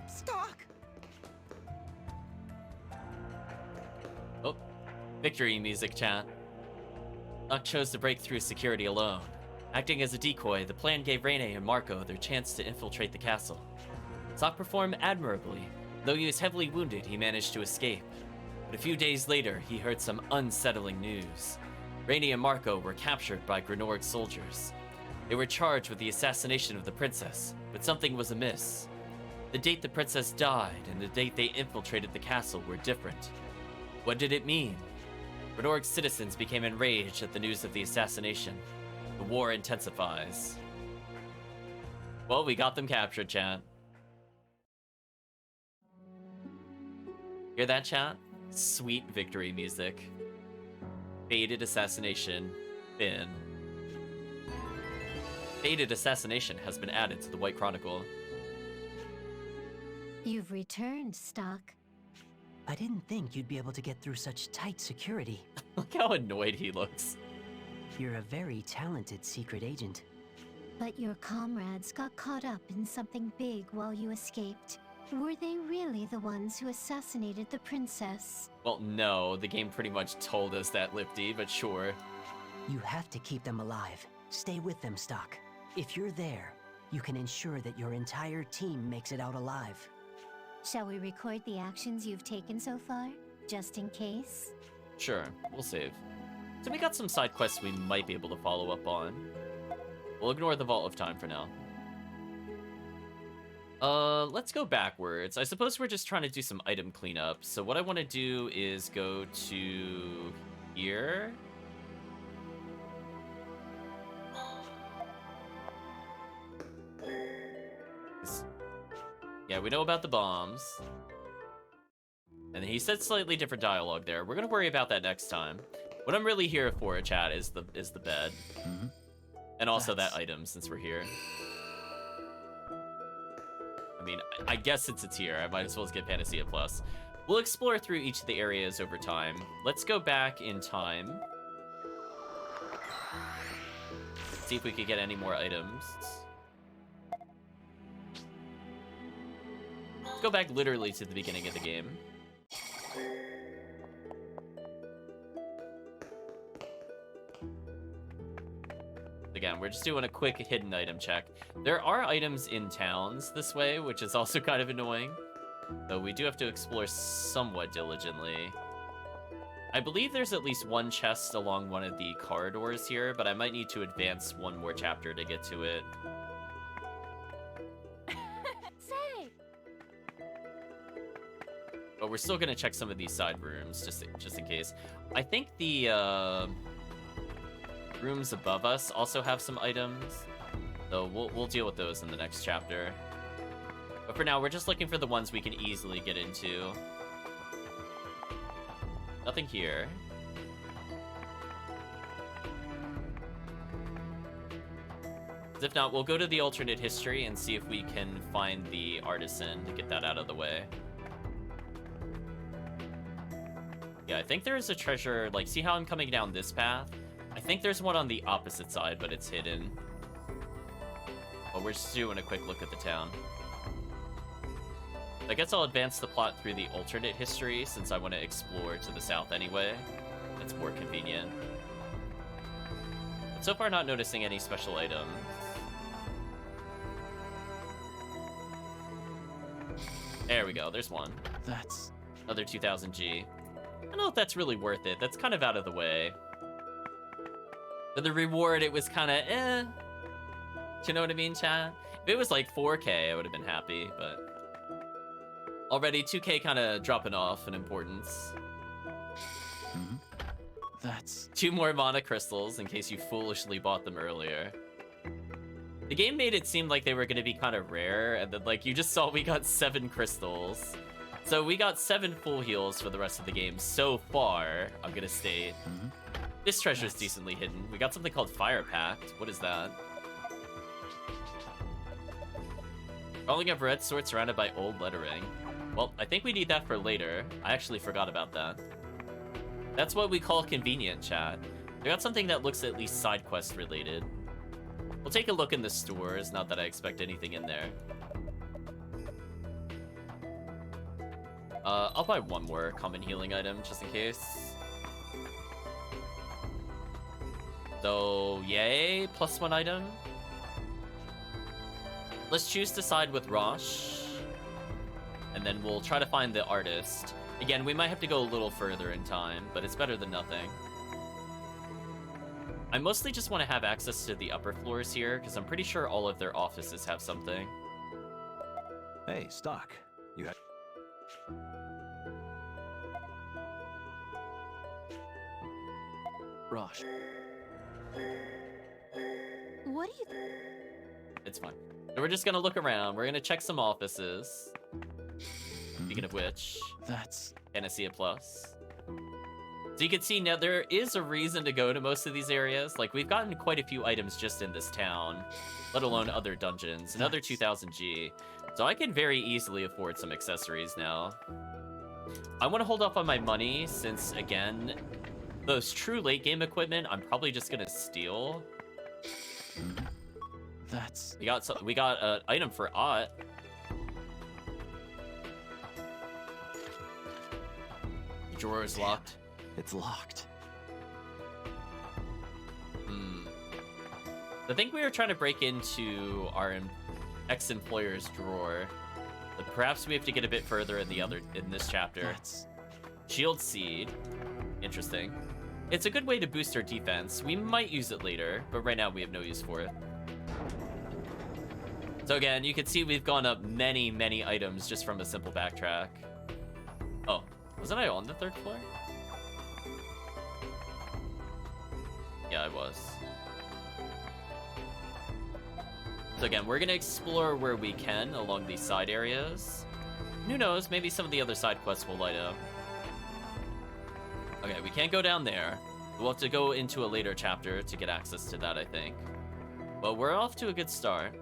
Stock! Oh, victory music, chat. Stock chose to break through security alone. Acting as a decoy, the plan gave Rainey and Marco their chance to infiltrate the castle. Stock performed admirably. Though he was heavily wounded, he managed to escape. But a few days later, he heard some unsettling news. Rainey and Marco were captured by Granorg soldiers. They were charged with the assassination of the princess, but something was amiss. The date the princess died and the date they infiltrated the castle were different. What did it mean? Granorg's citizens became enraged at the news of the assassination. The war intensifies. Well, we got them captured, chat. Hear that, chat? Sweet victory music. Fated assassination. Bin. Fated assassination has been added to the White Chronicle. You've returned, Stock. I didn't think you'd be able to get through such tight security. Look how annoyed he looks. You're a very talented secret agent. But your comrades got caught up in something big while you escaped. Were they really the ones who assassinated the princess? Well, no, the game pretty much told us that, Lipty, but sure. You have to keep them alive. Stay with them, Stock. If you're there, you can ensure that your entire team makes it out alive. Shall we record the actions you've taken so far, just in case? Sure, we'll save. So we got some side quests we might be able to follow up on. We'll ignore the Vault of Time for now. Let's go backwards. I suppose we're just trying to do some item cleanup. So what I want to do is go to here. Yeah, we know about the bombs. And he said slightly different dialogue there. We're gonna worry about that next time. What I'm really here for, chat, is the bed. Mm-hmm. And also that item, since we're here. I mean, I guess since it's here, I might as well get Panacea Plus. We'll explore through each of the areas over time. Let's go back in time. See if we could get any more items. Let's go back literally to the beginning of the game. Again, we're just doing a quick hidden item check. There are items in towns this way, which is also kind of annoying. Though we do have to explore somewhat diligently. I believe there's at least one chest along one of the corridors here, but I might need to advance one more chapter to get to it. Say! But we're still gonna check some of these side rooms, just in case. I think the, rooms above us also have some items, though we'll deal with those in the next chapter. But for now, we're just looking for the ones we can easily get into. Nothing here. If not, we'll go to the alternate history and see if we can find the artisan to get that out of the way. Yeah, I think there's a treasure, like, see how I'm coming down this path? I think there's one on the opposite side, but it's hidden. But we're just doing a quick look at the town. I guess I'll advance the plot through the alternate history, since I want to explore to the south anyway. That's more convenient. But so far, not noticing any special items. There we go, there's one. That's... Another 2000 G. I don't know if that's really worth it. That's kind of out of the way. For the reward, it was kind of eh. Do you know what I mean, chat? If it was like 4K, I would have been happy, but... Already, 2K kind of dropping off in importance. Mm-hmm. That's... 2 more mana crystals, in case you foolishly bought them earlier. The game made it seem like they were going to be kind of rare, and then, like, you just saw we got 7 crystals. So we got 7 full heals for the rest of the game so far, I'm going to state. Mm-hmm. This treasure's decently hidden. We got something called Fire Pact. What is that? Rolling of red sword surrounded by old lettering. Well, I think we need that for later. I actually forgot about that. That's what we call convenient, chat. We got something that looks at least side quest related. We'll take a look in the stores, not that I expect anything in there. I'll buy one more common healing item, just in case. So, yay, +1 item. Let's choose to side with Rosh. And then we'll try to find the artist. Again, we might have to go a little further in time, but it's better than nothing. I mostly just want to have access to the upper floors here, because I'm pretty sure all of their offices have something. Hey, Stock. You had... Rosh. What do you... It's fine. So we're just gonna look around. We're gonna check some offices. Speaking of which, that's Panacea Plus. So you can see now there is a reason to go to most of these areas. Like, we've gotten quite a few items just in this town, let alone other dungeons. Another 2000 G. So I can very easily afford some accessories now. I want to hold off on my money since, again, those true late game equipment, I'm probably just gonna steal. That's... We got an item for Ott. The drawer is locked. It's locked. I think we were trying to break into our ex-employer's drawer, but perhaps we have to get a bit further in this chapter. That's... Shield Seed. Interesting. It's a good way to boost our defense. We might use it later, but right now we have no use for it. So again, you can see we've gone up many, many items just from a simple backtrack. Oh, wasn't I on the 3rd floor? Yeah, I was. So again, we're gonna explore where we can along these side areas. Who knows, maybe some of the other side quests will light up. Okay, we can't go down there. We'll have to go into a later chapter to get access to that, I think. But we're off to a good start.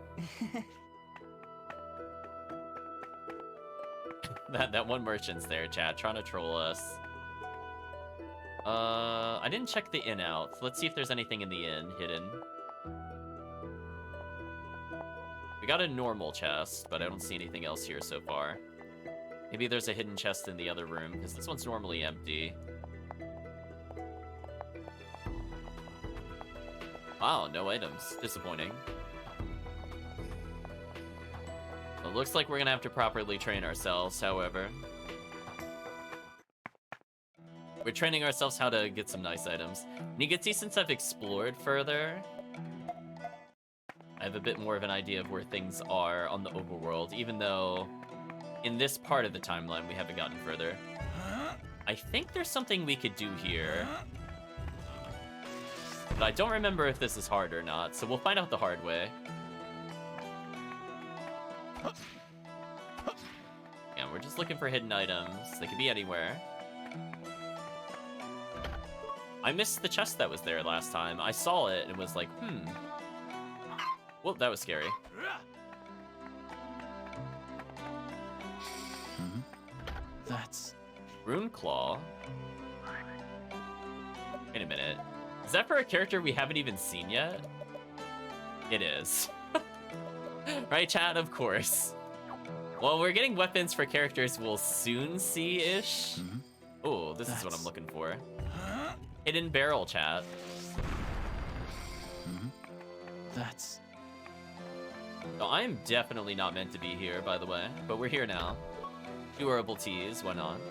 that one merchant's there, chat, trying to troll us. I didn't check the inn out. Let's see if there's anything in the inn hidden. We got a normal chest, but I don't see anything else here so far. Maybe there's a hidden chest in the other room, because this one's normally empty. Wow, no items. Disappointing. It looks like we're gonna have to properly train ourselves, however. We're training ourselves how to get some nice items. And you can see since I've explored further, I have a bit more of an idea of where things are on the overworld, even though in this part of the timeline we haven't gotten further. I think there's something we could do here. But I don't remember if this is hard or not, so we'll find out the hard way. Yeah, we're just looking for hidden items. They could be anywhere. I missed the chest that was there last time. I saw it and was like, Whoa, that was scary. That's... Rune Claw? Wait a minute. Is that for a character we haven't even seen yet? It is. Right, chat? Of course. Well, we're getting weapons for characters we'll soon see-ish. Oh, this is what I'm looking for. Hidden barrel, chat. That's... No, I am definitely not meant to be here, by the way. But we're here now. Durable teas, why not?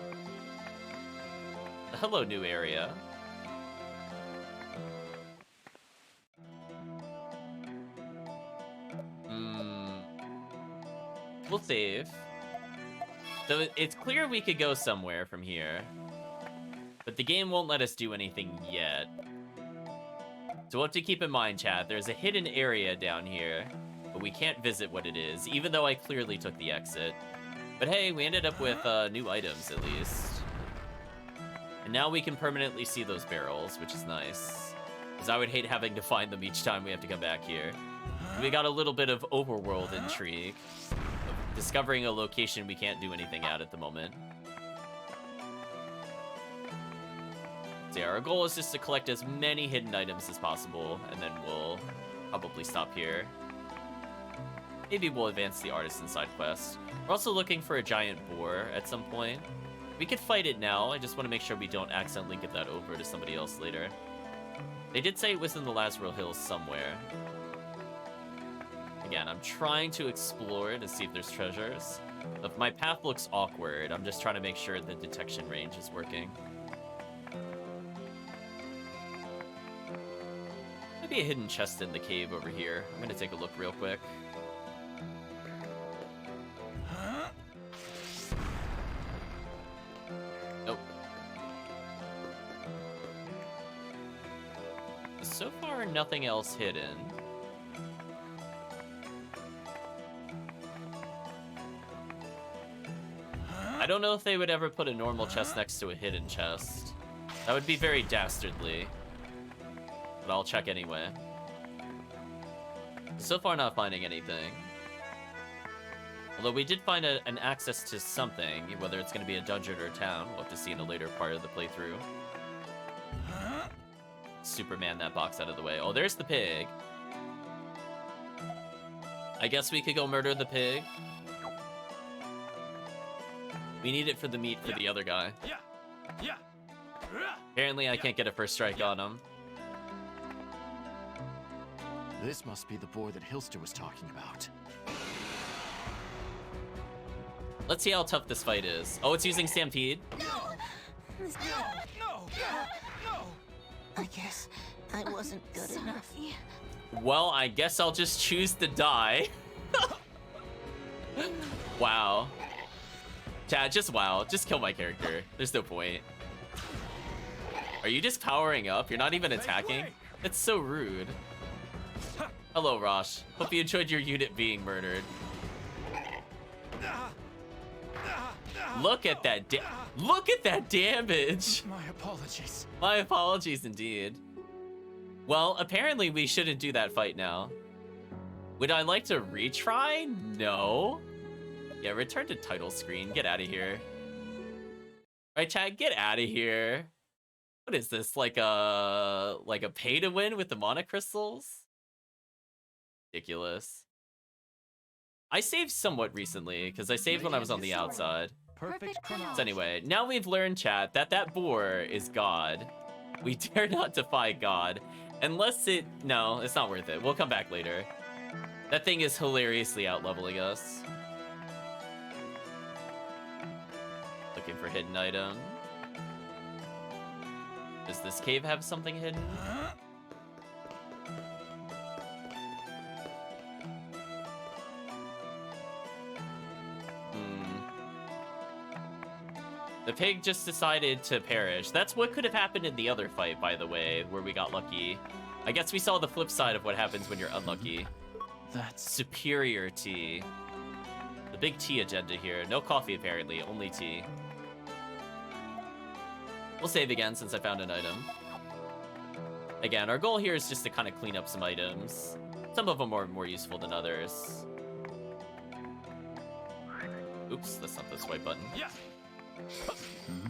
Hello, new area. We'll save. So it's clear we could go somewhere from here. But the game won't let us do anything yet. So we'll have to keep in mind, chat, there's a hidden area down here, but we can't visit what it is, even though I clearly took the exit. But hey, we ended up with new items, at least. And now we can permanently see those barrels, which is nice. Because I would hate having to find them each time we have to come back here. We got a little bit of overworld intrigue. Of discovering a location we can't do anything at the moment. So yeah, our goal is just to collect as many hidden items as possible, and then we'll probably stop here. Maybe we'll advance the Artisan side quest. We're also looking for a giant boar at some point. We could fight it now, I just want to make sure we don't accidentally give that over to somebody else later. They did say it was in the Lazaril Hills somewhere. Again, I'm trying to explore to see if there's treasures. If my path looks awkward, I'm just trying to make sure the detection range is working. Maybe a hidden chest in the cave over here. I'm gonna take a look real quick. Nope. So far, nothing else hidden. I don't know if they would ever put a normal chest next to a hidden chest. That would be very dastardly. But I'll check anyway. So far, not finding anything. Although we did find an access to something, whether it's going to be a dungeon or a town, we'll have to see in a later part of the playthrough. Superman that box out of the way. Oh, there's the pig. I guess we could go murder the pig. We need it for the meat for the other guy. Apparently I can't get a first strike on him. This must be the boar that Hilster was talking about. Let's see how tough this fight is. Oh, it's using Stampede? No! guess I wasn't good enough. Well, I guess I'll just choose to die. Wow. Chad, just wow. Just kill my character. There's no point. Are you just powering up? You're not even attacking? That's so rude. Hello, Rosh. Hope you enjoyed your unit being murdered. Look at that look at that damage! My apologies. My apologies indeed. Well, apparently we shouldn't do that fight now. Would I like to retry? No. Yeah, return to title screen. Get out of here. Right, chat? Get out of here. What is this? Like a pay to win with the mana crystals? Ridiculous. I saved somewhat recently because I saved when I was on the outside. Perfect. So anyway, now we've learned, chat, that boar is God. We dare not defy God. Unless no, it's not worth it. We'll come back later. That thing is hilariously out-leveling us. Looking for hidden item. Does this cave have something hidden? The pig just decided to perish. That's what could have happened in the other fight, by the way, where we got lucky. I guess we saw the flip side of what happens when you're unlucky. That's superior tea. The big tea agenda here. No coffee, apparently. Only tea. We'll save again since I found an item. Again, our goal here is just to kind of clean up some items. Some of them are more useful than others. Oops, that's not the swipe button. Yeah.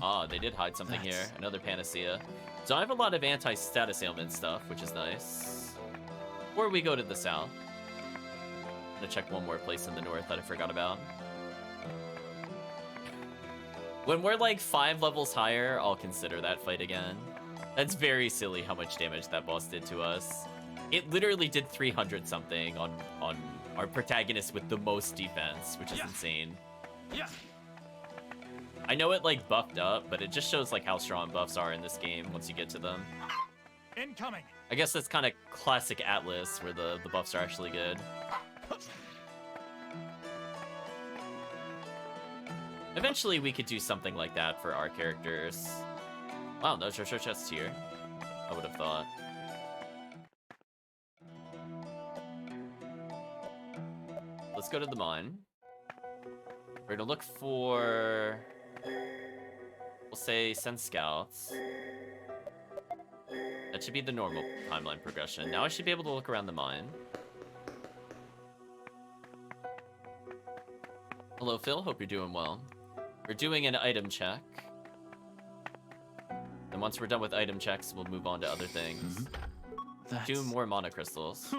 Ah, they did hide something here. Another panacea. So I have a lot of anti-status ailment stuff, which is nice. Or we go to the south. I'm gonna check one more place in the north that I forgot about. When we're like 5 levels higher, I'll consider that fight again. That's very silly how much damage that boss did to us. It literally did 300 something on our protagonist with the most defense, which is insane. Yeah. I know it like buffed up, but it just shows like how strong buffs are in this game once you get to them. Incoming. I guess that's kind of classic Atlas, where the buffs are actually good. Eventually we could do something like that for our characters. Wow, no treasure chests here. I would have thought. Let's go to the mine. We're gonna look for... We'll say send scouts. That should be the normal timeline progression. Now I should be able to look around the mine. Hello, Phil. Hope you're doing well. We're doing an item check. And once we're done with item checks, we'll move on to other things. Do more mana crystals.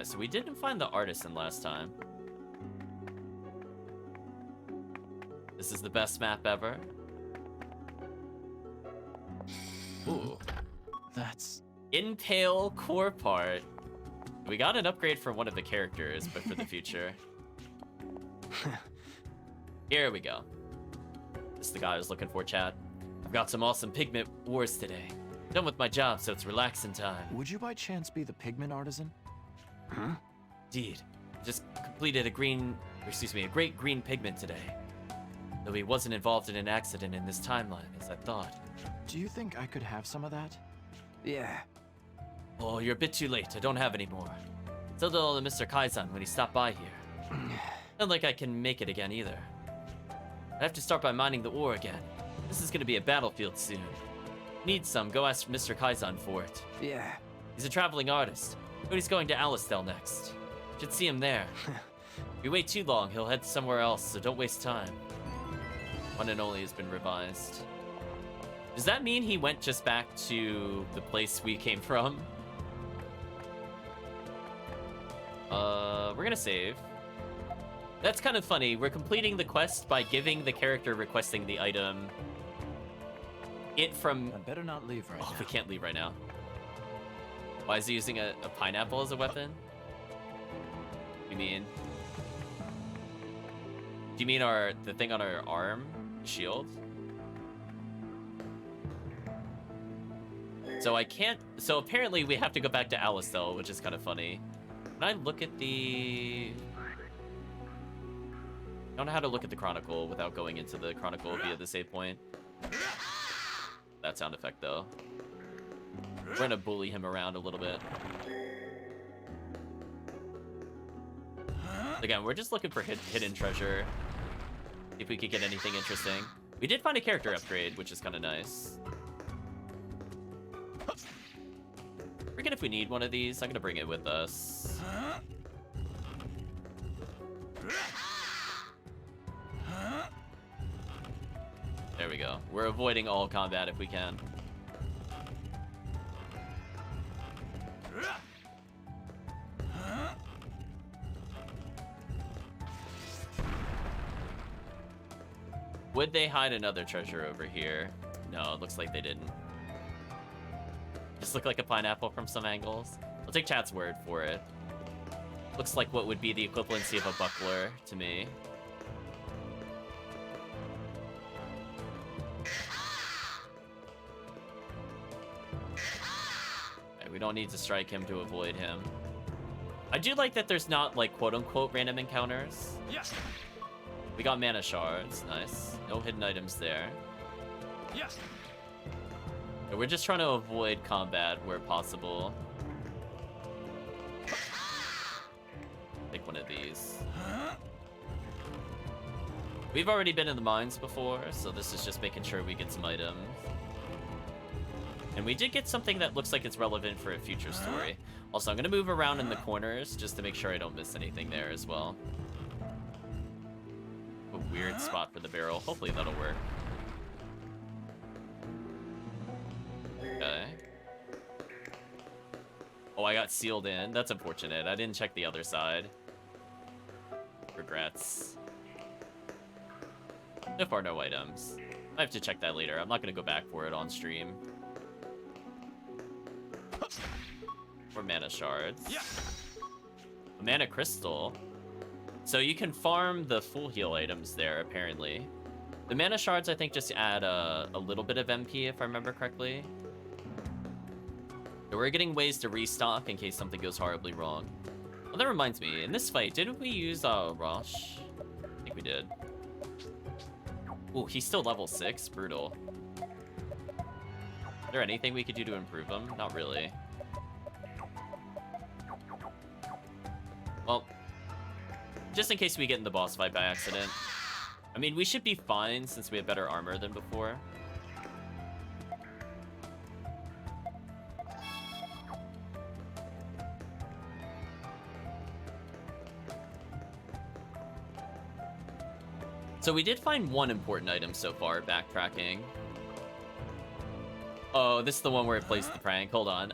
So we didn't find the artisan last time. This is the best map ever. Ooh. That's... Impale core part. We got an upgrade for one of the characters, but for the future. Here we go. This is the guy I was looking for, chat. I've got some awesome pigment wars today. Done with my job, so it's relaxing time. Would you by chance be the pigment artisan? Huh? Indeed. Just completed a great green pigment today. Though he wasn't involved in an accident in this timeline, as I thought. Do you think I could have some of that? Yeah. Oh, you're a bit too late. I don't have any more. Told all to Mr. Kaizan when he stopped by here. Not like I can make it again either. I have to start by mining the ore again. This is gonna be a battlefield soon. Need some, go ask Mr. Kaizan for it. Yeah. He's a traveling artist. But he's going to Alistel next. Should see him there. If we wait too long, he'll head somewhere else, so don't waste time. One and Only has been revised. Does that mean he went just back to the place we came from? We're gonna save. That's kind of funny. We're completing the quest by giving the character requesting the item it from... I better not leave right now. We can't leave right now. Why is he using a pineapple as a weapon? You mean? Do you mean the thing on our arm? Shield? So I can't... So apparently we have to go back to Alistel, which is kind of funny. Can I look at the... I don't know how to look at the Chronicle without going into the Chronicle via the save point. That sound effect, though. We're gonna bully him around a little bit. Again, we're just looking for hidden treasure. See if we could get anything interesting. We did find a character upgrade, which is kind of nice. Forget if we need one of these. I'm gonna bring it with us. There we go. We're avoiding all combat if we can. Would they hide another treasure over here? No, it looks like they didn't. Just look like a pineapple from some angles. I'll take chat's word for it. Looks like what would be the equivalency of a buckler to me. Okay, we don't need to strike him to avoid him. I do like that there's not, like, quote-unquote random encounters. Yes. We got mana shards, nice. No hidden items there. Yes. We're just trying to avoid combat where possible. Take one of these. We've already been in the mines before, so this is just making sure we get some items. And we did get something that looks like it's relevant for a future story. Also, I'm gonna move around in the corners just to make sure I don't miss anything there as well. A weird spot for the barrel. Hopefully that'll work. Okay. Oh, I got sealed in. That's unfortunate. I didn't check the other side. Regrets. So far, no items. I have to check that later. I'm not going to go back for it on stream. Or mana shards. A mana crystal. So you can farm the full heal items there, apparently. The mana shards, I think, just add a little bit of MP, if I remember correctly. So we're getting ways to restock in case something goes horribly wrong. Well, that reminds me, in this fight, didn't we use Rosh? I think we did. Ooh, he's still level 6? Brutal. Is there anything we could do to improve him? Not really. Well, just in case we get in the boss fight by accident. I mean, we should be fine since we have better armor than before. So we did find one important item so far, backtracking. Oh, this is the one where it plays the prank. Hold on.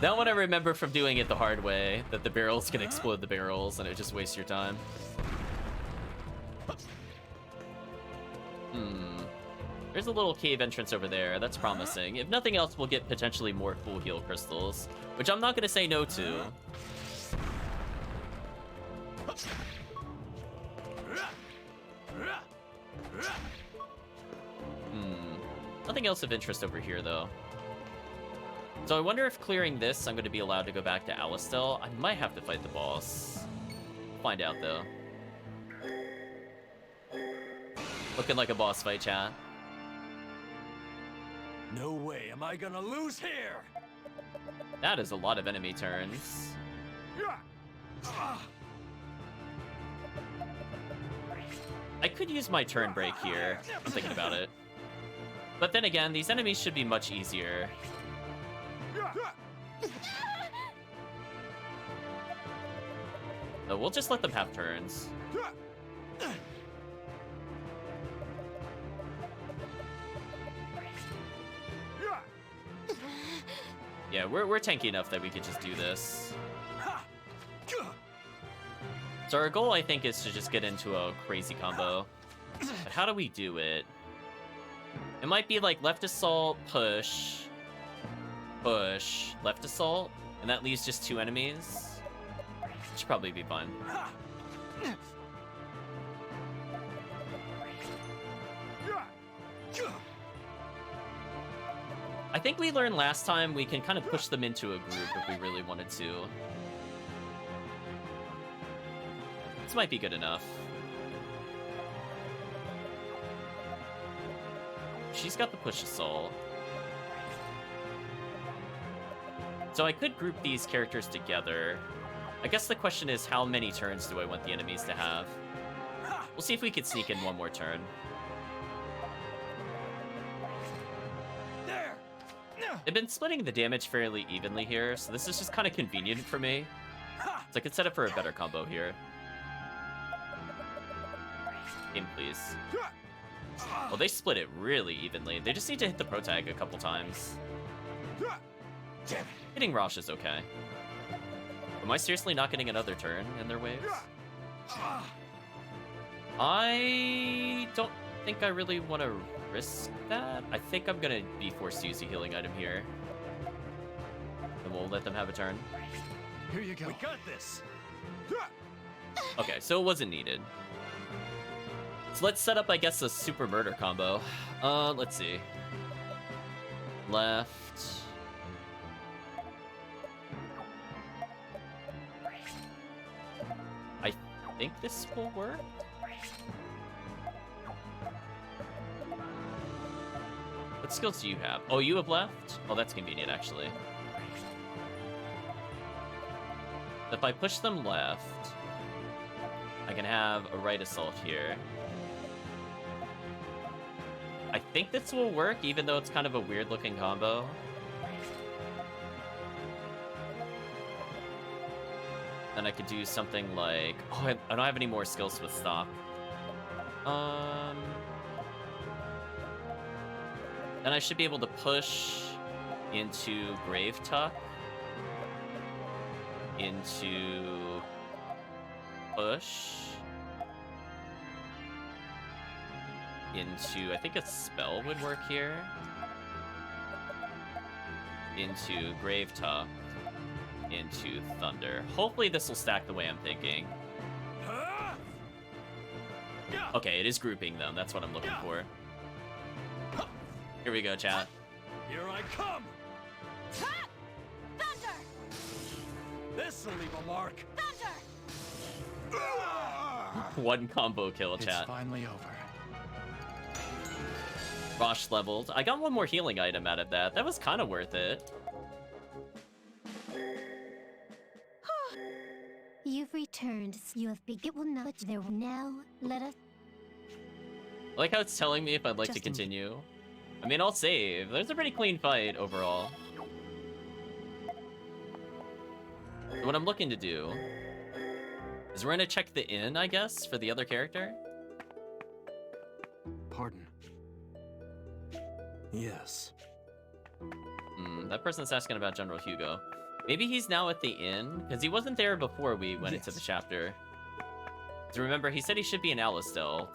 That one I remember from doing it the hard way, that the barrels can explode the barrels and it just wastes your time. There's a little cave entrance over there. That's promising. If nothing else, we'll get potentially more full heal crystals, which I'm not going to say no to. Nothing else of interest over here, though. So I wonder if clearing this, I'm going to be allowed to go back to Alistel. I might have to fight the boss. Find out, though. Looking like a boss fight, chat. No way am I gonna lose here! That is a lot of enemy turns. I could use my turn break here. I'm thinking about it. But then again, these enemies should be much easier. So we'll just let them have turns. Yeah, we're tanky enough that we could just do this. So our goal, I think, is to just get into a crazy combo. But how do we do it? It might be like left assault, push, push, left assault, and that leaves just 2 enemies. Should probably be fun. I think we learned last time we can kind of push them into a group if we really wanted to. This might be good enough. She's got the push assault. So I could group these characters together. I guess the question is, how many turns do I want the enemies to have? We'll see if we could sneak in one more turn. They've been splitting the damage fairly evenly here, so this is just kind of convenient for me. So I could set up for a better combo here. Game, please. Well, they split it really evenly. They just need to hit the pro tag a couple times. Hitting Rosh is okay. Am I seriously not getting another turn in their waves? I don't think I really want to risk that. I think I'm gonna be forced to use a healing item here. And we'll let them have a turn. Here you go. We got this. Okay, so it wasn't needed. So let's set up, I guess, a super murder combo. Let's see. Left. I think this will work. What skills do you have? Oh, you have left? Oh, that's convenient, actually. If I push them left, I can have a right assault here. I think this will work, even though it's kind of a weird-looking combo. Then I could do something like... Oh, I don't have any more skills with stock. Then I should be able to push into Grave Tuck. Into... Push. Into... I think a spell would work here. Into Grave Tuck. Into Thunder. Hopefully this will stack the way I'm thinking. Okay, it is grouping them. That's what I'm looking for. Here we go, chat. Here I come! Thunder! This'll leave a mark. Thunder! One combo kill, chat. It's finally over. Rosh leveled. I got one more healing item out of that. That was kind of worth it. You've returned. You have it will not there now. Let us. I like how it's telling me if I'd like to continue. I mean, I'll save. There's a pretty clean fight overall. What I'm looking to do is we're gonna check the inn, I guess, for the other character. Pardon. Yes. That person's asking about General Hugo. Maybe he's now at the inn, because he wasn't there before we went into the chapter. So remember, he said he should be in Alistel, ...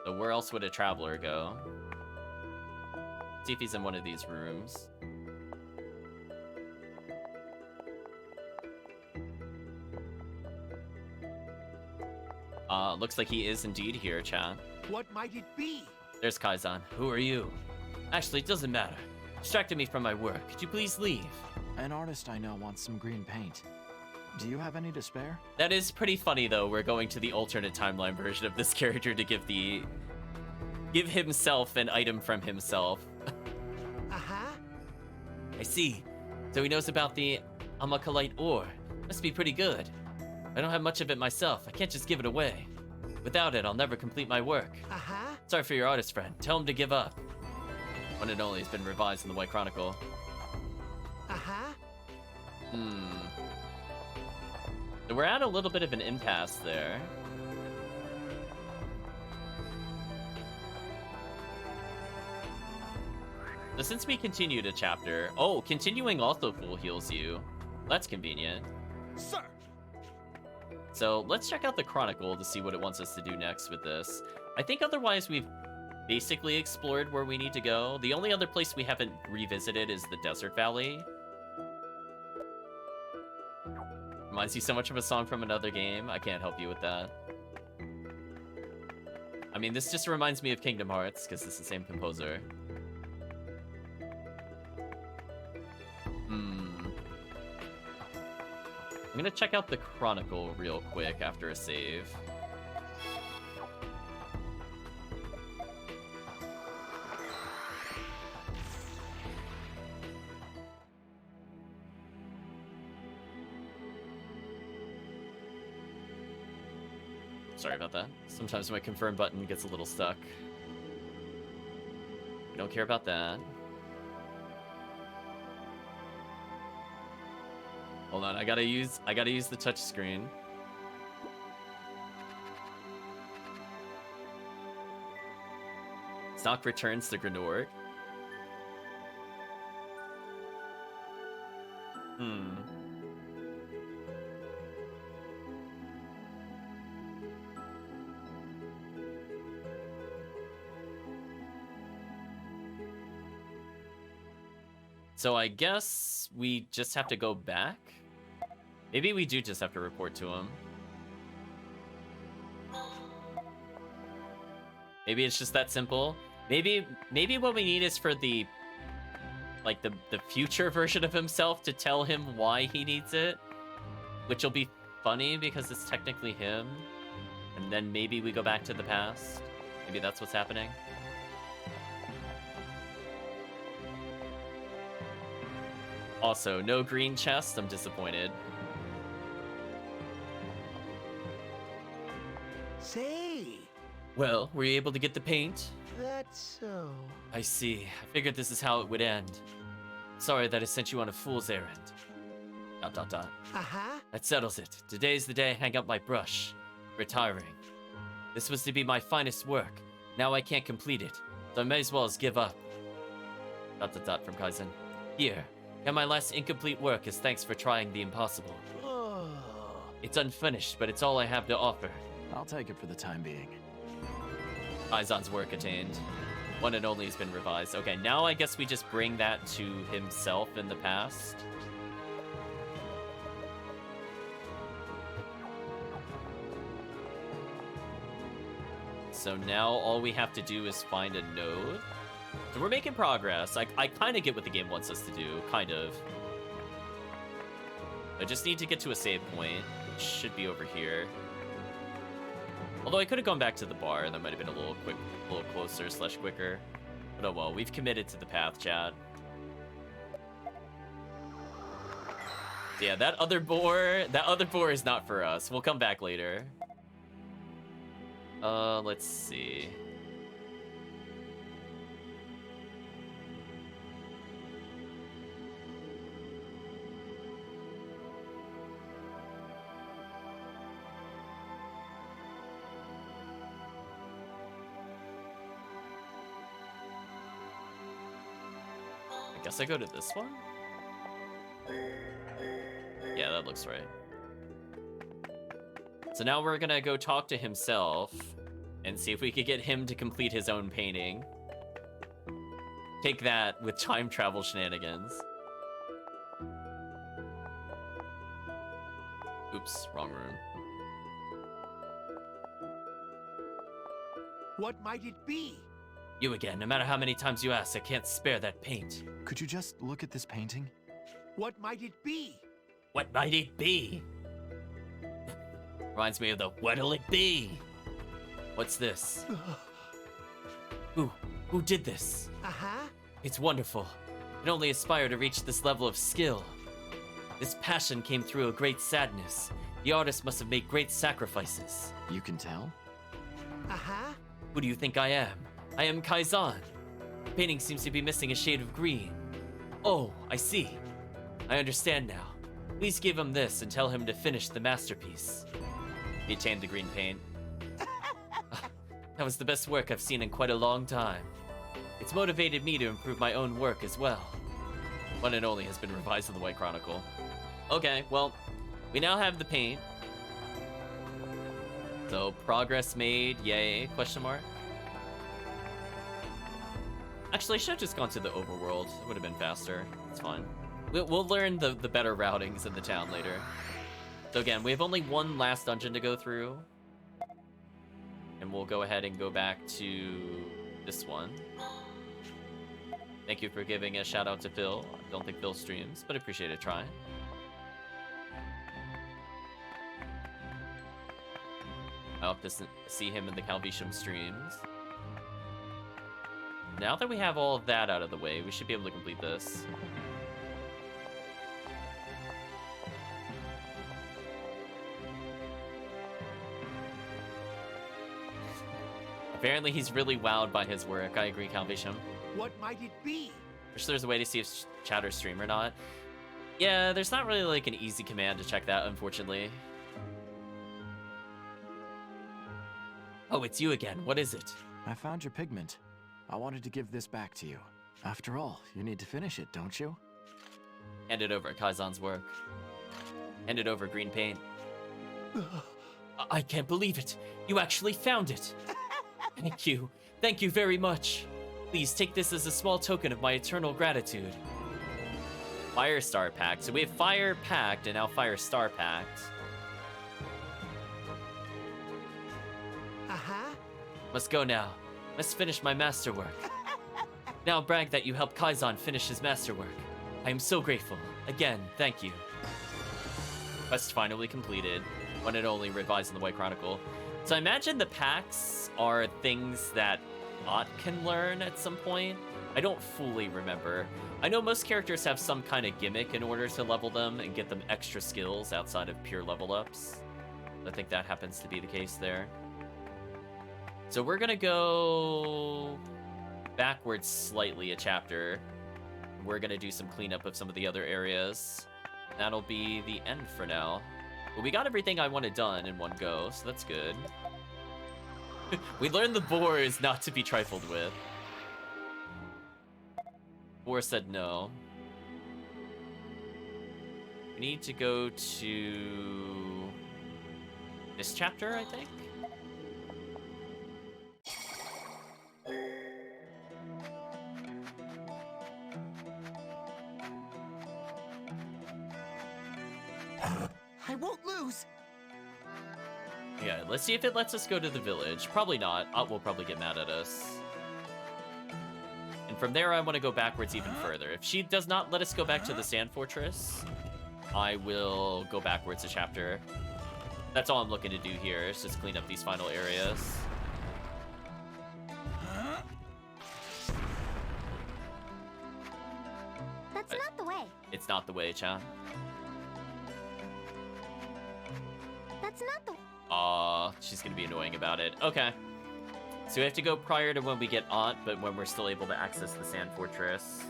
So where else would a traveler go? See if he's in one of these rooms. Looks like he is indeed here, chat. What might it be? There's Kaizan. Who are you? Actually, it doesn't matter. Distracted me from my work. Could you please leave? An artist I know wants some green paint. Do you have any to spare? That is pretty funny, though. We're going to the alternate timeline version of this character to give himself an item from himself. I see. So he knows about the Amakalite ore. Must be pretty good. I don't have much of it myself. I can't just give it away. Without it, I'll never complete my work. Sorry for your artist friend. Tell him to give up. One and only has been revised in the White Chronicle. So we're at a little bit of an impasse there. So since we continued a chapter... Oh, continuing also full heals you. That's convenient. Sir! So let's check out the Chronicle to see what it wants us to do next with this. I think otherwise we've basically explored where we need to go. The only other place we haven't revisited is the Desert Valley. Reminds you so much of a song from another game. I can't help you with that. I mean, this just reminds me of Kingdom Hearts, because it's the same composer. I'm gonna check out the Chronicle real quick after a save. Sorry about that. Sometimes my confirm button gets a little stuck. We don't care about that. Hold on, I gotta use the touch screen. Stock returns to Granorg. So I guess we just have to go back? Maybe we do just have to report to him. Maybe it's just that simple. Maybe what we need is for the future version of himself to tell him why he needs it, which will be funny because it's technically him. And then maybe we go back to the past. Maybe that's what's happening. Also, no green chest. I'm disappointed. Say, Well, were you able to get the paint? that's so. I see. I figured this is how it would end. Sorry that I sent you on a fool's errand. ... Uh-huh. That settles it. Today's the day I hang up my brush. Retiring. This was to be my finest work. Now I can't complete it, so I may as well give up. ... from Kaizen. Here. And my last incomplete work is thanks for trying the impossible. Oh. It's unfinished, but it's all I have to offer. I'll take it for the time being. Aizan's work attained. One and only has been revised. Okay, now I guess we just bring that to himself in the past. So now all we have to do is find a node. So we're making progress. I kind of get what the game wants us to do, kind of. I just need to get to a save point. It should be over here. Although I could have gone back to the bar, that might have been a little closer / quicker. But oh well, we've committed to the path, chat. Yeah, that other boar is not for us. We'll come back later. Let's see. I guess I go to this one? Yeah, that looks right. So now we're gonna go talk to himself and see if we could get him to complete his own painting. Take that with time travel shenanigans. Oops, wrong room. What might it be? You again. No matter how many times you ask, I can't spare that paint. Could you just look at this painting? What might it be? What might it be? Reminds me of the what'll it be? What's this? Who did this? Uh-huh. It's wonderful. I can only aspire to reach this level of skill. This passion came through a great sadness. The artist must have made great sacrifices. You can tell? Uh-huh. Who do you think I am? I am Kaizen. The painting seems to be missing a shade of green. Oh, I see. I understand now. Please give him this and tell him to finish the masterpiece. He attained the green paint. That was the best work I've seen in quite a long time. It's motivated me to improve my own work as well. One and only has been revised in the White Chronicle. Okay, well, we now have the paint. So, progress made, yay, question mark. Actually, I should have just gone to the overworld. It would have been faster. It's fine. We'll learn the better routings in the town later. So again, we have only one last dungeon to go through. And we'll go ahead and go back to this one. Thank you for giving a shout out to Phil. I don't think Phil streams, but I appreciate it trying. I hope to see him in the Calvisham streams. Now that we have all of that out of the way, we should be able to complete this. Apparently he's really wowed by his work. I agree, Calvisham. What might it be? Wish there's a way to see if Chatter's stream or not. Yeah, there's not really like an easy command to check that, unfortunately. Oh, it's you again. What is it? I found your pigment. I wanted to give this back to you. After all, you need to finish it, don't you? Hand it over, Kaizan's work. Hand it over, green paint. I can't believe it. You actually found it. Thank you. Thank you very much. Please take this as a small token of my eternal gratitude. Firestar Pact. So we have Fire Pact and now Firestar Pact. Must go now. Must finish my masterwork. Now brag that you helped Kaizan finish his masterwork. I am so grateful. Again, thank you. Quest finally completed. One and only revised in the White Chronicle. So I imagine the packs are things that Ott can learn at some point. I don't fully remember. I know most characters have some kind of gimmick in order to level them and get them extra skills outside of pure level ups. I think that happens to be the case there. So we're gonna go backwards slightly a chapter. We're gonna do some cleanup of some of the other areas. That'll be the end for now. But we got everything I wanted done in one go, so that's good. We learned the boar is not to be trifled with. Boar said no. We need to go to this chapter, I think. I won't lose. Yeah, let's see if it lets us go to the village. Probably not. Ott will probably get mad at us. And from there, I want to go backwards even further. If she does not let us go back to the Sand Fortress, I will go backwards a chapter. That's all I'm looking to do here, is just clean up these final areas. That's not the way. It's not the way, Chan. That's not the... Aw, she's gonna be annoying about it. Okay. So we have to go prior to when we get Ott, but when we're still able to access the Sand Fortress.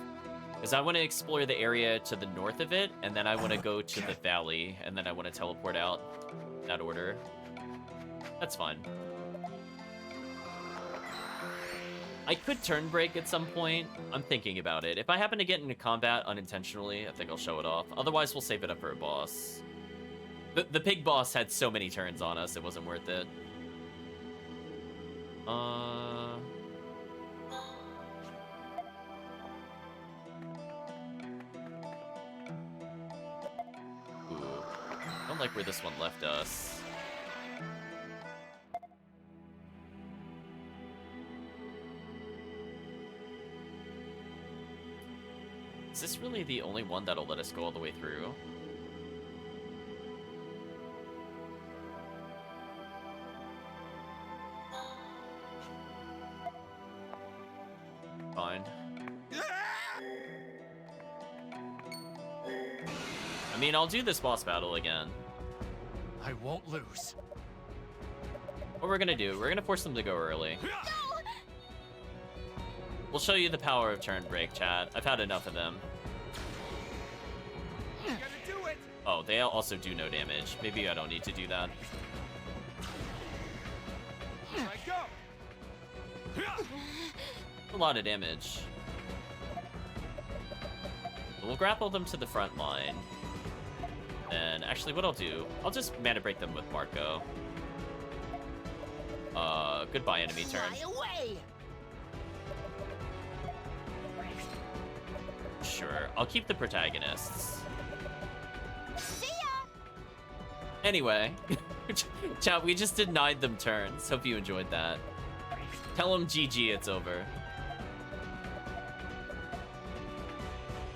Because I want to explore the area to the north of it, and then I want to go to the valley, and then I want to teleport out. In that order. That's fine. I could turn break at some point. I'm thinking about it. If I happen to get into combat unintentionally, I think I'll show it off. Otherwise, we'll save it up for a boss. The pig boss had so many turns on us, it wasn't worth it. Ooh. I don't like where this one left us. Is this really the only one that'll let us go all the way through? Fine. I mean, I'll do this boss battle again. I won't lose. What we're gonna do, we're gonna force them to go early. We'll show you the power of turn break, chat. I've had enough of them. Oh, they also do no damage. Maybe I don't need to do that. A lot of damage. We'll grapple them to the front line. And actually, what I'll do, I'll just mana break them with Marco. Goodbye, enemy turn. Away. Sure, I'll keep the protagonists. See ya! Anyway, chat, we just denied them turns. Hope you enjoyed that. Tell them GG, it's over.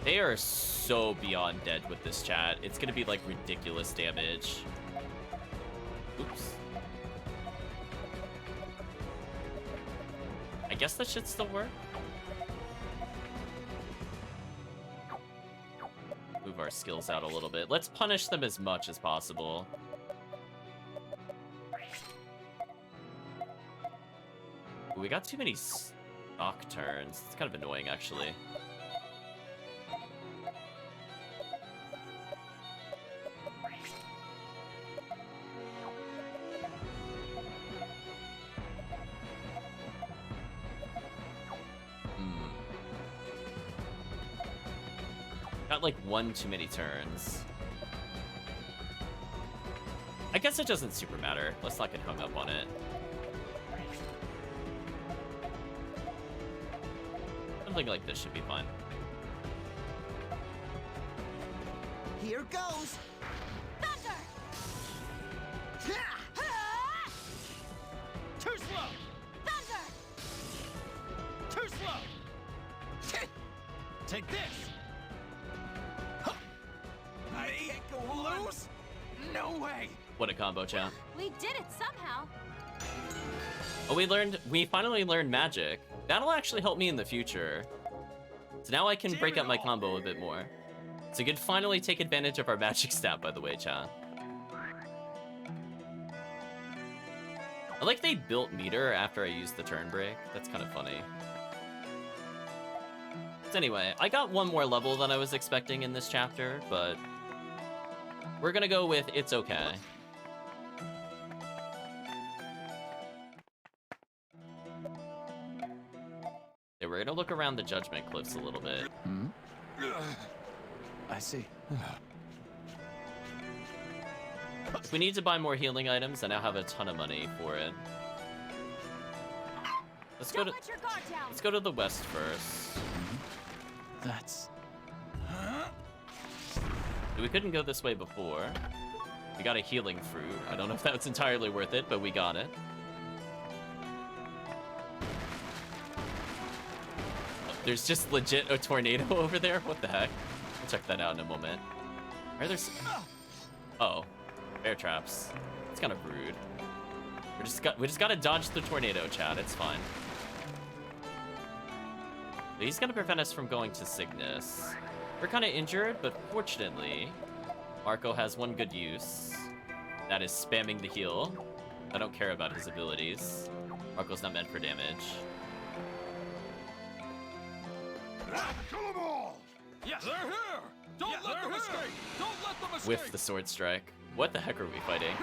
They are so beyond dead with this chat. It's gonna be like ridiculous damage. Oops. guess that should still work. Move our skills out a little bit. Let's punish them as much as possible. Ooh, we got too many stock turns. It's kind of annoying, actually. Got like one too many turns. I guess it doesn't super matter. Let's not get hung up on it. Something like this should be fun. Here goes! Thunder! Too slow! Thunder! Too slow! Take this! I can't go loose? No way! What a combo, chat. We did it somehow. Oh, we finally learned magic. That'll actually help me in the future. So now I can break up my combo a bit more. So you can finally take advantage of our magic stat, by the way, chat. I like they built meter after I used the turn break. That's kind of funny. So anyway, I got one more level than I was expecting in this chapter, but we're gonna go with it's okay. Yeah, we're gonna look around the Judgment Cliffs a little bit. I see. If we need to buy more healing items, I now have a ton of money for it. Let's go to the west first. That's... We couldn't go this way before. We got a healing fruit. I don't know if that was entirely worth it, but we got it. Oh, there's just legit a tornado over there? What the heck? We'll check that out in a moment. Are there... Oh. Bear traps. It's kind of rude. We just gotta dodge the tornado, chat. It's fine. He's gonna prevent us from going to Cygnus. We're kind of injured, but fortunately, Marco has one good use. That is spamming the heal. I don't care about his abilities. Marco's not meant for damage. Kill them all! Yes, they're here! Don't let them escape! Don't let them escape! With the sword strike. What the heck are we fighting?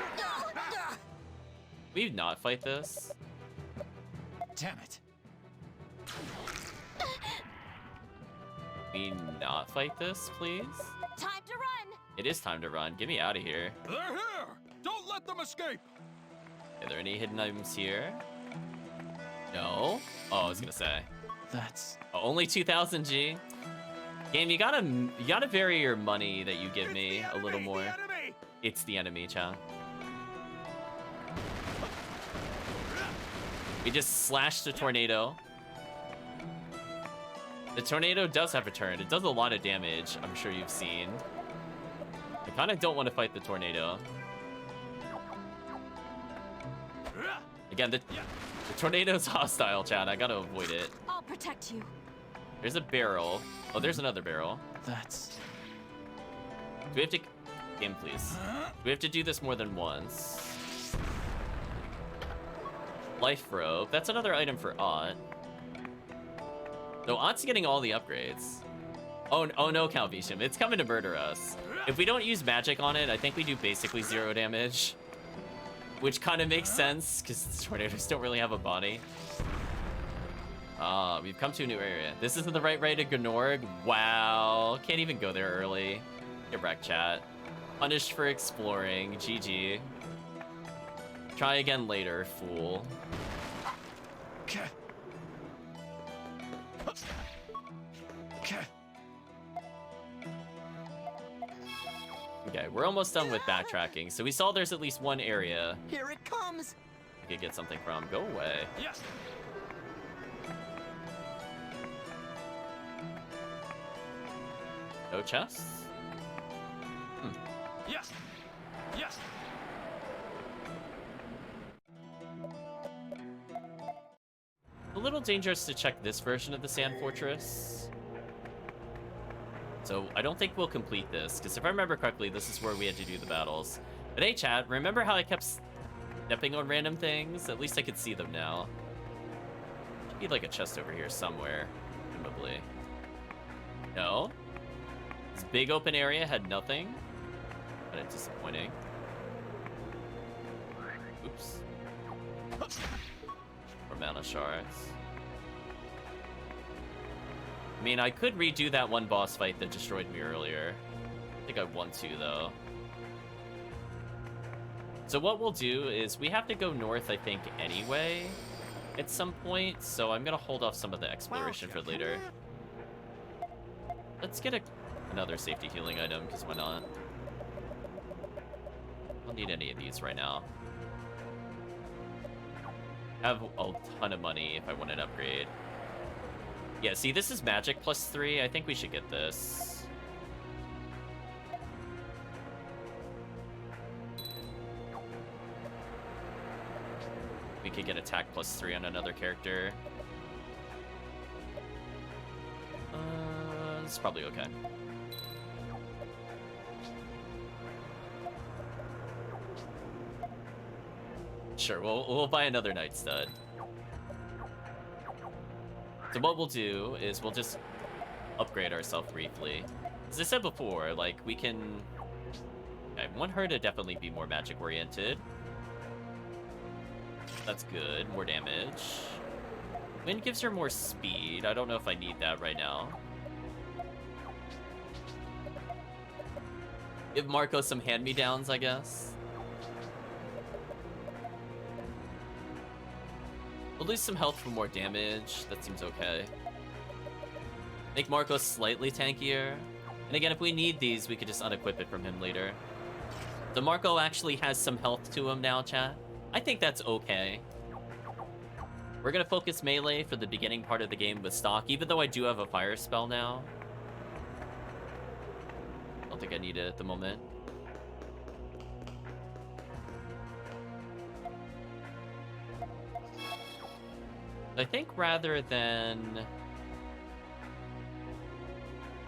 We not fight this? Damn it. We not fight this, please? Time to run! It is time to run. Get me out of here. They're here! Don't let them escape! Are there any hidden items here? No? Oh, I was gonna say. That's... Oh, only 2,000 G? Game, you gotta vary your money that you give me a little more. It's the enemy, chat. We just slashed the tornado. The tornado does have a turn. It does a lot of damage, I'm sure you've seen. I kind of don't want to fight the tornado. Again, the tornado's hostile, chat. I gotta avoid it. I'll protect you. There's a barrel. Oh, there's another barrel. That's... Do we have to... Game, please. Do we have to do this more than once? Life robe. That's another item for Ott. No, Ott's getting all the upgrades. Oh no, Calvisham. It's coming to murder us. If we don't use magic on it, I think we do basically 0 damage. Which kind of makes sense, because tornadoes don't really have a body. Ah, we've come to a new area. This isn't the right way to Granorg. Wow. Can't even go there early. Get wrecked, chat. Punished for exploring. GG. Try again later, fool. Okay. Okay, we're almost done with backtracking. So we saw there's at least one area Here it comes! we could get something from. Go away. Yes! No chests? Yes! Yes! A little dangerous to check this version of the Sand Fortress. So I don't think we'll complete this, because if I remember correctly, this is where we had to do the battles. But hey, chat, remember how I kept stepping on random things? At least I could see them now. Should be like a chest over here somewhere, presumably. No. This big open area had nothing. Kind of disappointing. Oops. Or mana shards. I mean, I could redo that one boss fight that destroyed me earlier. I think I want to, though. So what we'll do is we have to go north, I think, anyway, at some point. So I'm going to hold off some of the exploration for later. Let's get another safety healing item, because why not? I don't need any of these right now. I have a ton of money if I want an upgrade. Yeah, see, this is magic +3. I think we should get this. We could get attack +3 on another character. It's probably okay. Sure, we'll buy another Night Stud. So what we'll do is we'll just upgrade ourselves briefly. As I said before, like, we can... I want her to definitely be more magic-oriented. That's good. More damage. Wind gives her more speed. I don't know if I need that right now. Give Marco some hand-me-downs, I guess. We'll lose some health for more damage. That seems okay. Make Marco slightly tankier. And again, if we need these, we could just unequip it from him later. So Marco actually has some health to him now, chat. I think that's okay. We're gonna focus melee for the beginning part of the game with stock, even though I do have a fire spell now. I don't think I need it at the moment. I think rather than...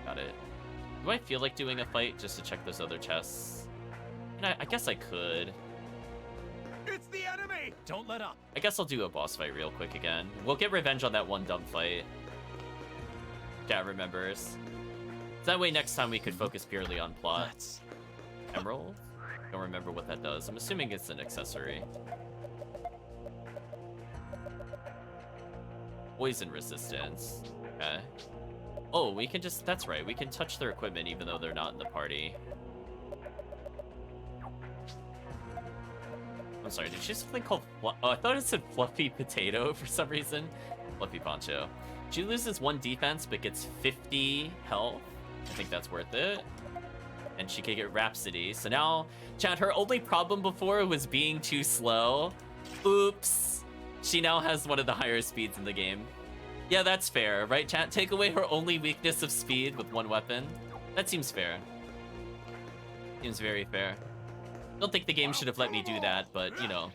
Got it. Do I feel like doing a fight just to check those other chests? And I guess I could. It's the enemy! Don't let up. I guess I'll do a boss fight real quick again. We'll get revenge on that one dumb fight. Chat remembers. So that way next time we could focus purely on plot. Emerald? Don't remember what that does. I'm assuming it's an accessory. Poison resistance. Okay. Oh, we can just... That's right. We can touch their equipment even though they're not in the party. I'm sorry, did she have something called... Oh, I thought it said Fluffy Potato for some reason. Fluffy Poncho. She loses 1 defense but gets 50 health. I think that's worth it. And she can get Rhapsody. So now, chat, her only problem before was being too slow. Oops. She now has one of the higher speeds in the game. Yeah, that's fair, right, chat? Take away her only weakness of speed with 1 weapon. That seems fair. Seems very fair. Don't think the game should have let me do that, but, you know.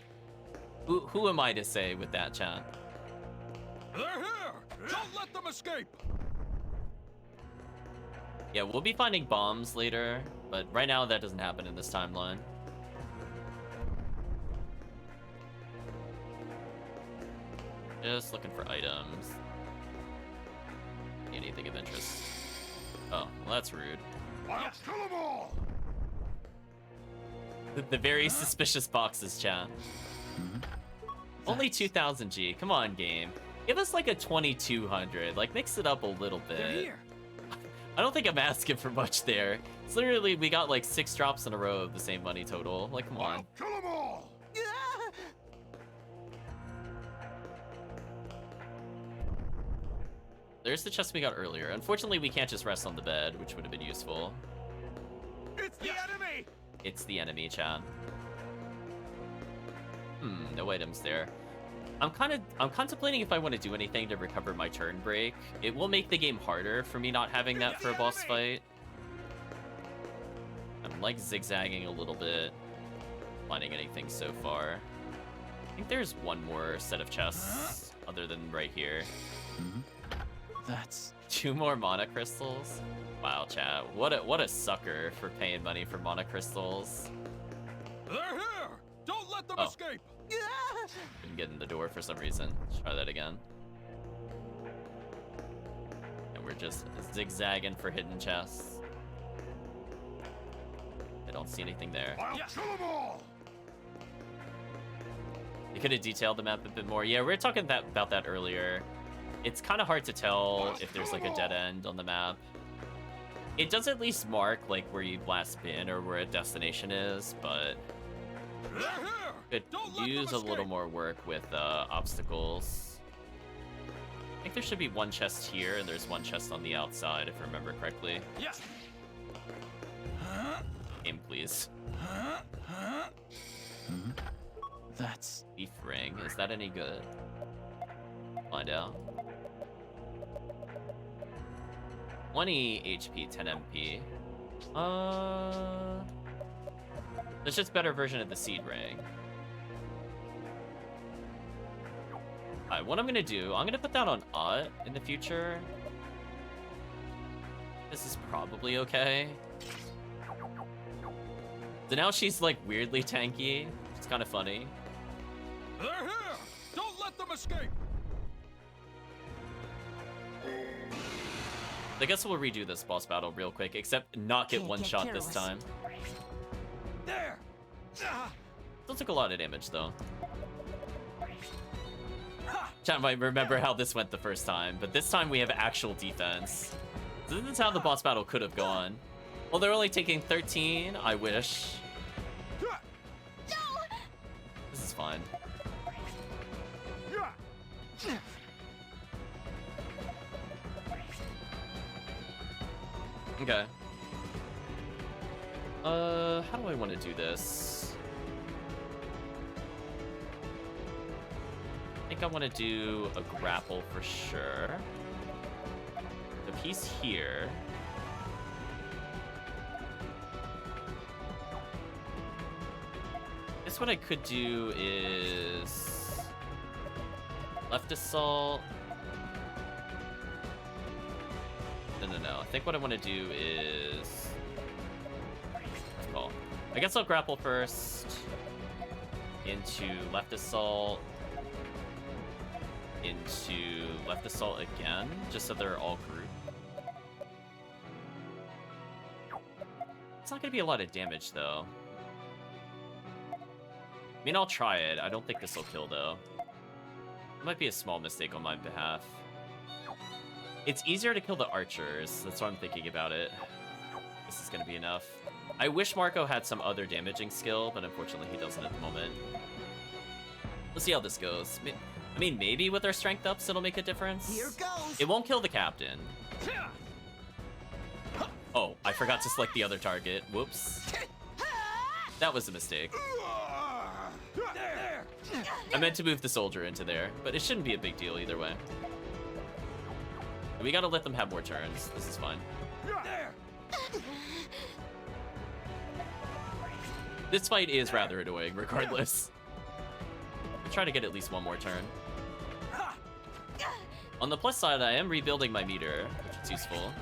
Who am I to say with that, chat? They're here! Don't let them escape! Yeah, we'll be finding bombs later, but right now that doesn't happen in this timeline. Just looking for items. Anything of interest. Oh, well, that's rude. I'll kill them all! The very suspicious boxes, chat. Only 2,000 G. Come on, game. Give us like a 2,200. Like, mix it up a little bit. They're here. I don't think I'm asking for much there. It's literally, we got like 6 drops in a row of the same money total. Like, come on. Kill them all! There's the chest we got earlier. Unfortunately, we can't just rest on the bed, which would have been useful. It's the enemy! It's the enemy, chat. No items there. I'm contemplating if I want to do anything to recover my turn break. It will make the game harder for me not having that for a boss fight. I'm like zigzagging a little bit. Finding anything so far. I think there's one more set of chests on other than right here. That's 2 more mana crystals. Wow, chat. What a sucker for paying money for mana crystals. They're here! Don't let them escape! Couldn't get in the door for some reason. Let's try that again. And we're just zigzagging for hidden chests. I don't see anything there. I'll kill them all! You could have detailed the map a bit more. Yeah, we were talking about that earlier. It's kind of hard to tell if there's like a dead end on the map. It does at least mark like where you've last been or where a destination is, but could use a little more work with obstacles. I think there should be one chest here and there's one chest on the outside if I remember correctly. Yes. Aim, please. That's beef ring. Is that any good? Find out. 20 HP, 10 MP. It's just a better version of the seed ring. Alright, what I'm gonna do, I'm gonna put that on Ut in the future. This is probably okay. So now she's like weirdly tanky. It's kind of funny. They're here! Don't let them escape! I guess we'll redo this boss battle real quick, except not get one shot this time. There! Still took a lot of damage though. Chat might remember how this went the first time, but this time we have actual defense. So this is how the boss battle could have gone. Well, they're only taking 13. I wish. This is fine. Okay. How do I want to do this? I think I want to do a grapple for sure. The piece here. I guess what I could do is left assault. No. I think what I want to do is... I guess I'll grapple first. Into left assault. Into left assault again. Just so they're all grouped. It's not going to be a lot of damage, though. I mean, I'll try it. I don't think this will kill, though. It might be a small mistake on my behalf. It's easier to kill the archers. That's what I'm thinking about it. This is going to be enough. I wish Marco had some other damaging skill, but unfortunately he doesn't at the moment. Let's see how this goes. I mean, maybe with our strength ups it'll make a difference. Here goes. It won't kill the captain. Oh, I forgot to select the other target. Whoops. That was a mistake. I meant to move the soldier into there, but it shouldn't be a big deal either way. We gotta let them have more turns. This is fine. This fight is rather annoying, regardless. I'll try to get at least one more turn. On the plus side, I am rebuilding my meter, which is useful.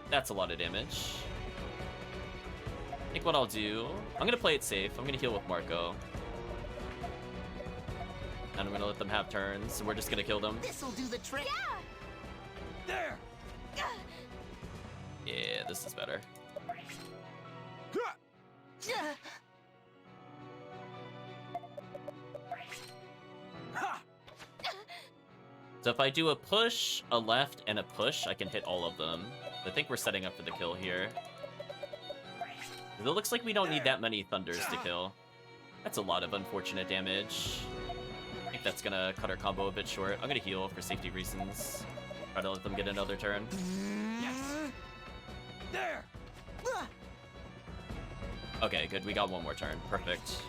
That's a lot of damage. I think what I'll do, I'm gonna play it safe. I'm gonna heal with Marco. And I'm gonna let them have turns, and we're just gonna kill them. This'll do the trick. There! Yeah, this is better. So if I do a push, a left, and a push, I can hit all of them. I think we're setting up for the kill here. It looks like we don't need that many thunders to kill. That's a lot of unfortunate damage. I think that's gonna cut our combo a bit short. I'm gonna heal for safety reasons. Try to let them get another turn. Yes! There! Okay, good. We got one more turn. Perfect.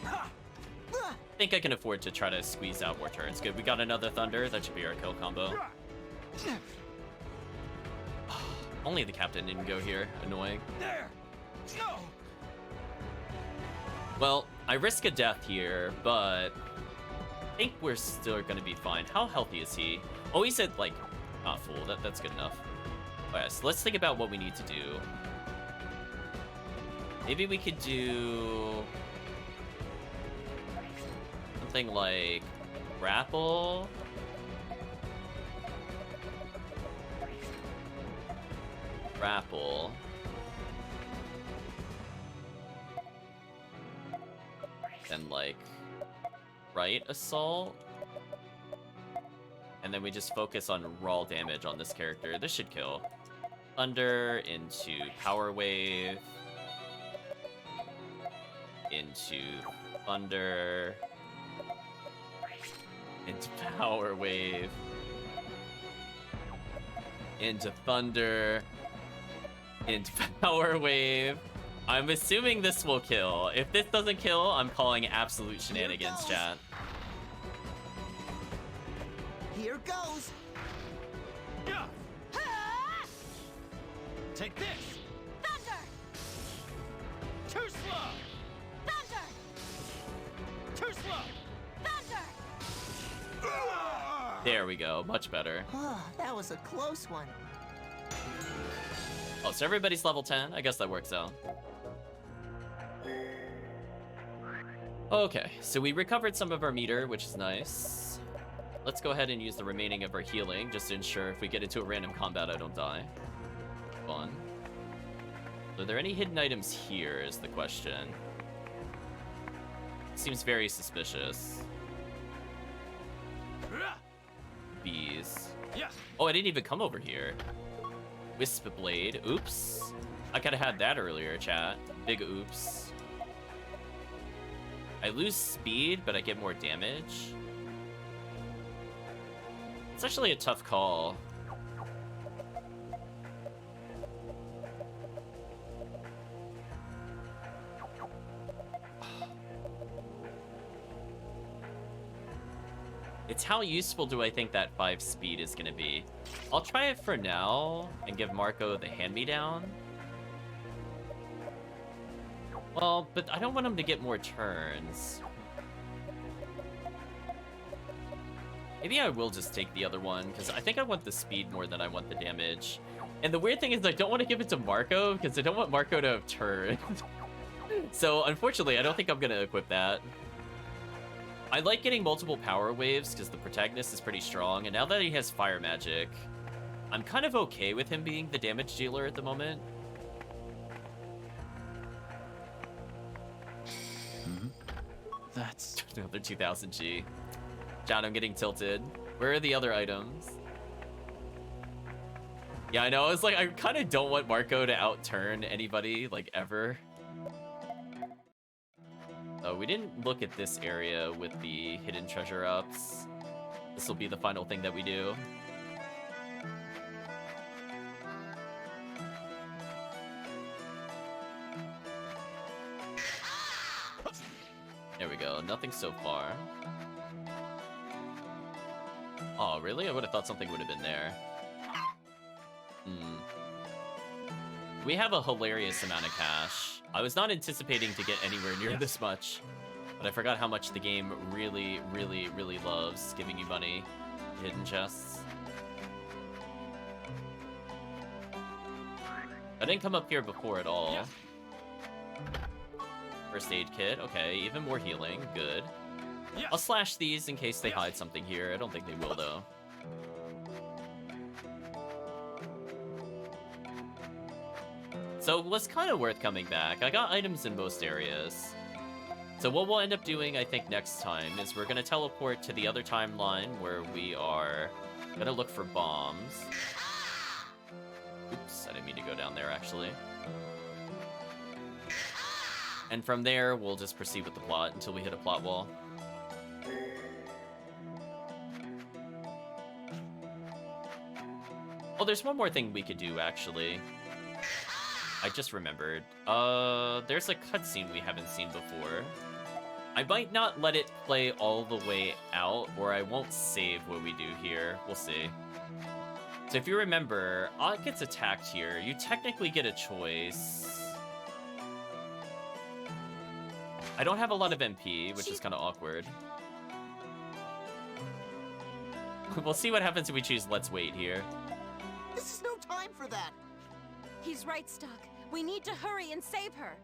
I think I can afford to try to squeeze out more turns. Good. We got another thunder. That should be our kill combo. Only the captain didn't go here. Annoying. There! No! Well, I risk a death here, but think we're still gonna be fine. How healthy is he? Oh, he said, like, not full. That's good enough. Alright, so let's think about what we need to do. Maybe we could do something like grapple. Grapple. And like right assault. And then we just focus on raw damage on this character. This should kill. Thunder into Power Wave. Into Thunder. Into Power Wave. Into Thunder. Into Power Wave. I'm assuming this will kill. If this doesn't kill, I'm calling absolute shenanigans, chat. Here goes. Yeah. Take this. Thunder! Too slow. Thunder! Too slow. Thunder! There we go. Much better. Oh, that was a close one. Oh, so everybody's level 10? I guess that works out. Okay, so we recovered some of our meter, which is nice. Let's go ahead and use the remaining of our healing, just to ensure if we get into a random combat, I don't die. Fun. Are there any hidden items here, is the question. Seems very suspicious. Bees. Oh, I didn't even come over here. Wisp Blade. Oops. I could have had that earlier, chat. Big oops. I lose speed, but I get more damage. It's actually a tough call. It's how useful do I think that 5 speed is gonna be. I'll try it for now and give Marco the hand-me-down. Well, but I don't want him to get more turns. Maybe I will just take the other one, because I think I want the speed more than I want the damage. And the weird thing is I don't want to give it to Marco, because I don't want Marco to have turns. So, unfortunately, I don't think I'm going to equip that. I like getting multiple power waves, because the protagonist is pretty strong, and now that he has fire magic, I'm kind of okay with him being the damage dealer at the moment. That's another 2000 G. John, I'm getting tilted. Where are the other items? Yeah, I know. I was like, I kind of don't want Marco to outturn anybody, like, ever. Oh, we didn't look at this area with the hidden treasure ups. This will be the final thing that we do. There we go. Nothing so far. Oh, really? I would have thought something would have been there. We have a hilarious amount of cash. I was not anticipating to get anywhere near this much, but I forgot how much the game really, really, really loves giving you money, hidden chests. I didn't come up here before at all. First aid kit, okay, even more healing, good. I'll slash these in case they hide something here. I don't think they will, though. So it was kind of worth coming back. I got items in most areas. So what we'll end up doing, I think, next time is we're going to teleport to the other timeline where we are going to look for bombs. Oops, I didn't mean to go down there, actually. And from there, we'll just proceed with the plot until we hit a plot wall. Oh, there's one more thing we could do, actually. I just remembered. There's a cutscene we haven't seen before. I might not let it play all the way out, or I won't save what we do here. We'll see. So if you remember, Ott gets attacked here. You technically get a choice. I don't have a lot of MP, which is kind of awkward. We'll see what happens if we choose Let's Wait here. This is no time for that. He's right, Stock. We need to hurry and save her.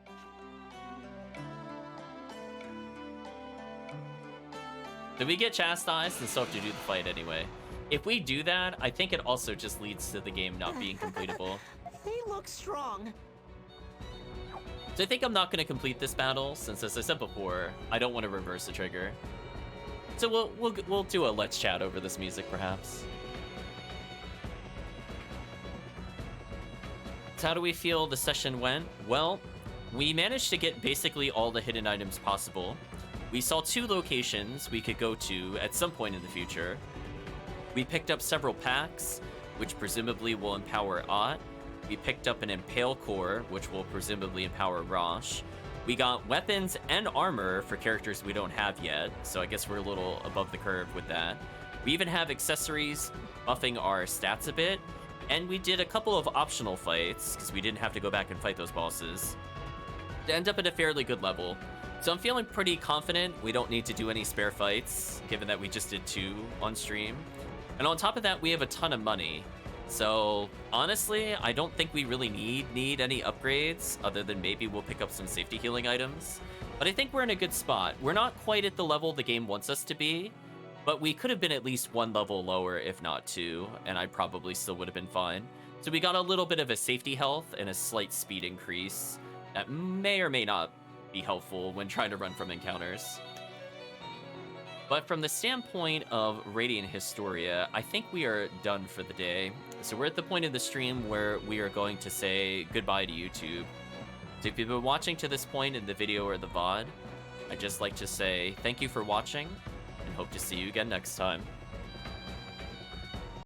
Did we get chastised and still have to do the fight anyway? If we do that, I think it also just leads to the game not being completable. They look strong. So I think I'm not going to complete this battle, since as I said before, I don't want to reverse the trigger. So we'll do a let's chat over this music, perhaps. So how do we feel the session went? Well, we managed to get basically all the hidden items possible. We saw 2 locations we could go to at some point in the future. We picked up several packs, which presumably will empower Ott. We picked up an Impale Core, which will presumably empower Rosh. We got weapons and armor for characters we don't have yet, so I guess we're a little above the curve with that. We even have accessories buffing our stats a bit, and we did a couple of optional fights, because we didn't have to go back and fight those bosses, to end up at a fairly good level. So I'm feeling pretty confident we don't need to do any spare fights, given that we just did 2 on stream. And on top of that, we have a ton of money. So honestly, I don't think we really need any upgrades, other than maybe we'll pick up some safety healing items. But I think we're in a good spot. We're not quite at the level the game wants us to be, but we could have been at least 1 level lower, if not 2, and I probably still would have been fine. So we got a little bit of a safety health and a slight speed increase that may or may not be helpful when trying to run from encounters. But from the standpoint of Radiant Historia, I think we are done for the day. So we're at the point in the stream where we are going to say goodbye to YouTube. So if you've been watching to this point in the video or the VOD, I'd just like to say thank you for watching and hope to see you again next time.